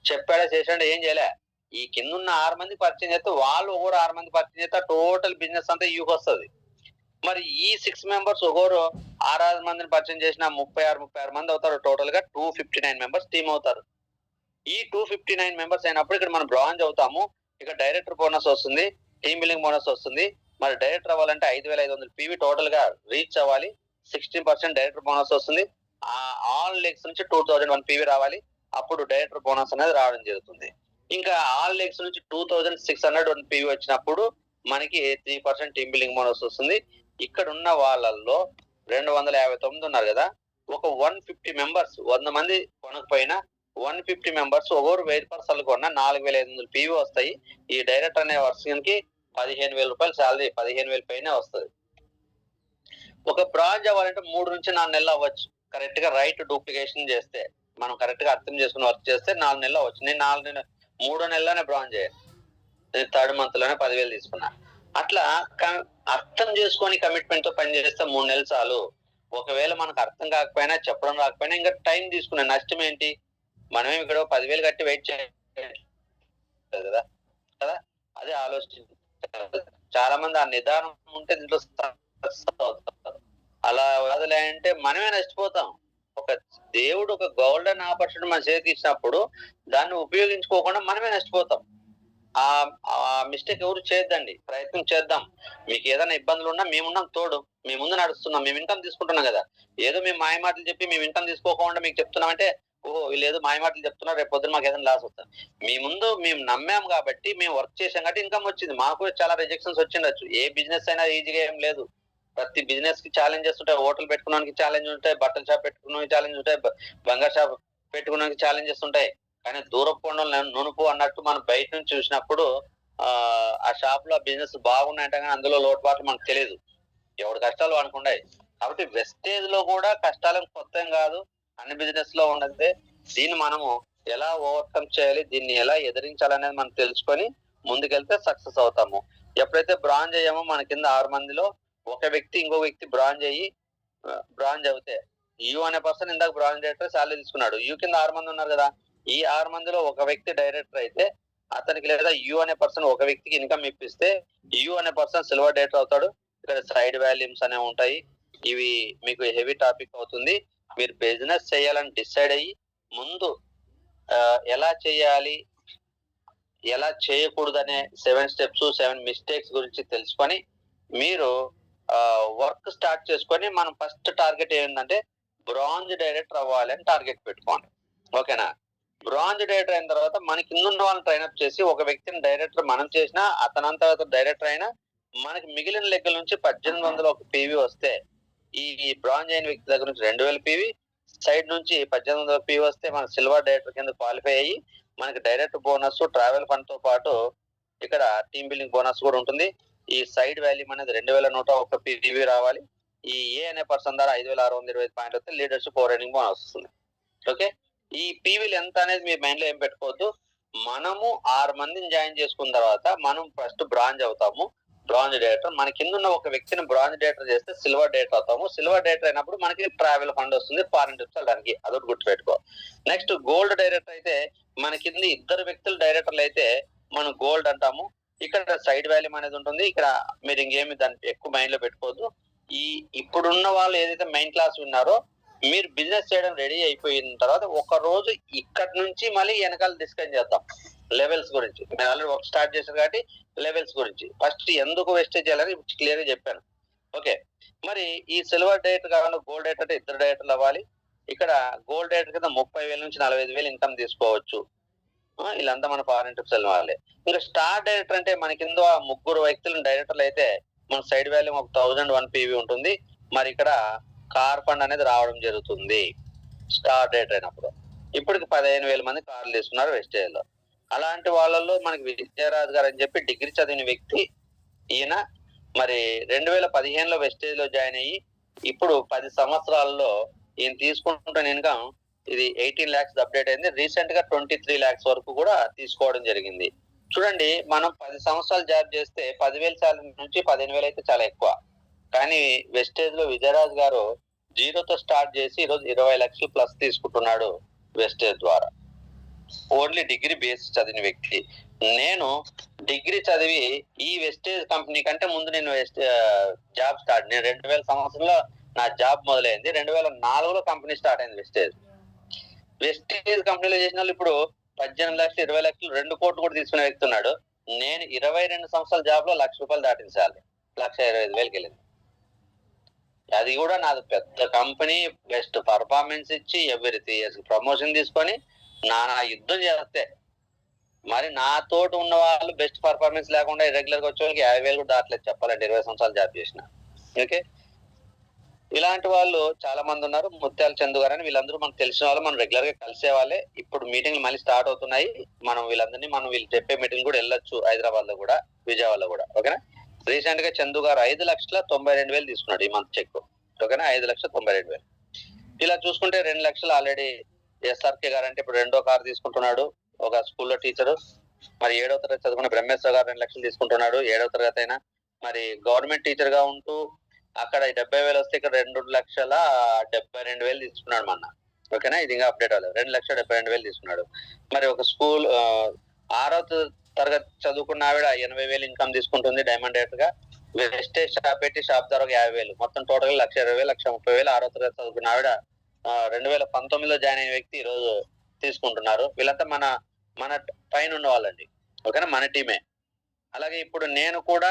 చెప్పాడా చేసాడా? ఏం చేయలే. ఈ కింద ఉన్న 6 మంది పరిచయం చేస్తే వాళ్ళు ఒకరు 6 మంది పరిచయం చేస్తే టోటల్ బిజినెస్ అంతా యూకి వస్తుంది. మరి ఈ 6 మెంబర్స్ ఒకరు 6 మందిని పరిచయం చేసిన 36 మంది అవుతారు. టోటల్ గా 259 మెంబర్స్ టీం అవుతారు. ఈ 259 మెంబర్స్ అయినప్పుడు ఇక్కడ మనం బ్రాంజ్ అవుతాము. ఇక్కడ డైరెక్టర్ బోనస్ వస్తుంది, టీమ్ బిల్డింగ్ బోనస్ వస్తుంది. మరి డైరెక్టర్ అవ్వాలంటే 5500 PV టోటల్ గా రీచ్ అవ్వాలి. 16% డైరెక్టర్ బోనస్ వస్తుంది. ఆల్ లెగ్స్ నుంచి 2001 PV రావాలి. అప్పుడు డైరెక్టర్ బోనస్ అనేది రావడం జరుగుతుంది. ఇంకా ఆల్ లెగ్స్ నుంచి 2601 PV వచ్చినప్పుడు మనకి 3% టీమ్ బిల్డింగ్ బోనస్ వస్తుంది. ఇక్కడ ఉన్న వాళ్ళల్లో 259 ఉన్నారు కదా, ఒక 150 మెంబర్స్ 100 మంది కొనకపోయినా 150 మెంబర్స్ ఒకరు 1000 కొన్న 4500 PV వస్తాయి. ఈ డైరెక్టర్ అనే వర్షన్ కి 15,000 రూపాయలు శాలరీ, 15,000 పైనే వస్తుంది. ఒక బ్రాంచ్ అవ్వాలంటే 3 నుంచి 4 నెలలు అవ్వచ్చు. కరెక్ట్ గా రైట్ డూప్లికేషన్ చేస్తే, మనం కరెక్ట్ గా అర్థం చేసుకుని వర్క్ చేస్తే 4 నెలలు అవ్వచ్చు. నేను 3 నెలలోనే బ్రాంచ్ అయ్యాను. నేను 3rd month లోనే 10,000 తీసుకున్నా. అట్లా అర్థం చేసుకొని కమిట్మెంట్ తో పని చేస్తే 3 నెలలు చాలు. ఒకవేళ మనకు అర్థం కాకపోయినా చెప్పడం రాకపోయినా ఇంకా టైం తీసుకునే నష్టం ఏంటి? మనమే ఇక్కడ 10,000 కట్టి వెయిట్ చేయాలి కదా కదా అదే ఆలోచించాలి. చాలా మంది ఆ నిదానం ఉంటే దీంట్లో అలా వదలే అంటే మనమే నష్టపోతాం. ఒక దేవుడు ఒక గోల్డెన్ ఆపర్చునిటీ మన చేతికి ఇచ్చినప్పుడు దాన్ని ఉపయోగించుకోకుండా మనమే నష్టపోతాం. ఆ మిస్టేక్ ఎవరు చేయొద్దండి, ప్రయత్నం చేద్దాం. మీకు ఏదైనా ఇబ్బందులు ఉన్నా మేమున్నాం తోడు, మేము ముందు నడుస్తున్నాం, మేము ఇన్కమ్ తీసుకుంటున్నాం కదా. ఏదో మేము మాయ మాటలు చెప్పి మేము ఇన్కమ్ తీసుకోకుండా మీకు చెప్తున్నామంటే ఓహో వీళ్ళు ఏదో మాయ మాటలు చెప్తున్నారు, రేపు పొద్దున మాకు ఏదైనా లాస్ వస్తుంది. మీ ముందు మేము నమ్మాం కాబట్టి మేము వర్క్ చేసాం కాబట్టి ఇన్కమ్ వచ్చింది. మాకు చాలా రిజెక్షన్స్ వచ్చిండొచ్చు. ఏ బిజినెస్ అయినా ఈజీగా ఏం లేదు. ప్రతి బిజినెస్ కి ఛాలెంజెస్ ఉంటాయి. హోటల్ పెట్టుకోవడానికి ఛాలెంజ్ ఉంటాయి, బట్టల షాప్ పెట్టుకోవడానికి ఛాలెంజ్ ఉంటాయి, బంగారు షాప్ పెట్టుకోవడానికి ఛాలెంజెస్ ఉంటాయి. కానీ దూరపు కొండలు నునుపు అన్నట్టు మనం బయట నుంచి చూసినప్పుడు ఆ షాప్ లో బిజినెస్ బాగున్నాయంటే కానీ అందులో లోటుపాట్లు మనకు తెలియదు. ఎవరి కష్టాలు అనుకుంటాయి. కాబట్టి వెస్టేజ్ లో కూడా కష్టాలు కొత్త కాదు, అన్ని బిజినెస్ లో ఉన్నదే. దీన్ని మనము ఎలా ఓవర్కమ్ చేయాలి, దీన్ని ఎలా ఎదిరించాలనేది మనం తెలుసుకొని ముందుకెళ్తే సక్సెస్ అవుతాము. ఎప్పుడైతే బ్రాంజ్ అయ్యామో మన కింద 6 మందిలో ఒక వ్యక్తి ఇంకో వ్యక్తి బ్రాంజ్ అవుతే యూ అనే పర్సన్ ఇందాక బ్రాంజ్ డైరెక్టర్ శాలరీ తీసుకున్నాడు. యూ కింద 6 మంది ఉన్నారు కదా, ఈ 6 మందిలో ఒక వ్యక్తి డైరెక్టర్ అయితే అతనికి లేదా యూ అనే పర్సన్ ఒక వ్యక్తికి ఇన్కమ్ ఇప్పిస్తే యూ అనే పర్సన్ సిల్వర్ డైరెక్టర్ అవుతాడు. ఇక్కడ సైడ్ వాల్యూమ్స్ అనేవి ఉంటాయి. ఇవి మీకు హెవీ టాపిక్ అవుతుంది. మీరు బిజినెస్ చేయాలని డిసైడ్ అయ్యి ముందు ఎలా చేయాలి, ఎలా చేయకూడదనే 7 స్టెప్స్ 7 మిస్టేక్స్ గురించి తెలుసుకొని మీరు వర్క్ స్టార్ట్ చేసుకొని, మనం ఫస్ట్ టార్గెట్ ఏంటంటే బ్రాంజ్ డైరెక్టర్ అవ్వాలి అని టార్గెట్ పెట్టుకోండి. ఓకేనా? బ్రాంజ్ డైరెక్టర్ అయిన తర్వాత మన కింద ఉన్న వాళ్ళని ట్రైనప్ చేసి ఒక వ్యక్తిని డైరెక్టర్ మనం చేసినా అతనంతా డైరెక్టర్ అయినా మనకి మిగిలిన లెక్కల నుంచి 1800 ఒక పీవీ వస్తే, ఈ బ్రాంజ్ అయిన వ్యక్తి దగ్గర నుంచి 2000 పీవీ, సైడ్ నుంచి 1800 పీవీ వస్తే మన సిల్వర్ డైరెక్టర్ కింద క్వాలిఫై అయ్యి మనకి డైరెక్ట్ బోనస్, ట్రావెల్ ఫండ్ తో పాటు ఇక్కడ టీమ్ బిల్డింగ్ బోనస్ కూడా ఉంటుంది. ఈ సైడ్ వాల్యూమ్ అనేది 2101 పీవీ రావాలి. ఈ ఏ అనే పర్సన్ ద్వారా 5625 పాయింట్ వస్తే లీడర్షిప్ ఓవర్ రైడింగ్ బోనస్ వస్తుంది. ఓకే, ఈ పీవీలు ఎంత అనేది మీ మైండ్ లో ఏం పెట్టుకోవద్దు. మనము 6 మందిని జాయిన్ చేసుకున్న తర్వాత మనం ఫస్ట్ బ్రాంజ్ అవుతాము, బ్రాంజ్ డైరెక్టర్. మన కింద ఉన్న ఒక వ్యక్తిని బ్రాంజ్ డైరెక్టర్ చేస్తే సిల్వర్ డైరెక్టర్ అవుతాము. సిల్వర్ డైరెక్టర్ అయినప్పుడు మనకి ట్రావెల్ ఫండ్ వస్తుంది, ఫారెన్ ట్రిప్స్ వెళ్ళడానికి. అదొకటి గుర్తుపెట్టుకో. నెక్స్ట్ గోల్డ్ డైరెక్టర్ అయితే మన కింద 2 వ్యక్తులు డైరెక్టర్లు అయితే మనం గోల్డ్ అంటాము. ఇక్కడ సైడ్ వాల్యూమ్ అనేది ఉంటుంది. ఇక్కడ మీరు ఇంకేమి దాన్ని ఎక్కువ మైండ్ లో పెట్టుకోవద్దు. ఇప్పుడున్న వాళ్ళు ఏదైతే మెయిన్ క్లాస్ ఉన్నారో, మీరు బిజినెస్ చేయడం రెడీ అయిపోయిన తర్వాత ఒక రోజు ఇక్కడ నుంచి మళ్ళీ వెనకాల డిస్కస్ చేద్దాం లెవెల్స్ గురించి. నేను ఆల్రెడీ వర్క్ స్టార్ట్ చేశాను కాబట్టి లెవెల్స్ గురించి ఫస్ట్ ఎందుకు వేస్టేజ్ చేయాలని క్లియర్ గా చెప్పాను. ఓకే, మరి ఈ సిల్వర్ డైరెక్టర్ కావాలి, గోల్డ్ డైరెక్టర్ 2 డైరెక్టర్లు అవ్వాలి. ఇక్కడ గోల్డ్ డైరెక్టర్ కింద 30,000 నుంచి 45,000 ఇన్కమ్ తీసుకోవచ్చు. వీళ్ళంతా మన ఫారెన్ ట్రిప్స్ వెళ్ళిన వాళ్ళే. ఇంకా స్టార్ డైరెక్టర్ అంటే మన కింద 3 వ్యక్తులు డైరెక్టర్లు అయితే మన సైడ్ వాల్యూ 1001 పీవీ ఉంటుంది. మరి ఇక్కడ కార్ ఫండ్ అనేది రావడం జరుగుతుంది స్టార్ డైరెక్టర్ అయినప్పుడు. ఇప్పటికి 15,000 మంది కార్లు తీసుకున్నారు వెస్టేజ్ లో. అలాంటి వాళ్ళల్లో మనకి విజయరాజు గారు అని చెప్పి డిగ్రీ చదివిన వ్యక్తి ఈయన. మరి 2015లో వెస్టేజ్ లో జాయిన్ అయ్యి ఇప్పుడు 10 సంవత్సరాల్లో ఈయన తీసుకుంటున్న ఇన్కమ్ ఇది 18 lakhs అప్డేట్ అయింది. రీసెంట్ గా 23 lakhs వరకు కూడా తీసుకోవడం జరిగింది. చూడండి, మనం 10 సంవత్సరాలు జాబ్ చేస్తే 10,000 శాలరీ నుంచి 15,000 అయితే చాలా ఎక్కువ. కానీ వెస్టేజ్ లో విజయరాజు గారు 0తో స్టార్ట్ చేసి ఈరోజు 20 లక్షలు ప్లస్ తీసుకుంటున్నాడు వెస్టేజ్ ద్వారా. ఓన్లీ డిగ్రీ బేస్ చదివిన వ్యక్తి. నేను డిగ్రీ చదివి ఈ వెస్టేజ్ కంపెనీ కంటే ముందు నేను జాబ్ స్టార్ట్, నేను 2000 సంవత్సరంలో నా జాబ్ మొదలైంది. 2004లో కంపెనీ స్టార్ట్ అయింది వెస్టేజ్. వెస్టేజ్ కంపెనీలో చేసిన వాళ్ళు ఇప్పుడు 18 లక్షలు 20 లక్షలు 2 కోట్లు కూడా తీసుకునే వ్యక్తి ఉన్నాడు. నేను 22 సంవత్సరాల జాబ్ లో ₹1,00,000 దాటింది సార్లు, 1,25,000 వెళ్ళింది. అది కూడా నాది పెద్ద కంపెనీ, బెస్ట్ పర్ఫార్మెన్స్ ఇచ్చి ఎవ్రీ 3 years ప్రమోషన్ తీసుకొని నానా యుద్ధం చేస్తే, మరి నాతోటి ఉన్న వాళ్ళు బెస్ట్ పర్ఫార్మెన్స్ లేకుండా రెగ్యులర్ గా వచ్చే వాళ్ళకి 50,000 కూడా దాటలేదు చెప్పాలంటే, 20 సంవత్సరాలు జాబ్ చేసిన. ఓకే, ఇలాంటి వాళ్ళు చాలా మంది ఉన్నారు. ముత్యాల చందు గారు అని, వీళ్ళందరూ మనకు తెలిసిన వాళ్ళు, మనం రెగ్యులర్ గా కలిసే వాళ్ళే. ఇప్పుడు మీటింగ్లు మళ్ళీ స్టార్ట్ అవుతున్నాయి. మనం వీళ్ళందరినీ వీళ్ళు చెప్పే మీటింగ్ కూడా వెళ్ళొచ్చు, హైదరాబాద్ లో కూడా, విజయవాడలో కూడా. ఓకేనా? రీసెంట్ గా చందు గారు 5,92,000 తీసుకున్నాడు ఈ మంత్ చెక్. ఓకేనా? 5,92,000. ఇలా చూసుకుంటే 2 లక్షలు ఆల్రెడీ ఎస్ఆర్కే గారు అంటే ఇప్పుడు 2వ కారు తీసుకుంటున్నాడు. ఒక స్కూల్లో టీచరు. మరి 7వ తరగతి చదువుకున్న బ్రహ్మేశ్వర గారు 2 లక్షలు తీసుకుంటున్నాడు 7వ తరగతి అయినా. మరి గవర్నమెంట్ టీచర్ గా ఉంటూ అక్కడ 70,000 వస్తే ఇక్కడ 2,72,000 తీసుకున్నాడు మొన్న. ఓకేనా? ఇది ఇంకా అప్డేట్ అవ్వలేదు. 2,72,000 తీసుకున్నాడు. మరి ఒక స్కూల్ 6వ తరగతి చదువుకున్న ఆవిడ 80,000 ఇన్కమ్ తీసుకుంటుంది డైమండ్ డైరెక్టర్ గా. వెస్టేజ్ షాప్ పెట్టి షాప్ ధర 50,000, మొత్తం టోటల్ 1,20,000, 1,30,000. 6వ తరగతి చదువుకున్న ఆవిడ 2019లో జాయిన్ అయిన వ్యక్తి ఈరోజు తీసుకుంటున్నారు. వీళ్ళంతా మన పైన ఉన్న వాళ్ళండి. ఓకేనా? మన టీమే. అలాగే ఇప్పుడు నేను కూడా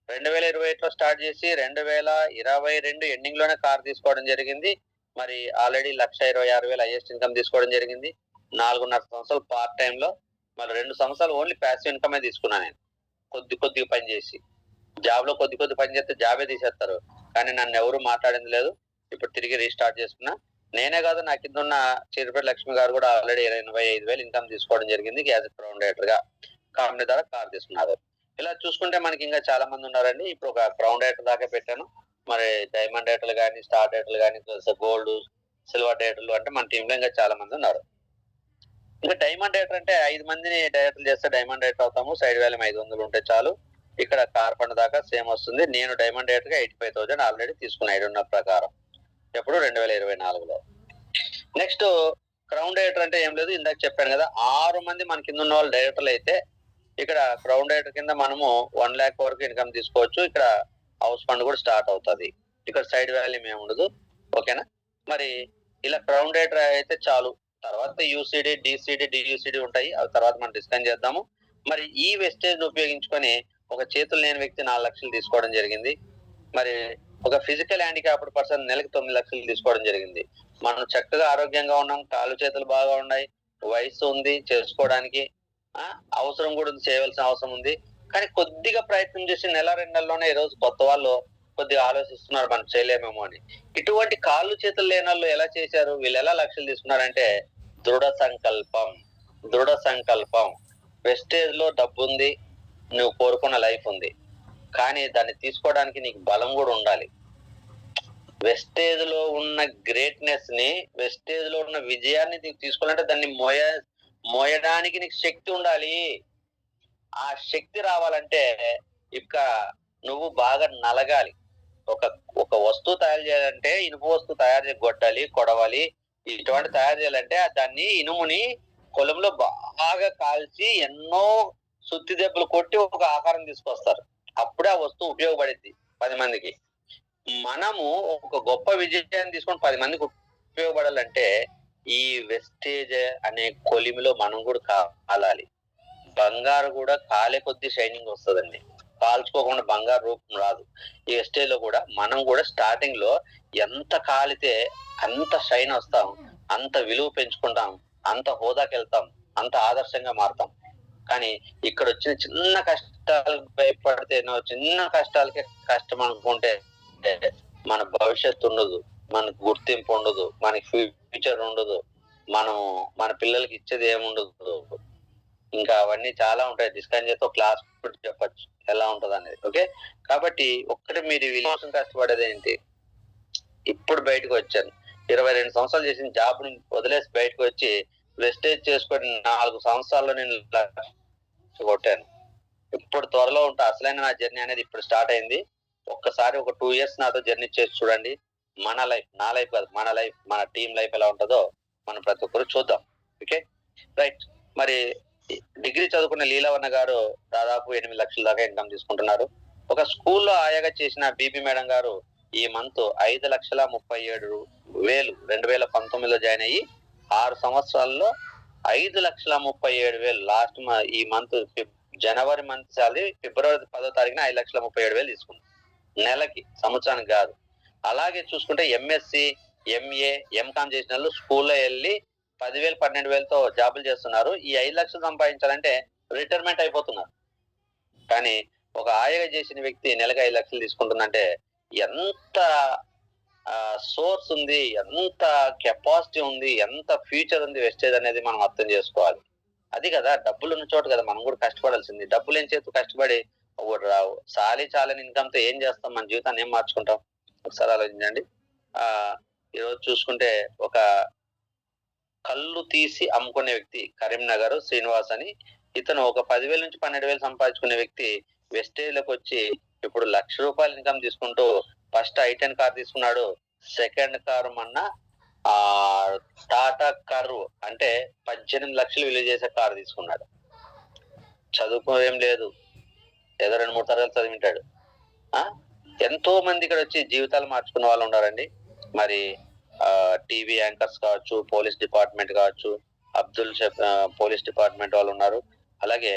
2021లో స్టార్ట్ చేసి 2022 ఎండింగ్ లోనే కార్ తీసుకోవడం జరిగింది. మరి ఆల్రెడీ 1,26,000 హైయెస్ట్ ఇన్కమ్ తీసుకోవడం జరిగింది. 4.5 సంవత్సరాలు పార్ట్ టైమ్ లో, మరి 2 సంవత్సరాలు ఓన్లీ ప్యాసివ్ ఇన్కమే తీసుకున్నా నేను. కొద్దిగా పని చేసి, జాబ్ లో కొద్ది పని చేస్తే జాబే తీసేస్తారు, కానీ నన్ను ఎవరు మాట్లాడింది లేదు. ఇప్పుడు తిరిగి రీస్టార్ట్ చేసుకున్నా. నేనే కాదు, నా కింద ఉన్న చిరుపేట లక్ష్మి గారు కూడా ఆల్రెడీ 85,000 ఇన్కమ్ తీసుకోవడం జరిగింది యాజ్ గ్రౌండ్ డైరెక్టర్ గా. కంపెనీ ద్వారా కార్ తీసుకున్నారు. ఇలా చూసుకుంటే మనకి ఇంకా చాలా మంది ఉన్నారండి. ఇప్పుడు ఒక గ్రౌండ్ డైరెక్టర్ దాకా పెట్టాను. మరి డైమండ్ డైరెక్టర్లు కానీ, స్టార్ డైరెక్టర్లు కానీ, గోల్డ్, సిల్వర్ డైరెక్టర్లు అంటే మన టీమ్ లో ఇంకా చాలా మంది ఉన్నారు. ఇంకా డైమండ్ డైరెక్టర్ అంటే 5 మందిని డైరెక్టర్లు చేస్తే డైమండ్ డైరెక్టర్ అవుతాము. సైడ్ వాల్యూ 500 ఉంటే చాలు. ఇక్కడ కార్ ఫండ్ దాకా సేమ్ వస్తుంది. నేను డైమండ్ డైరెక్టర్ గా 85,000 ఆల్రెడీ తీసుకున్నా 7 ప్రకారం, ఎప్పుడు 2024లో. నెక్స్ట్ క్రౌన్ డైరెక్టర్ అంటే ఏం లేదు, ఇందాక చెప్పాను కదా, 6 మంది మన కింద ఉన్న వాళ్ళు డైరెక్టర్లు అయితే ఇక్కడ క్రౌన్ డైరెక్టర్ కింద మనము 1 lakh వరకు ఇన్కమ్ తీసుకోవచ్చు. ఇక్కడ హౌస్ ఫండ్ కూడా స్టార్ట్ అవుతుంది. ఇక్కడ సైడ్ వాల్యూమ్ ఏమి ఉండదు. ఓకేనా? మరి ఇలా గ్రౌండెడ్ అయితే చాలు. తర్వాత యూసిడి, డిసిడి, డియూసిడి ఉంటాయి. అవి తర్వాత మనం డిస్కస్ చేద్దాము. మరి ఈ వెస్టేజ్ ఉపయోగించుకొని ఒక చేతులు లేని వ్యక్తి 4 లక్షలు తీసుకోవడం జరిగింది. మరి ఒక ఫిజికల్ హ్యాండిక్యాప్డ్ పర్సన్ నెలకు 9 లక్షలు తీసుకోవడం జరిగింది. మనం చక్కగా ఆరోగ్యంగా ఉన్నాం, కాళ్ళు చేతులు బాగా ఉన్నాయి, వయసు ఉంది చేసుకోవడానికి, అవసరం కూడా ఉంది, చేయవలసిన అవసరం ఉంది. కానీ కొద్దిగా ప్రయత్నం చేసి నెల 2 నెలల్లోనే ఈ రోజు కొత్త వాళ్ళు కొద్దిగా ఆలోచిస్తున్నారు మనం చేయలేమేమో అని. ఇటువంటి కాళ్ళు చేతులు లేని వాళ్ళు ఎలా చేశారు, వీళ్ళు ఎలా లక్షలు తీసుకున్నారంటే దృఢ సంకల్పం. వెస్టేజ్ లో డబ్బు ఉంది, నువ్వు కోరుకున్న లైఫ్ ఉంది, కానీ దాన్ని తీసుకోవడానికి నీకు బలం కూడా ఉండాలి. వెస్టేజ్ లో ఉన్న గ్రేట్నెస్ ని, వెస్టేజ్ లో ఉన్న విజయాన్ని నీకు తీసుకోవాలంటే దాన్ని మోయడానికి నీకు శక్తి ఉండాలి. ఆ శక్తి రావాలంటే ఇక నువ్వు బాగా నలగాలి. ఒక వస్తువు తయారు చేయాలంటే ఇనుప వస్తువు తయారు చేసి కొట్టాలి, కొడవాలి. ఇటువంటి తయారు చేయాలంటే దాన్ని ఇనుముని పొలంలో బాగా కాల్చి ఎన్నో సుత్తి దెబ్బలు కొట్టి ఒక ఆకారం తీసుకొస్తారు. అప్పుడే ఆ వస్తువు ఉపయోగపడింది 10 మందికి. మనము ఒక గొప్ప విజయాన్ని తీసుకొని 10 మందికి ఉపయోగపడాలంటే ఈ వెస్టేజ్ అనే కొలిమిలో మనం కూడా కాలాలి. బంగారు కూడా కాలే కొద్ది షైనింగ్ వస్తుందండి. కాల్చుకోకుండా బంగారు రూపం రాదు. ఈ వెస్టేజ్ లో కూడా మనం కూడా స్టార్టింగ్ లో ఎంత కాలితే అంత షైన్ వస్తాం, అంత విలువ పెంచుకుంటాం, అంత హోదాకి వెళ్తాం, అంత ఆదర్శంగా మారుతాం. కానీ ఇక్కడ వచ్చిన చిన్న కష్టాలు భయపడితే, చిన్న కష్టాలకే కష్టం అనుకుంటే మన భవిష్యత్తు ఉండదు, మనకు గుర్తింపు ఉండదు, మనకి ఫ్యూచర్ ఉండదు, మన పిల్లలకి ఇచ్చేది ఏముండదు. ఇంకా అవన్నీ చాలా ఉంటాయి. డిస్కస్ చేస్తే క్లాస్ చెప్పచ్చు ఎలా ఉంటది అనేది. ఓకే, కాబట్టి ఒక్కటి మీరు వీళ్ళ కోసం కష్టపడేది ఏంటి? ఇప్పుడు బయటకు వచ్చాను, 22 సంవత్సరాలు చేసిన జాబ్ ని వదిలేసి బయటకు వచ్చి వెస్టేజ్ చేసుకొని 4 సంవత్సరాల్లో నేను కొట్టాను. ఇప్పుడు త్వరలో ఉంటా అసలైన నా జర్నీ అనేది ఇప్పుడు స్టార్ట్ అయింది. ఒక్కసారి ఒక 2 years నాతో జర్నీ చేసి చూడండి. మన లైఫ్, నా లైఫ్ కాదు, మన లైఫ్, మన టీం లైఫ్ ఎలా ఉంటుందో మనం ప్రతి ఒక్కరు చూద్దాం. Okay, right. మరి డిగ్రీ చదువుకున్న లీలావన్న గారు దాదాపు 8 లక్షల దాకా ఇన్కమ్ తీసుకుంటున్నారు. ఒక స్కూల్లో ఆయాగా చేసిన బీబీ మేడం గారు ఈ మంత్ 5,37,000 2019లో జాయిన్ అయ్యి 6 సంవత్సరాల్లో 5,37,000 లాస్ట్ ఈ మంత్ జనవరి మంత్ సాలరీ ఫిబ్రవరి 10వ తారీఖున 5,37,000 తీసుకుంది నెలకి, సంవత్సరానికి కాదు. అలాగే చూసుకుంటే ఎంఎస్సి, ఎంఏ, ఎంకామ్ చేసిన వాళ్ళు స్కూల్లో వెళ్ళి 10,000 12,000తో జాబులు చేస్తున్నారు. ఈ 5 లక్షలు సంపాదించాలంటే రిటైర్మెంట్ అయిపోతున్నారు. కానీ ఒక ఆయగా చేసిన వ్యక్తి నెలకు 5 లక్షలు తీసుకుంటుందంటే ఎంత సోర్స్ ఉంది, ఎంత కెపాసిటీ ఉంది, ఎంత ఫ్యూచర్ ఉంది వెస్టేజ్ అనేది మనం అర్థం చేసుకోవాలి. అది కదా, డబ్బులు ఉన్న చోట కదా మనం కూడా కష్టపడాల్సింది. డబ్బులు ఏం చేస్తూ కష్టపడి ఒకటి రావు. చాలని ఇన్కమ్ తో ఏం చేస్తాం, మన జీవితాన్ని ఏం మార్చుకుంటాం? ఒకసారి ఆలోచించండి. ఈరోజు చూసుకుంటే ఒక కళ్ళు తీసి అమ్ముకునే వ్యక్తి కరీంనగర్ శ్రీనివాస్ అని, ఇతను ఒక 10,000 నుంచి 12,000 సంపాదించుకునే వ్యక్తి వెస్టేజ్ లకు వచ్చి ఇప్పుడు ₹1,00,000 ఇన్కమ్ తీసుకుంటూ ఫస్ట్ i10 కార్ తీసుకున్నాడు. సెకండ్ కారు మొన్న టాటా కర్వ్ అంటే 18 లక్షలు విలువ చేసే కారు తీసుకున్నాడు. చదువుకో ఏం లేదు, ఏదో 2-3 తరగతులు చదివింటాడు. ఎంతో మంది ఇక్కడ వచ్చి జీవితాలు మార్చుకున్న వాళ్ళు ఉన్నారండి. మరి టీవీ యాంకర్స్ కావచ్చు, పోలీస్ డిపార్ట్మెంట్ కావచ్చు, పోలీస్ డిపార్ట్మెంట్ వాళ్ళు ఉన్నారు. అలాగే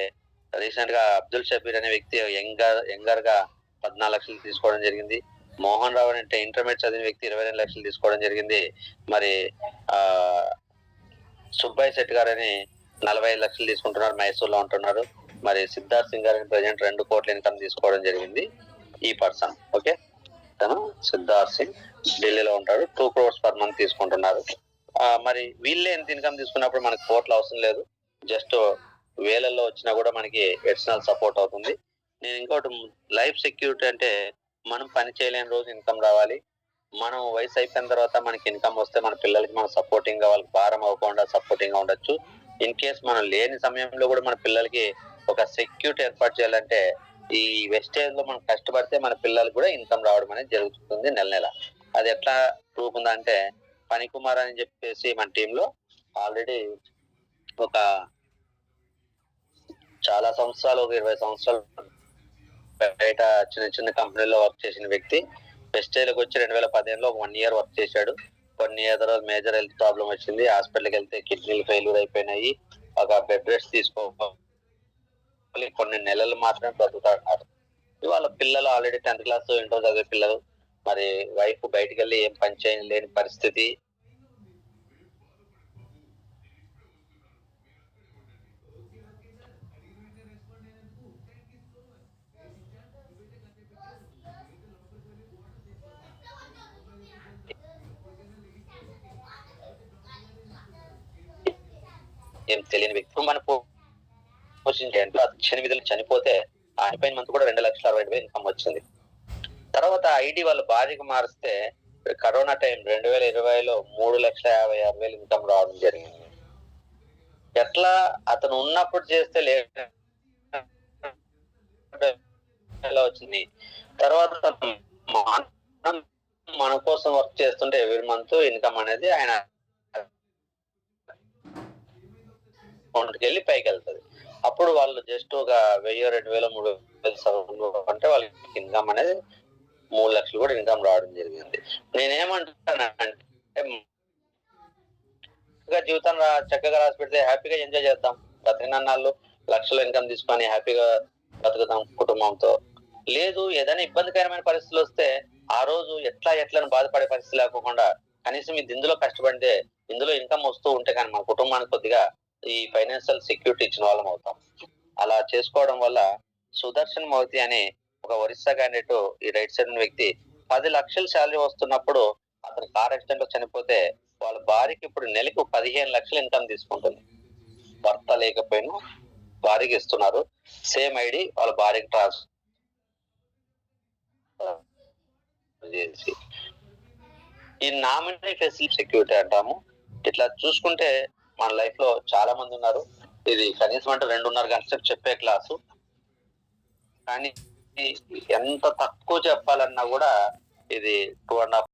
రీసెంట్ గా అబ్దుల్ షబీర్ అనే వ్యక్తి యంగర్ గా 14 లక్షలు తీసుకోవడం జరిగింది. మోహన్ రావు అంటే ఇంటర్మీడియట్ చదివిన వ్యక్తి 22 లక్షలు తీసుకోవడం జరిగింది. మరి సుబ్బయ్య శెట్టి గారు అని 45 లక్షలు తీసుకుంటున్నారు, మైసూర్లో ఉంటున్నారు. మరి సిద్ధార్థ్ సింగ్ గారు ప్రజెంట్ 2 కోట్ల ఇన్కమ్ తీసుకోవడం జరిగింది. ఈ పర్సన్ ఓకే, తను సిద్ధార్థ్ సింగ్ ఢిల్లీలో ఉంటాడు. 2 crores పర్ మంత్ తీసుకుంటున్నారు. మరి వీళ్ళే ఎంత ఇన్కమ్ తీసుకున్నప్పుడు మనకి కోట్లు అవసరం లేదు, జస్ట్ వేలల్లో వచ్చినా కూడా మనకి ఎడిషనల్ సపోర్ట్ అవుతుంది. నేను ఇంకోటి, లైఫ్ సెక్యూరిటీ అంటే మనం పని చేయలేని రోజు ఇన్కమ్ రావాలి. మనం వయసు అయిపోయిన తర్వాత మనకి ఇన్కమ్ వస్తే మన పిల్లలకి మనం సపోర్టింగ్ గా, వాళ్ళకి భారం అవ్వకుండా సపోర్టింగ్ గా ఉండొచ్చు. ఇన్ కేస్ మనం లేని సమయంలో కూడా మన పిల్లలకి ఒక సెక్యూరిటీ ఏర్పాటు చేయాలంటే ఈ వెస్టేజ్ లో మనం కష్టపడితే మన పిల్లలకు కూడా ఇన్కమ్ రావడం అనేది జరుగుతుంది నెల నెల. అది ఎట్లా ప్రూఫ్ ఉందా అంటే, పనికుమార్ అని చెప్పేసి మన టీంలో ఆల్రెడీ ఒక చాలా సంవత్సరాలు, ఒక 20 సంవత్సరాలు బయట చిన్న చిన్న కంపెనీలో వర్క్ చేసిన వ్యక్తి వెస్టేజ్కి వచ్చి 2015లో 1 year వర్క్ చేశాడు. 1 year తర్వాత మేజర్ హెల్త్ ప్రాబ్లం వచ్చింది. హాస్పిటల్కి వెళ్తే కిడ్నీలు ఫెయిల్యూర్ అయిపోయినాయి. ఒక బెడ్ రెస్ట్ తీసుకోవాలి, కొన్ని నెలలు మాత్రమే బ్రతుకుతాడు. వాళ్ళ పిల్లలు ఆల్రెడీ 10th క్లాస్ ఇంటర్ చదివే పిల్లలు. మరి వైఫ్ బయటికి వెళ్ళి ఏం పని చేయలేని పరిస్థితి. ఏం తెలియని వ్యక్తి మన పోషించే శని విధులు చనిపోతే ఆయన మంత్ కూడా 2,60,000 ఇన్కమ్ వచ్చింది. తర్వాత ఐడి వాళ్ళ భార్యకు మారిస్తే కరోనా టైం 2020లో 3,56,000 ఇన్కమ్ రావడం జరిగింది. ఎట్లా అతను ఉన్నప్పుడు చేస్తే ఎలా వచ్చింది. తర్వాత మన కోసం వర్క్ చేస్తుంటే ఎవ్రీ మంత్ ఇన్కమ్ అనేది ఆయన అకౌంట్కి వెళ్ళి పైకి వెళ్తుంది. అప్పుడు వాళ్ళు జస్ట్ ఒక 1,000, 2,000, 3,000 అంటే వాళ్ళకి ఇన్కమ్ అనేది 3 లక్షలు కూడా ఇన్కమ్ రావడం జరిగింది. నేనేమంటానంటే జీవితం చక్కగా రాసి పెడితే హ్యాపీగా ఎంజాయ్ చేద్దాం. బతికినన్నాళ్ళు లక్షల ఇన్కమ్ తీసుకొని హ్యాపీగా బతుకుతాం కుటుంబంతో. లేదు ఏదైనా ఇబ్బందికరమైన పరిస్థితులు వస్తే ఆ రోజు ఎట్లని బాధపడే పరిస్థితి లేకుండా కనీసం ఇందులో కష్టపడితే ఇందులో ఇన్కమ్ వస్తూ ఉంటే కానీ మన కుటుంబానికి కొద్దిగా ఈ ఫైనాన్షియల్ సెక్యూరిటీ ఇచ్చిన వాళ్ళం అవుతాం. అలా చేసుకోవడం వల్ల సుదర్శన్ మౌతి అనే ఒక ఒరిస్సా క్యాండిడేట్, ఈ రైట్ సైడ్ ఉన్న వ్యక్తి 10 లక్షలు శాలరీ వస్తున్నప్పుడు అతను కార్ యాక్సిడెంట్ లో చనిపోతే వాళ్ళ భార్యకి ఇప్పుడు నెలకు 15 లక్షలు ఇన్కమ్ తీసుకుంటుంది. భర్త లేకపోయినా భార్యకి ఇస్తున్నారు. సేమ్ ఐడి వాళ్ళ భార్యకి ట్రాన్స్ఫర్ చేసి ఈ నామినీ ఫెసిలిటీ సెక్యూరిటీ అంటాము. ఇట్లా చూసుకుంటే మన లైఫ్ లో చాలా మంది ఉన్నారు. ఇది కనీసం అంటే 2.5 గంటలు చెప్పే క్లాసు, కానీ ఎంత తక్కువ చెప్పాలన్నా కూడా ఇది 2.5